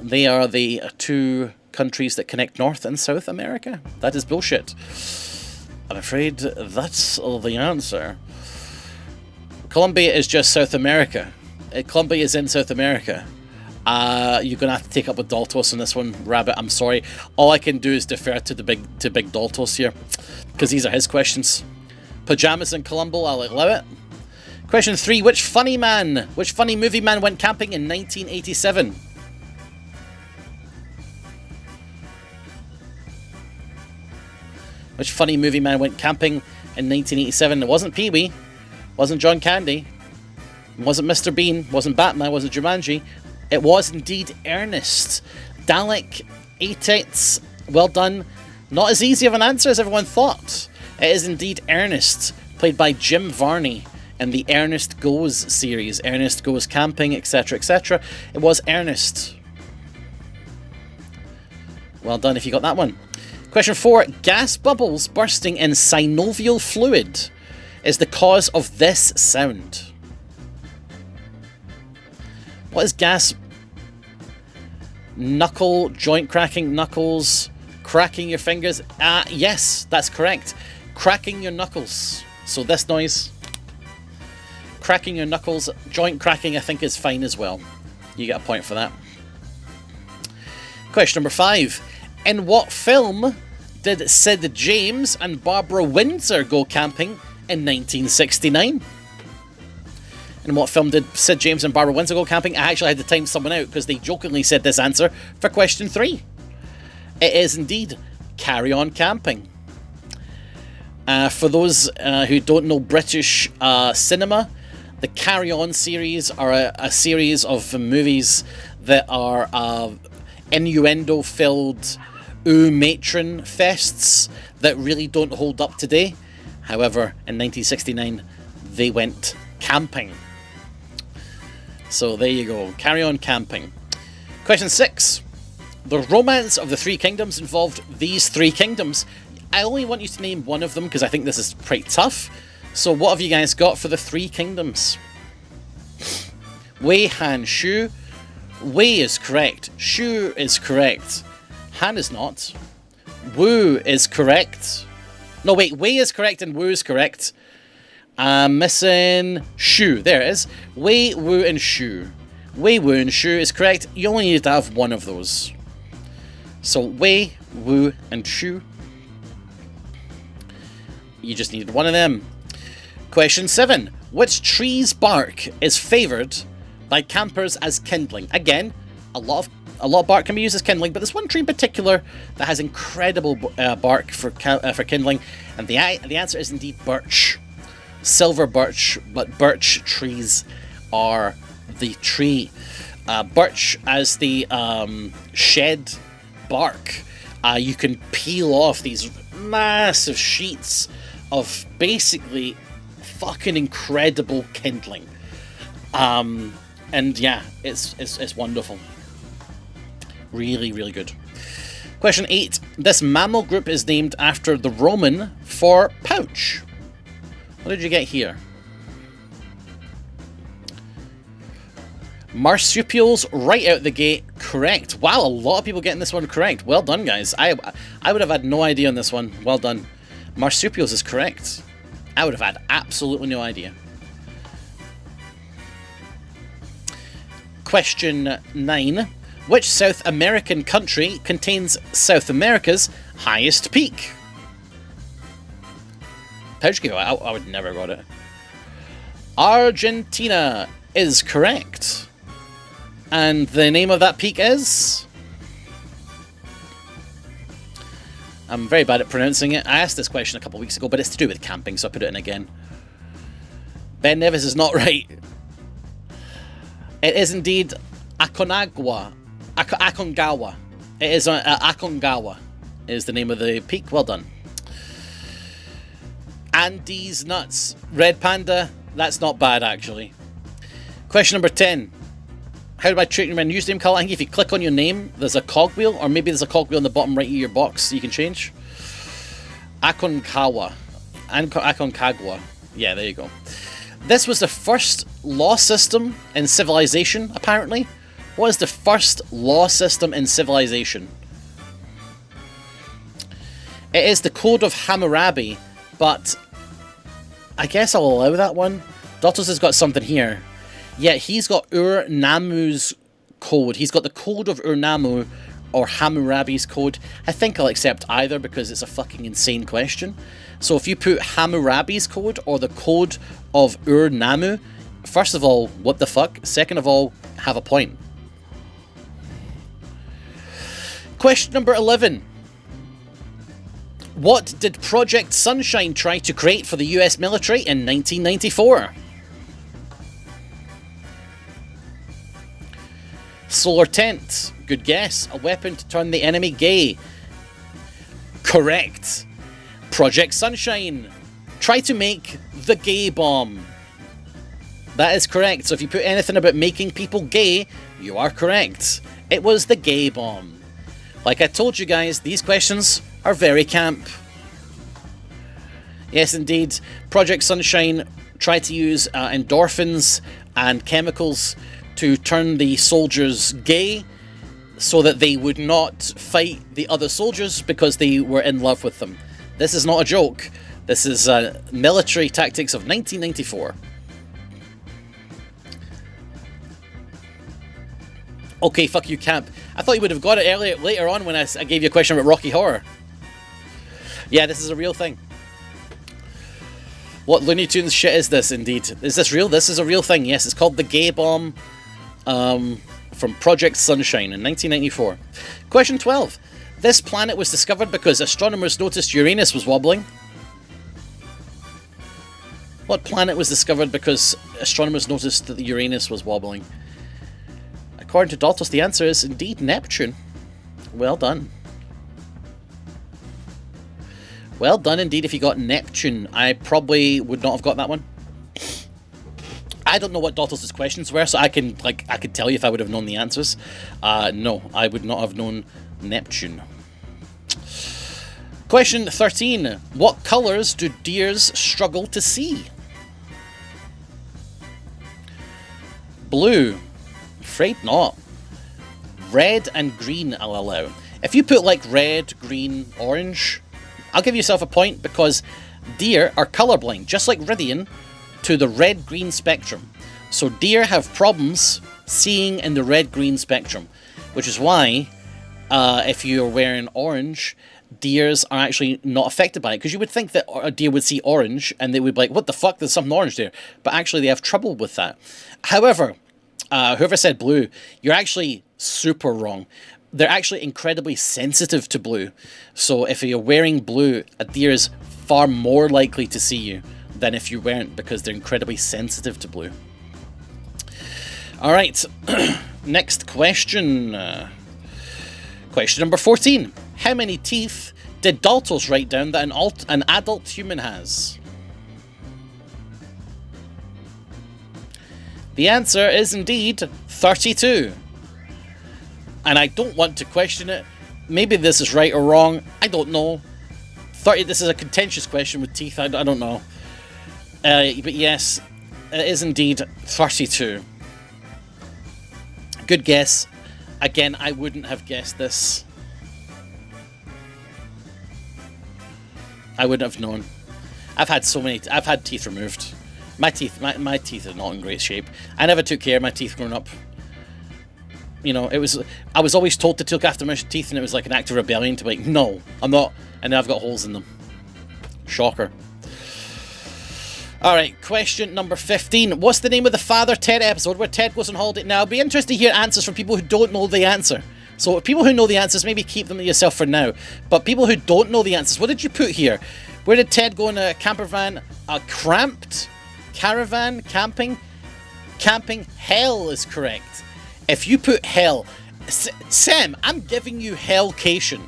they are the two countries that connect North and South America. That is bullshit. I'm afraid that's the answer. Colombia is just South America. Colombia is in South America. You're gonna have to take up with Daltos on this one, Rabbit. I'm sorry. All I can do is defer to Big Daltos here, because these are his questions. Pajamas in Colombo, I'll allow it. Question 3: which funny movie man went camping in 1987? Which funny movie man went camping in 1987? It wasn't Pee-wee, wasn't John Candy, it wasn't Mr. Bean, wasn't Batman, wasn't Jumanji. It was indeed Ernest. Dalek, 8 well done. Not as easy of an answer as everyone thought. It is indeed Ernest, played by Jim Varney in the Ernest Goes series. Ernest Goes Camping, etc, etc. It was Ernest. Well done if you got that one. Question 4. Gas bubbles bursting in synovial fluid is the cause of this sound. What is gas? Knuckle, joint cracking, knuckles, cracking your fingers. Yes, that's correct. Cracking your knuckles. So this noise. Cracking your knuckles, joint cracking I think is fine as well. You get a point for that. Question number 5. In what film did Sid James and Barbara Windsor go camping in 1969? In what film did Sid James and Barbara Windsor go camping? I actually had to time someone out because they jokingly said this answer for question 3. It is indeed Carry On Camping. For those who don't know British cinema, the Carry On series are a series of movies that are innuendo-filled matron fests that really don't hold up today. However, in 1969, they went camping. So there you go, Carry On Camping. Question 6. The romance of the Three Kingdoms involved these three kingdoms. I only want you to name one of them because I think this is pretty tough. So what have you guys got for the Three Kingdoms? Wei, Han, Shu. Wei is correct. Shu is correct. Han is not. Wu is correct. No, wait, Wei is correct and Wu is correct. I'm missing Shu. There it is. Wei, Wu, and Shu. Wei, Wu, and Shu is correct. You only need to have one of those. So Wei, Wu, and Shu. You just needed one of them. Question 7. Which tree's bark is favoured by campers as kindling? Again, a lot of bark can be used as kindling, but there's one tree in particular that has incredible bark for kindling, and the answer is indeed birch. Silver birch, but birch trees are the tree. Birch, as the shed bark, you can peel off these massive sheets of basically fucking incredible kindling. And yeah, it's wonderful. Really, really good. Question 8. This mammal group is named after the Roman for pouch. What did you get here? Marsupials, right out the gate, correct. Wow, a lot of people getting this one correct. Well done, guys. I would have had no idea on this one. Well done. Marsupials is correct. I would have had absolutely no idea. Question 9. Which South American country contains South America's highest peak? Pouch give I would never have got it. Argentina is correct. And the name of that peak is? I'm very bad at pronouncing it. I asked this question a couple of weeks ago, but it's to do with camping, so I put it in again. Ben Nevis is not right. It is indeed Aconcagua. Aconcagua. It is Aconcagua is the name of the peak. Well done. Andes nuts. Red Panda. That's not bad, actually. Question number 10. How do I treat my username call? I think if you click on your name, there's a cogwheel, or maybe there's a cogwheel in the bottom right of your box you can change. Aconcagua. Aconcagua. Yeah, there you go. This was the first law system in civilization, apparently. What is the first law system in civilization? It is the Code of Hammurabi, but I guess I'll allow that one. Dottos has got something here. Yeah, he's got Ur-Nammu's code. He's got the Code of Ur-Nammu, or Hammurabi's code. I think I'll accept either because it's a fucking insane question. So if you put Hammurabi's code or the Code of Ur-Nammu, first of all, what the fuck? Second of all, have a point. Question number 11. What did Project Sunshine try to create for the US military in 1994? Solar tent. Good guess. A weapon to turn the enemy gay. Correct. Project Sunshine. Try to make the gay bomb. That is correct. So if you put anything about making people gay, you are correct. It was the gay bomb. Like I told you guys, these questions are very camp. Yes, indeed. Project Sunshine tried to use endorphins and chemicals to turn the soldiers gay so that they would not fight the other soldiers because they were in love with them. This is not a joke. This is military tactics of 1994. Okay, fuck you, Camp. I thought you would have got it later on when I gave you a question about Rocky Horror. Yeah, this is a real thing. What Looney Tunes shit is this, indeed? Is this real? This is a real thing, yes. It's called the Gay Bomb from Project Sunshine in 1994. Question 12. This planet was discovered because astronomers noticed Uranus was wobbling. What planet was discovered because astronomers noticed that the Uranus was wobbling? According to Daltos, the answer is indeed Neptune. Well done. Well done indeed if you got Neptune. I probably would not have got that one. I don't know what Daltos' questions were, so I could tell you if I would have known the answers. No, I would not have known Neptune. Question 13. What colours do deers struggle to see? Blue. Afraid not. Red and green I'll allow. If you put like red, green, orange, I'll give yourself a point because deer are colourblind, just like Ridian, to the red-green spectrum. So deer have problems seeing in the red-green spectrum, which is why if you're wearing orange, deers are actually not affected by it, because you would think that a deer would see orange and they would be like, what the fuck, there's something orange there. But actually they have trouble with that. However, whoever said blue, you're actually super wrong. They're actually incredibly sensitive to blue. So if you're wearing blue, a deer is far more likely to see you than if you weren't, because they're incredibly sensitive to blue. Alright, next question. Question number 14. How many teeth did Daltos write down that an adult human has? The answer is indeed 32. And I don't want to question it. Maybe this is right or wrong. I don't know. 30. This is a contentious question with teeth. I don't know. But yes, it is indeed 32. Good guess. Again, I wouldn't have guessed this. I wouldn't have known. I've had teeth removed. My teeth are not in great shape. I never took care of my teeth growing up. You know, I was always told to look after my teeth, and it was like an act of rebellion to be like, no, I'm not. And now I've got holes in them. Shocker. Alright, question number 15. What's the name of the Father Ted episode where Ted goes on holiday? Now, I'll be interested to hear answers from people who don't know the answer. So people who know the answers, maybe keep them to yourself for now. But people who don't know the answers, what did you put here? Where did Ted go in a camper van? A cramped caravan? Camping? Camping? Hell is correct. If you put hell... Sam, I'm giving you hellcation.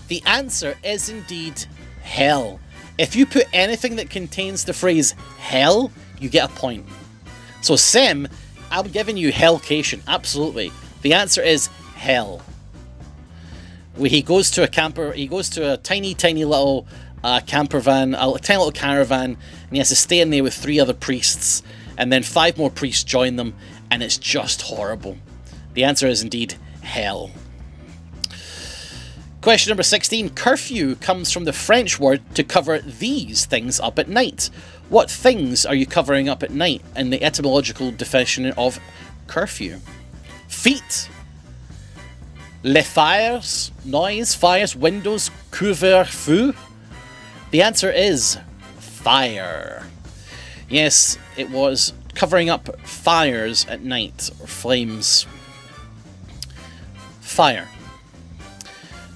The answer is indeed hell. If you put anything that contains the phrase hell, you get a point. So Sam, I'm giving you hellcation. Absolutely. The answer is hell. He goes to a tiny little camper van, a tiny little caravan, and he has to stay in there with 3 other priests, and then 5 more priests join them, and it's just horrible. The answer is indeed hell. Question number 16. Curfew comes from the French word to cover these things up at night. What things are you covering up at night in the etymological definition of curfew? Feet. Les fires. Noise. Fires. Windows. Couvre-feu. The answer is fire. Yes, it was covering up fires at night, or flames. Fire.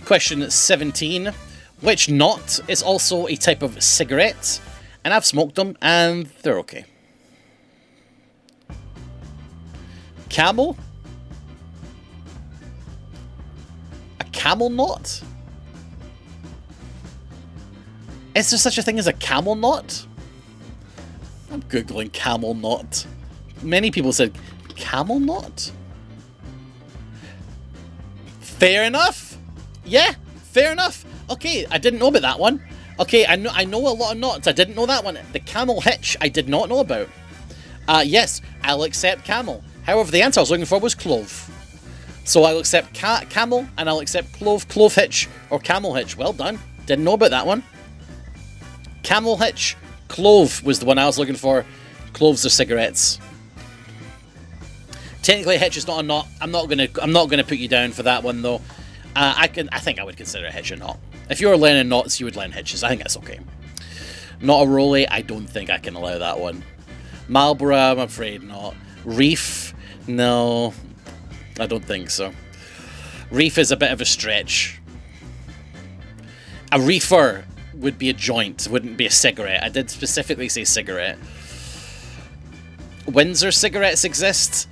Question 17. Which knot is also a type of cigarette? And I've smoked them, and they're okay. Camel? A camel knot? Is there such a thing as a camel knot? I'm googling camel knot. Many people said camel knot? Fair enough. Yeah, fair enough. Okay, I didn't know about that one. Okay, I know a lot of knots. I didn't know that one. The camel hitch, I did not know about. Yes, I'll accept camel. However, the answer I was looking for was clove. So I'll accept camel, and I'll accept clove hitch, or camel hitch. Well done. Didn't know about that one. Camel hitch, clove was the one I was looking for. Cloves are cigarettes. Technically, hitch is not a knot. I'm not gonna put you down for that one though. I think I would consider a hitch a knot. If you were learning knots, you would learn hitches. I think that's okay. Not a rollie. I don't think I can allow that one. Marlborough, I'm afraid not. Reef, no, I don't think so. Reef is a bit of a stretch. A reefer would be a joint, wouldn't be a cigarette. I did specifically say cigarette. Windsor cigarettes exist?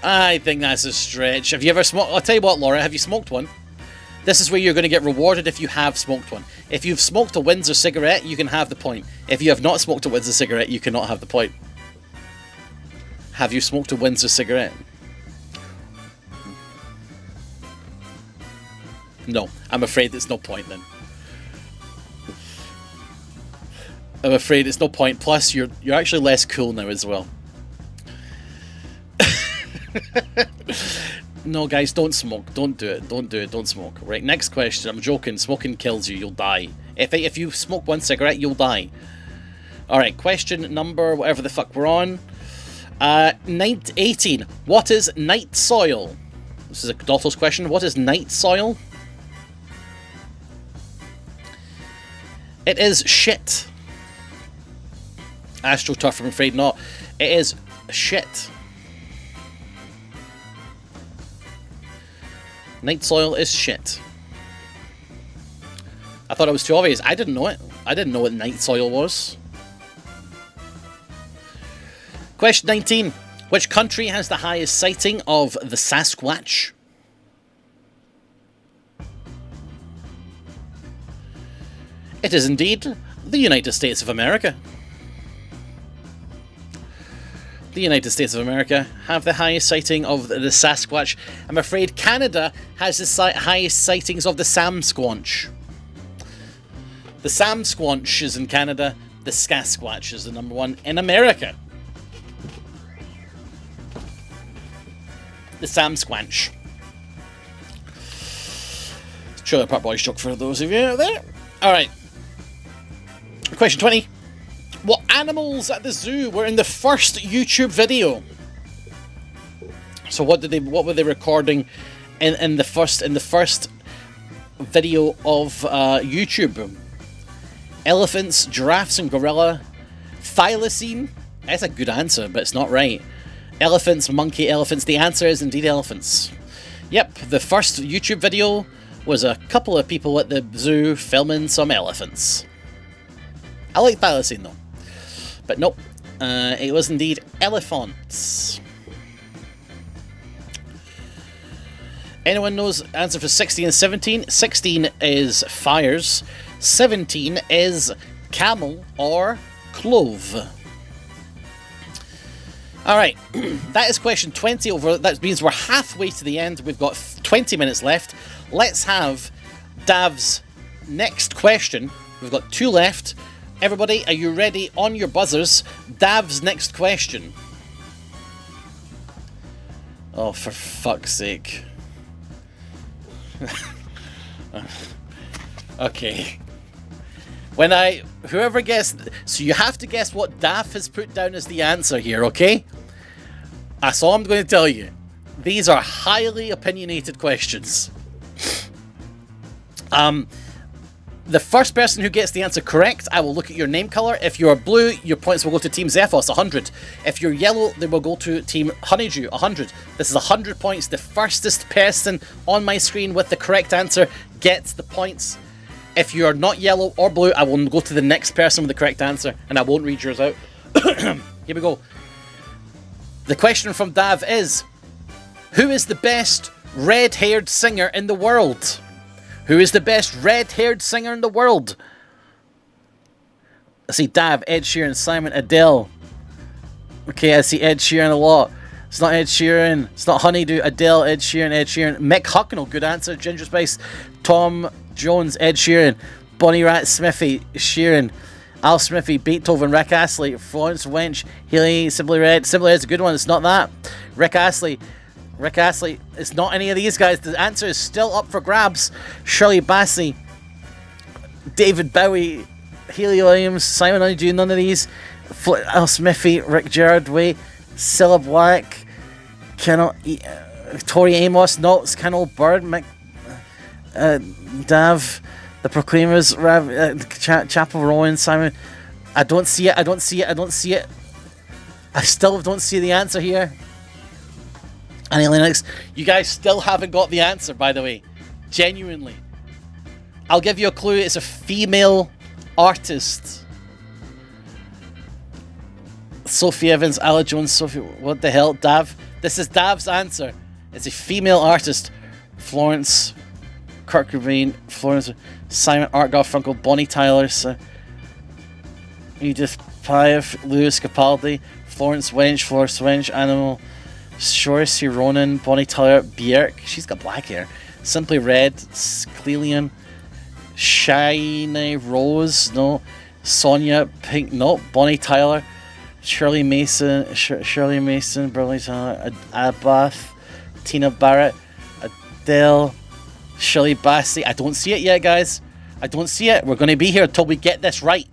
I think that's a stretch. Have you ever smoked? I'll tell you what, Laura, have you smoked one? This is where you're going to get rewarded if you have smoked one. If you've smoked a Windsor cigarette, you can have the point. If you have not smoked a Windsor cigarette, you cannot have the point. Have you smoked a Windsor cigarette? No, I'm afraid there's no point then. I'm afraid it's no point. Plus, you're actually less cool now as well. No, guys, don't smoke. Don't do it. Don't do it. Don't smoke. Right, next question. I'm joking. Smoking kills you. You'll die. If you smoke one cigarette, you'll die. Alright, question number, whatever the fuck we're on. 18. What is night soil? This is a Dotto's question. What is night soil? It is shit. AstroTurf, I'm afraid not. It is shit. Night soil is shit. I thought it was too obvious. I didn't know it. I didn't know what night soil was. Question 19. Which country has the highest sighting of the Sasquatch? It is indeed the United States of America. The United States of America have the highest sighting of the Sasquatch. I'm afraid Canada has the highest sightings of the Samsquatch. The Samsquatch is in Canada. The Sasquatch is the number one in America. The Samsquatch. Trailer Park Boys joke for those of you out there. Alright. Question 20. What animals at the zoo were in the first YouTube video? So what were they recording in the first video of YouTube? Elephants, giraffes and gorilla. Thylacine? That's a good answer, but it's not right. Elephants, monkey, elephants. The answer is indeed elephants. Yep, the first YouTube video was a couple of people at the zoo filming some elephants. I like thylacine though. But nope, it was indeed elephants. Anyone knows the answer for 16 and 17? 16 is fires. 17 is camel or clove. Alright, that is question 20 over. That means we're halfway to the end. We've got 20 minutes left. Let's have Dav's next question. We've got 2 left. Everybody, are you ready on your buzzers? Dav's next question. Oh, for fuck's sake. Okay. Whoever guessed, so you have to guess what Dav has put down as the answer here, okay? That's all I'm going to tell you. These are highly opinionated questions. The first person who gets the answer correct, I will look at your name colour. If you're blue, your points will go to Team Zephos, 100. If you're yellow, they will go to Team Honeydew, 100. This is 100 points. The firstest person on my screen with the correct answer gets the points. If you're not yellow or blue, I will go to the next person with the correct answer, and I won't read yours out. Here we go. The question from Dav is, who is the best red-haired singer in the world? Who is the best red-haired singer in the world? I see Dav, Ed Sheeran, Simon, Adele. Okay, I see Ed Sheeran a lot. It's not Ed Sheeran. It's not Honeydew. Adele, Ed Sheeran. Mick Hucknall, good answer. Ginger Spice, Tom Jones, Ed Sheeran. Bonnie Rat Smithy, Sheeran. Al Smithy, Beethoven, Rick Astley, Florence Wench, Healy, Simply Red. Simply Red's a good one. It's not that. Rick Astley, it's not any of these guys. The answer is still up for grabs. Shirley Bassey, David Bowie, Haley Williams, Simon Honeydew, none of these. Al Smithy, Rick Gerard Way, Cilla Black, Tori Amos, Knots, Kennel, Bird, Dav, The Proclaimers, Chapel Rowan, Simon. I don't see it. I still don't see the answer here. Annie Lennox, you guys still haven't got the answer, by the way. Genuinely. I'll give you a clue. It's a female artist. Sophie Evans, Ala Jones, Sophie... What the hell? Dav? This is Dav's answer. It's a female artist. Florence... Kurt Cobain, Florence... Simon, Art Garfunkel, Bonnie Tyler... Edith Piaf, Lewis Capaldi, Florence Wench, Animal... Saoirse Ronan, Bonnie Tyler, Björk... She's got black hair. Simply Red, Clelian... Shiny Rose, no. Sonia, Pink, no. Bonnie Tyler... Shirley Mason, Burley Tyler, Abath, Tina Barrett, Adele, Shirley Bassey. I don't see it yet, guys. I don't see it. We're going to be here until we get this right.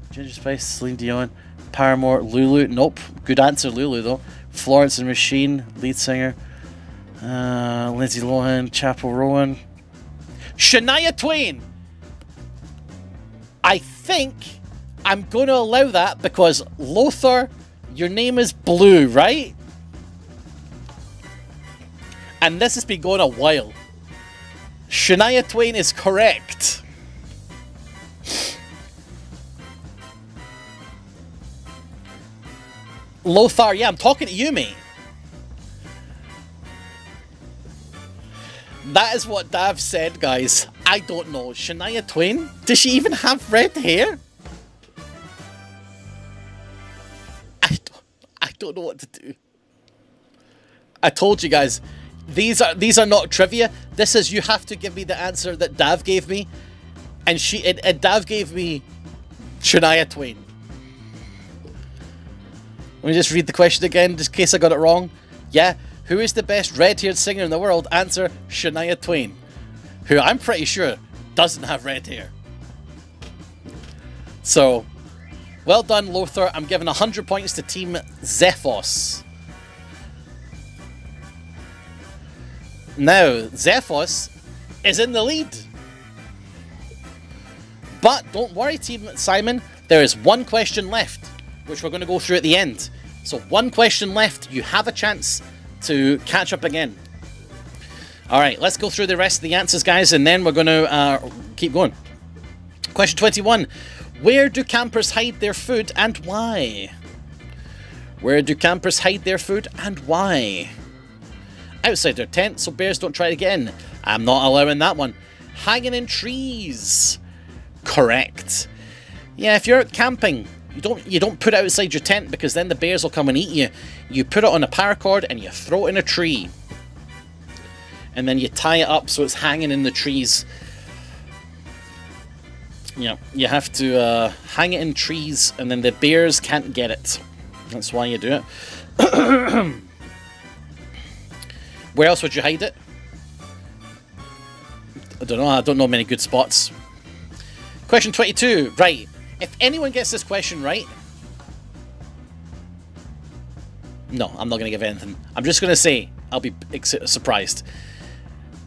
Ginger Spice, Celine Dion, Paramore, Lulu. Nope. Good answer, Lulu, though. Florence and Machine, lead singer. Lindsay Lohan, Chapel Rowan. Shania Twain. I think I'm going to allow that because Lothar, your name is Blue, right? And this has been going a while. Shania Twain is correct. Lothar, yeah, I'm talking to you, mate. That is what Dav said, guys. I don't know. Shania Twain? Does she even have red hair? I don't know what to do. I told you guys, these are not trivia. This is, you have to give me the answer that Dav gave me, and Dav gave me Shania Twain. Let me just read the question again, just in case I got it wrong. Yeah, who is the best red-haired singer in the world? Answer, Shania Twain, who I'm pretty sure doesn't have red hair. So, well done, Lothar. I'm giving 100 points to Team Zephos. Now, Zephos is in the lead. But don't worry, Team Simon. There is one question left, which we're going to go through at the end. So one question left. You have a chance to catch up again. All right, let's go through the rest of the answers, guys, and then we're going to keep going. Question 21. Where do campers hide their food and why? Where do campers hide their food and why? Outside their tent so bears don't try to get in. I'm not allowing that one. Hanging in trees. Correct. Yeah, if you're out camping, you don't put it outside your tent because then the bears will come and eat you. You put it on a paracord and you throw it in a tree. And then you tie it up so it's hanging in the trees. Yeah, you have to hang it in trees and then the bears can't get it. That's why you do it. Where else would you hide it? I don't know. I don't know many good spots. Question 22. Right. If anyone gets this question right... No, I'm not going to give anything. I'm just going to say I'll be surprised.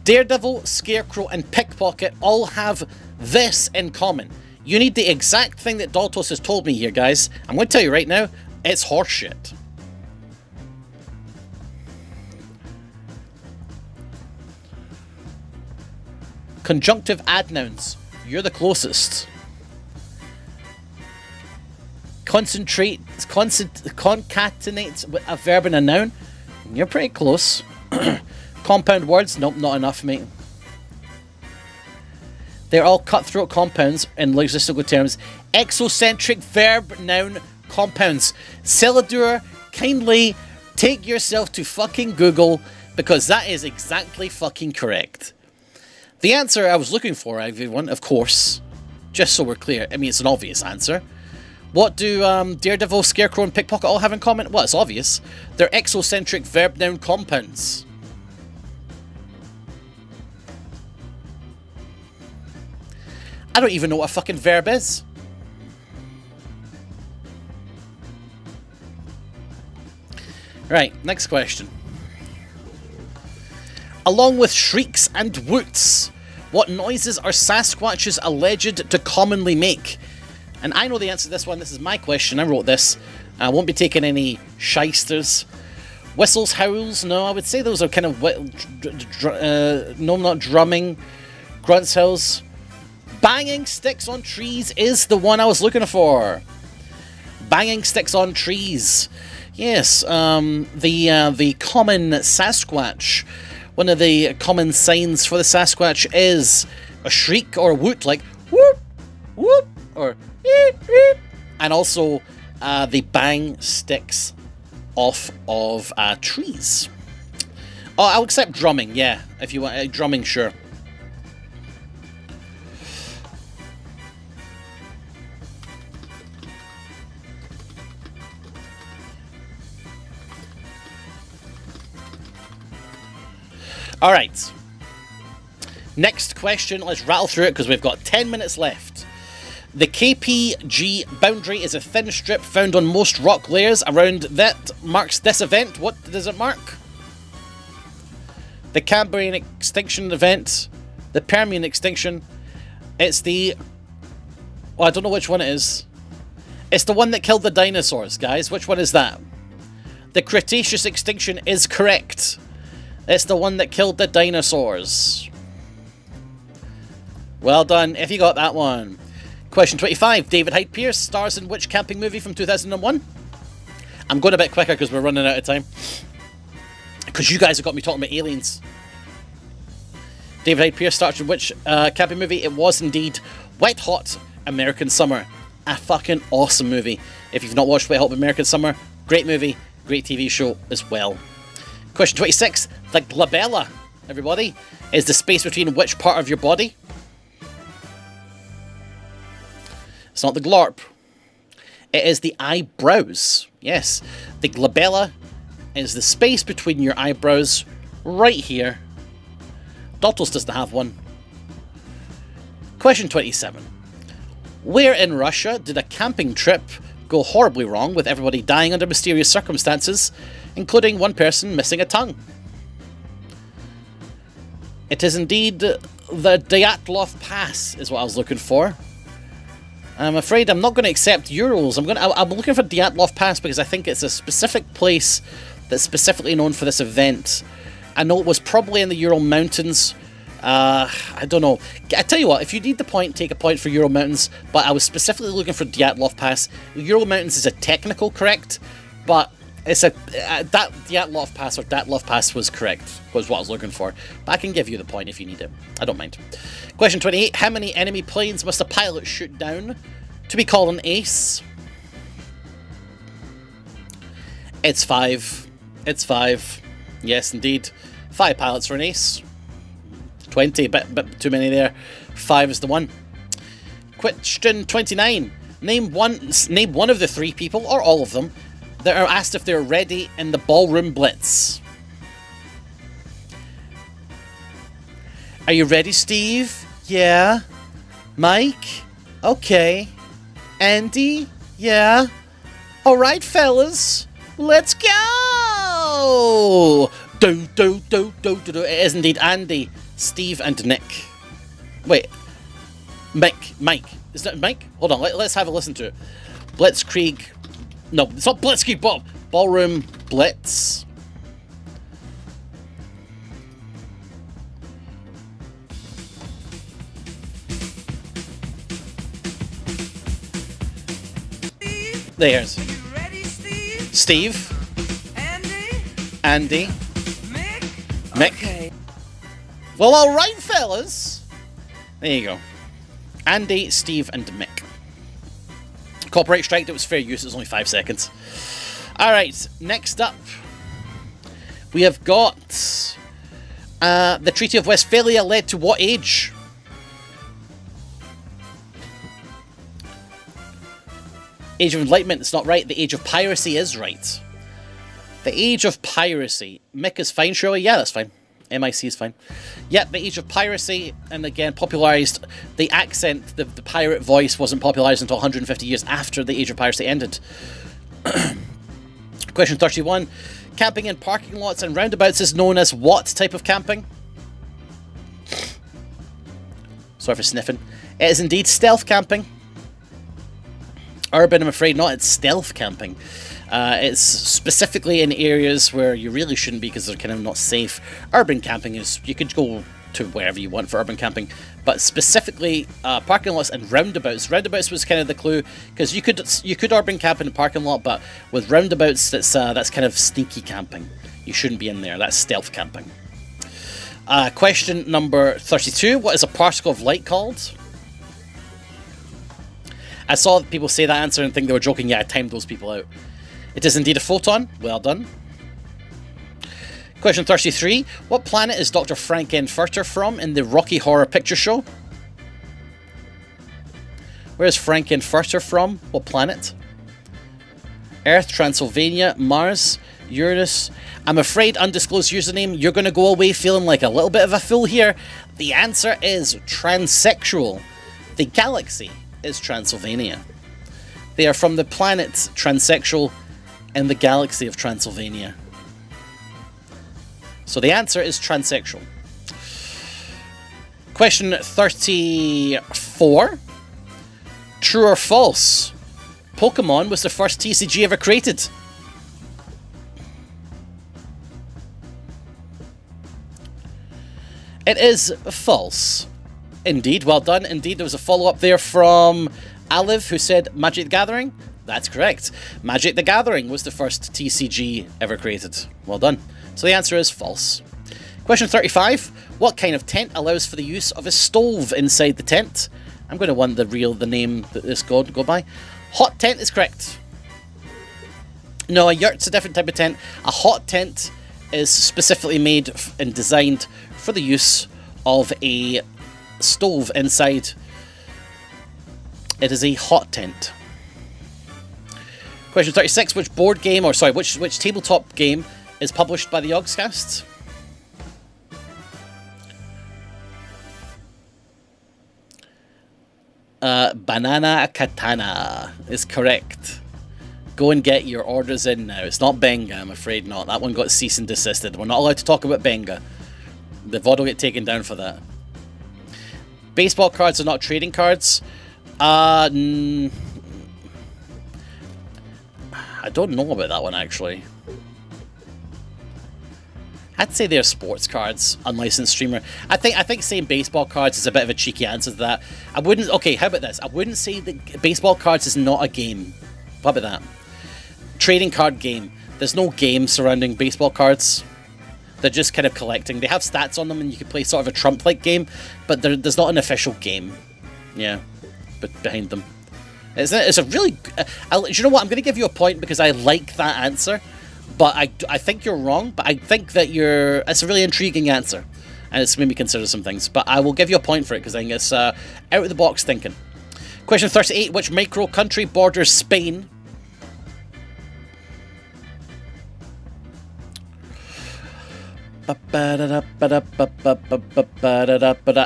Daredevil, Scarecrow, and Pickpocket all have this in common. You need the exact thing that Daltos has told me here, guys. I'm going to tell you right now, it's horseshit. Conjunctive adnouns. You're the closest. Concatenates with a verb and a noun. You're pretty close. Compound words. Nope, not enough, mate. They're all cutthroat compounds in logistical terms. Exocentric verb, noun, compounds. Celadur, kindly take yourself to fucking Google because that is exactly fucking correct. The answer I was looking for, everyone, of course, just so we're clear, I mean, it's an obvious answer. What do Daredevil, Scarecrow, and Pickpocket all have in common? Well, it's obvious. They're exocentric verb, noun, compounds. I don't even know what a fucking verb is. Right, next question. Along with shrieks and whoots, what noises are Sasquatches alleged to commonly make? And I know the answer to this one. This is my question. I wrote this. I won't be taking any shysters. Whistles, howls, no, I would say those are kind of no, not drumming. Grunts, howls. Banging sticks on trees is the one I was looking for. Banging sticks on trees. Yes, the common Sasquatch. One of the common signs for the Sasquatch is a shriek or a woot, like whoop, whoop, or eep, eep. And also they bang sticks off of trees. Oh, I'll accept drumming, yeah. If you want drumming, sure. All right. Next question. Let's rattle through it because we've got 10 minutes left. The KPG boundary is a thin strip found on most rock layers around that marks this event. What does it mark? The Cambrian extinction event. The Permian extinction. It's the... Well, I don't know which one it is. It's the one that killed the dinosaurs, guys. Which one is that? The Cretaceous extinction is correct. It's the one that killed the dinosaurs. Well done, if you got that one. Question 25. David Hyde Pierce stars in which camping movie from 2001? I'm going a bit quicker because we're running out of time. Because you guys have got me talking about aliens. David Hyde Pierce stars in which camping movie? It was indeed Wet Hot American Summer. A fucking awesome movie. If you've not watched Wet Hot American Summer, great movie, great TV show as well. Question 26. The glabella, everybody, is the space between which part of your body? It's not the glorp. It is the eyebrows. Yes, the glabella is the space between your eyebrows right here. Dottles doesn't have one. Question 27. Where in Russia did a camping trip go horribly wrong with everybody dying under mysterious circumstances, including one person missing a tongue? It is indeed the Dyatlov Pass is what I was looking for. I'm afraid I'm not going to accept Urals. I'm looking for Dyatlov Pass because I think it's a specific place that's specifically known for this event. I know it was probably in the Ural Mountains. I don't know. I tell you what, if you need the point, take a point for Ural Mountains, but I was specifically looking for Dyatlov Pass. Ural Mountains is a technical correct, but it's that Dyatlov Pass or Dyatlov Pass was correct, was what I was looking for. But I can give you the point if you need it. I don't mind. Question 28. How many enemy planes must a pilot shoot down to be called an ace? It's 5. It's 5. Yes, indeed. 5 pilots for an ace. 20, bit too many there. 5 is the one. Question 29. Name one of the 3 people, or all of them, that are asked if they're ready in the ballroom blitz. Are you ready, Steve? Yeah. Mike? Okay. Andy? Yeah. Alright, fellas. Let's go! Do. It is indeed Andy, Steve, and Nick. Wait. Mike. Is that Mike? Hold on, let's have a listen to it. Blitzkrieg. No, it's not Blitzkrieg, Bob. Ballroom Blitz. There's Ready, Steve? Steve. Andy? Mick. Okay. Well, alright, fellas. There you go. Andy, Steve, and Mick. Copyright strike, it was fair use, it was only 5 seconds. Alright, next up, we have got the Treaty of Westphalia led to what age? Age of Enlightenment, it's not right. The Age of Piracy is right. The Age of Piracy. Mick is fine, surely? Yeah, that's fine. MIC is fine. Yep, the Age of Piracy, and again, popularised the accent, the pirate voice wasn't popularised until 150 years after the Age of Piracy ended. Question 31. Camping in parking lots and roundabouts is known as what type of camping? Sorry for sniffing. It is indeed stealth camping. Urban, I'm afraid not. It's stealth camping. It's specifically in areas where you really shouldn't be because they're kind of not safe. Urban camping is, you could go to wherever you want for urban camping, but specifically parking lots and roundabouts. Roundabouts was kind of the clue, because you could urban camp in a parking lot, but with roundabouts, that's kind of sneaky camping. You shouldn't be in there. That's stealth camping. Question number 32. What is a particle of light called? I saw people say that answer and think they were joking. Yeah, I timed those people out. It is indeed a photon. Well done. Question 33. What planet is Dr. Frankenfurter from in the Rocky Horror Picture Show? Where is Frankenfurter from? What planet? Earth, Transylvania, Mars, Uranus. I'm afraid, undisclosed username, you're going to go away feeling like a little bit of a fool here. The answer is transsexual. The galaxy is Transylvania. They are from the planet Transsexual in the galaxy of Transylvania. So the answer is transsexual. Question 34. True or false? Pokemon was the first TCG ever created. It is false. Indeed, well done. Indeed, there was a follow-up there from Aliv, who said Magic the Gathering. That's correct. Magic the Gathering was the first TCG ever created. Well done. So the answer is false. Question 35. What kind of tent allows for the use of a stove inside the tent? I'm going to want the name that this go by. Hot tent is correct. No, a yurt's a different type of tent. A hot tent is specifically made and designed for the use of a stove inside. It is a hot tent. Question 36. Which tabletop game is published by the Yogscast? Banana Katana is correct. Go and get your orders in now. It's not Benga, I'm afraid not. That one got cease and desisted. We're not allowed to talk about Benga. The VOD will get taken down for that. Baseball cards are not trading cards. I don't know about that one, actually. I'd say they're sports cards, unlicensed streamer. I think saying baseball cards is a bit of a cheeky answer to that. I wouldn't... Okay, how about this? I wouldn't say that baseball cards is not a game. What about that? Trading card game. There's no game surrounding baseball cards. They're just kind of collecting. They have stats on them and you can play sort of a Trump-like game, but there's not an official game. Yeah, but behind them. It's a really... do you know what? I'm going to give you a point because I like that answer. But I think you're wrong, but I think that it's a really intriguing answer. And it's made me consider some things. But I will give you a point for it, because I think it's out of the box thinking. Question 38. Which micro country borders Spain?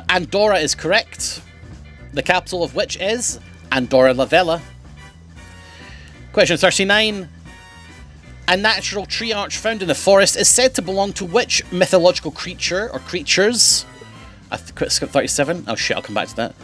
Andorra is correct. The capital of which is Andorra la Vella. Question 39. A natural tree arch found in the forest is said to belong to which mythological creature or creatures? I skipped 37. Oh shit, I'll come back to that.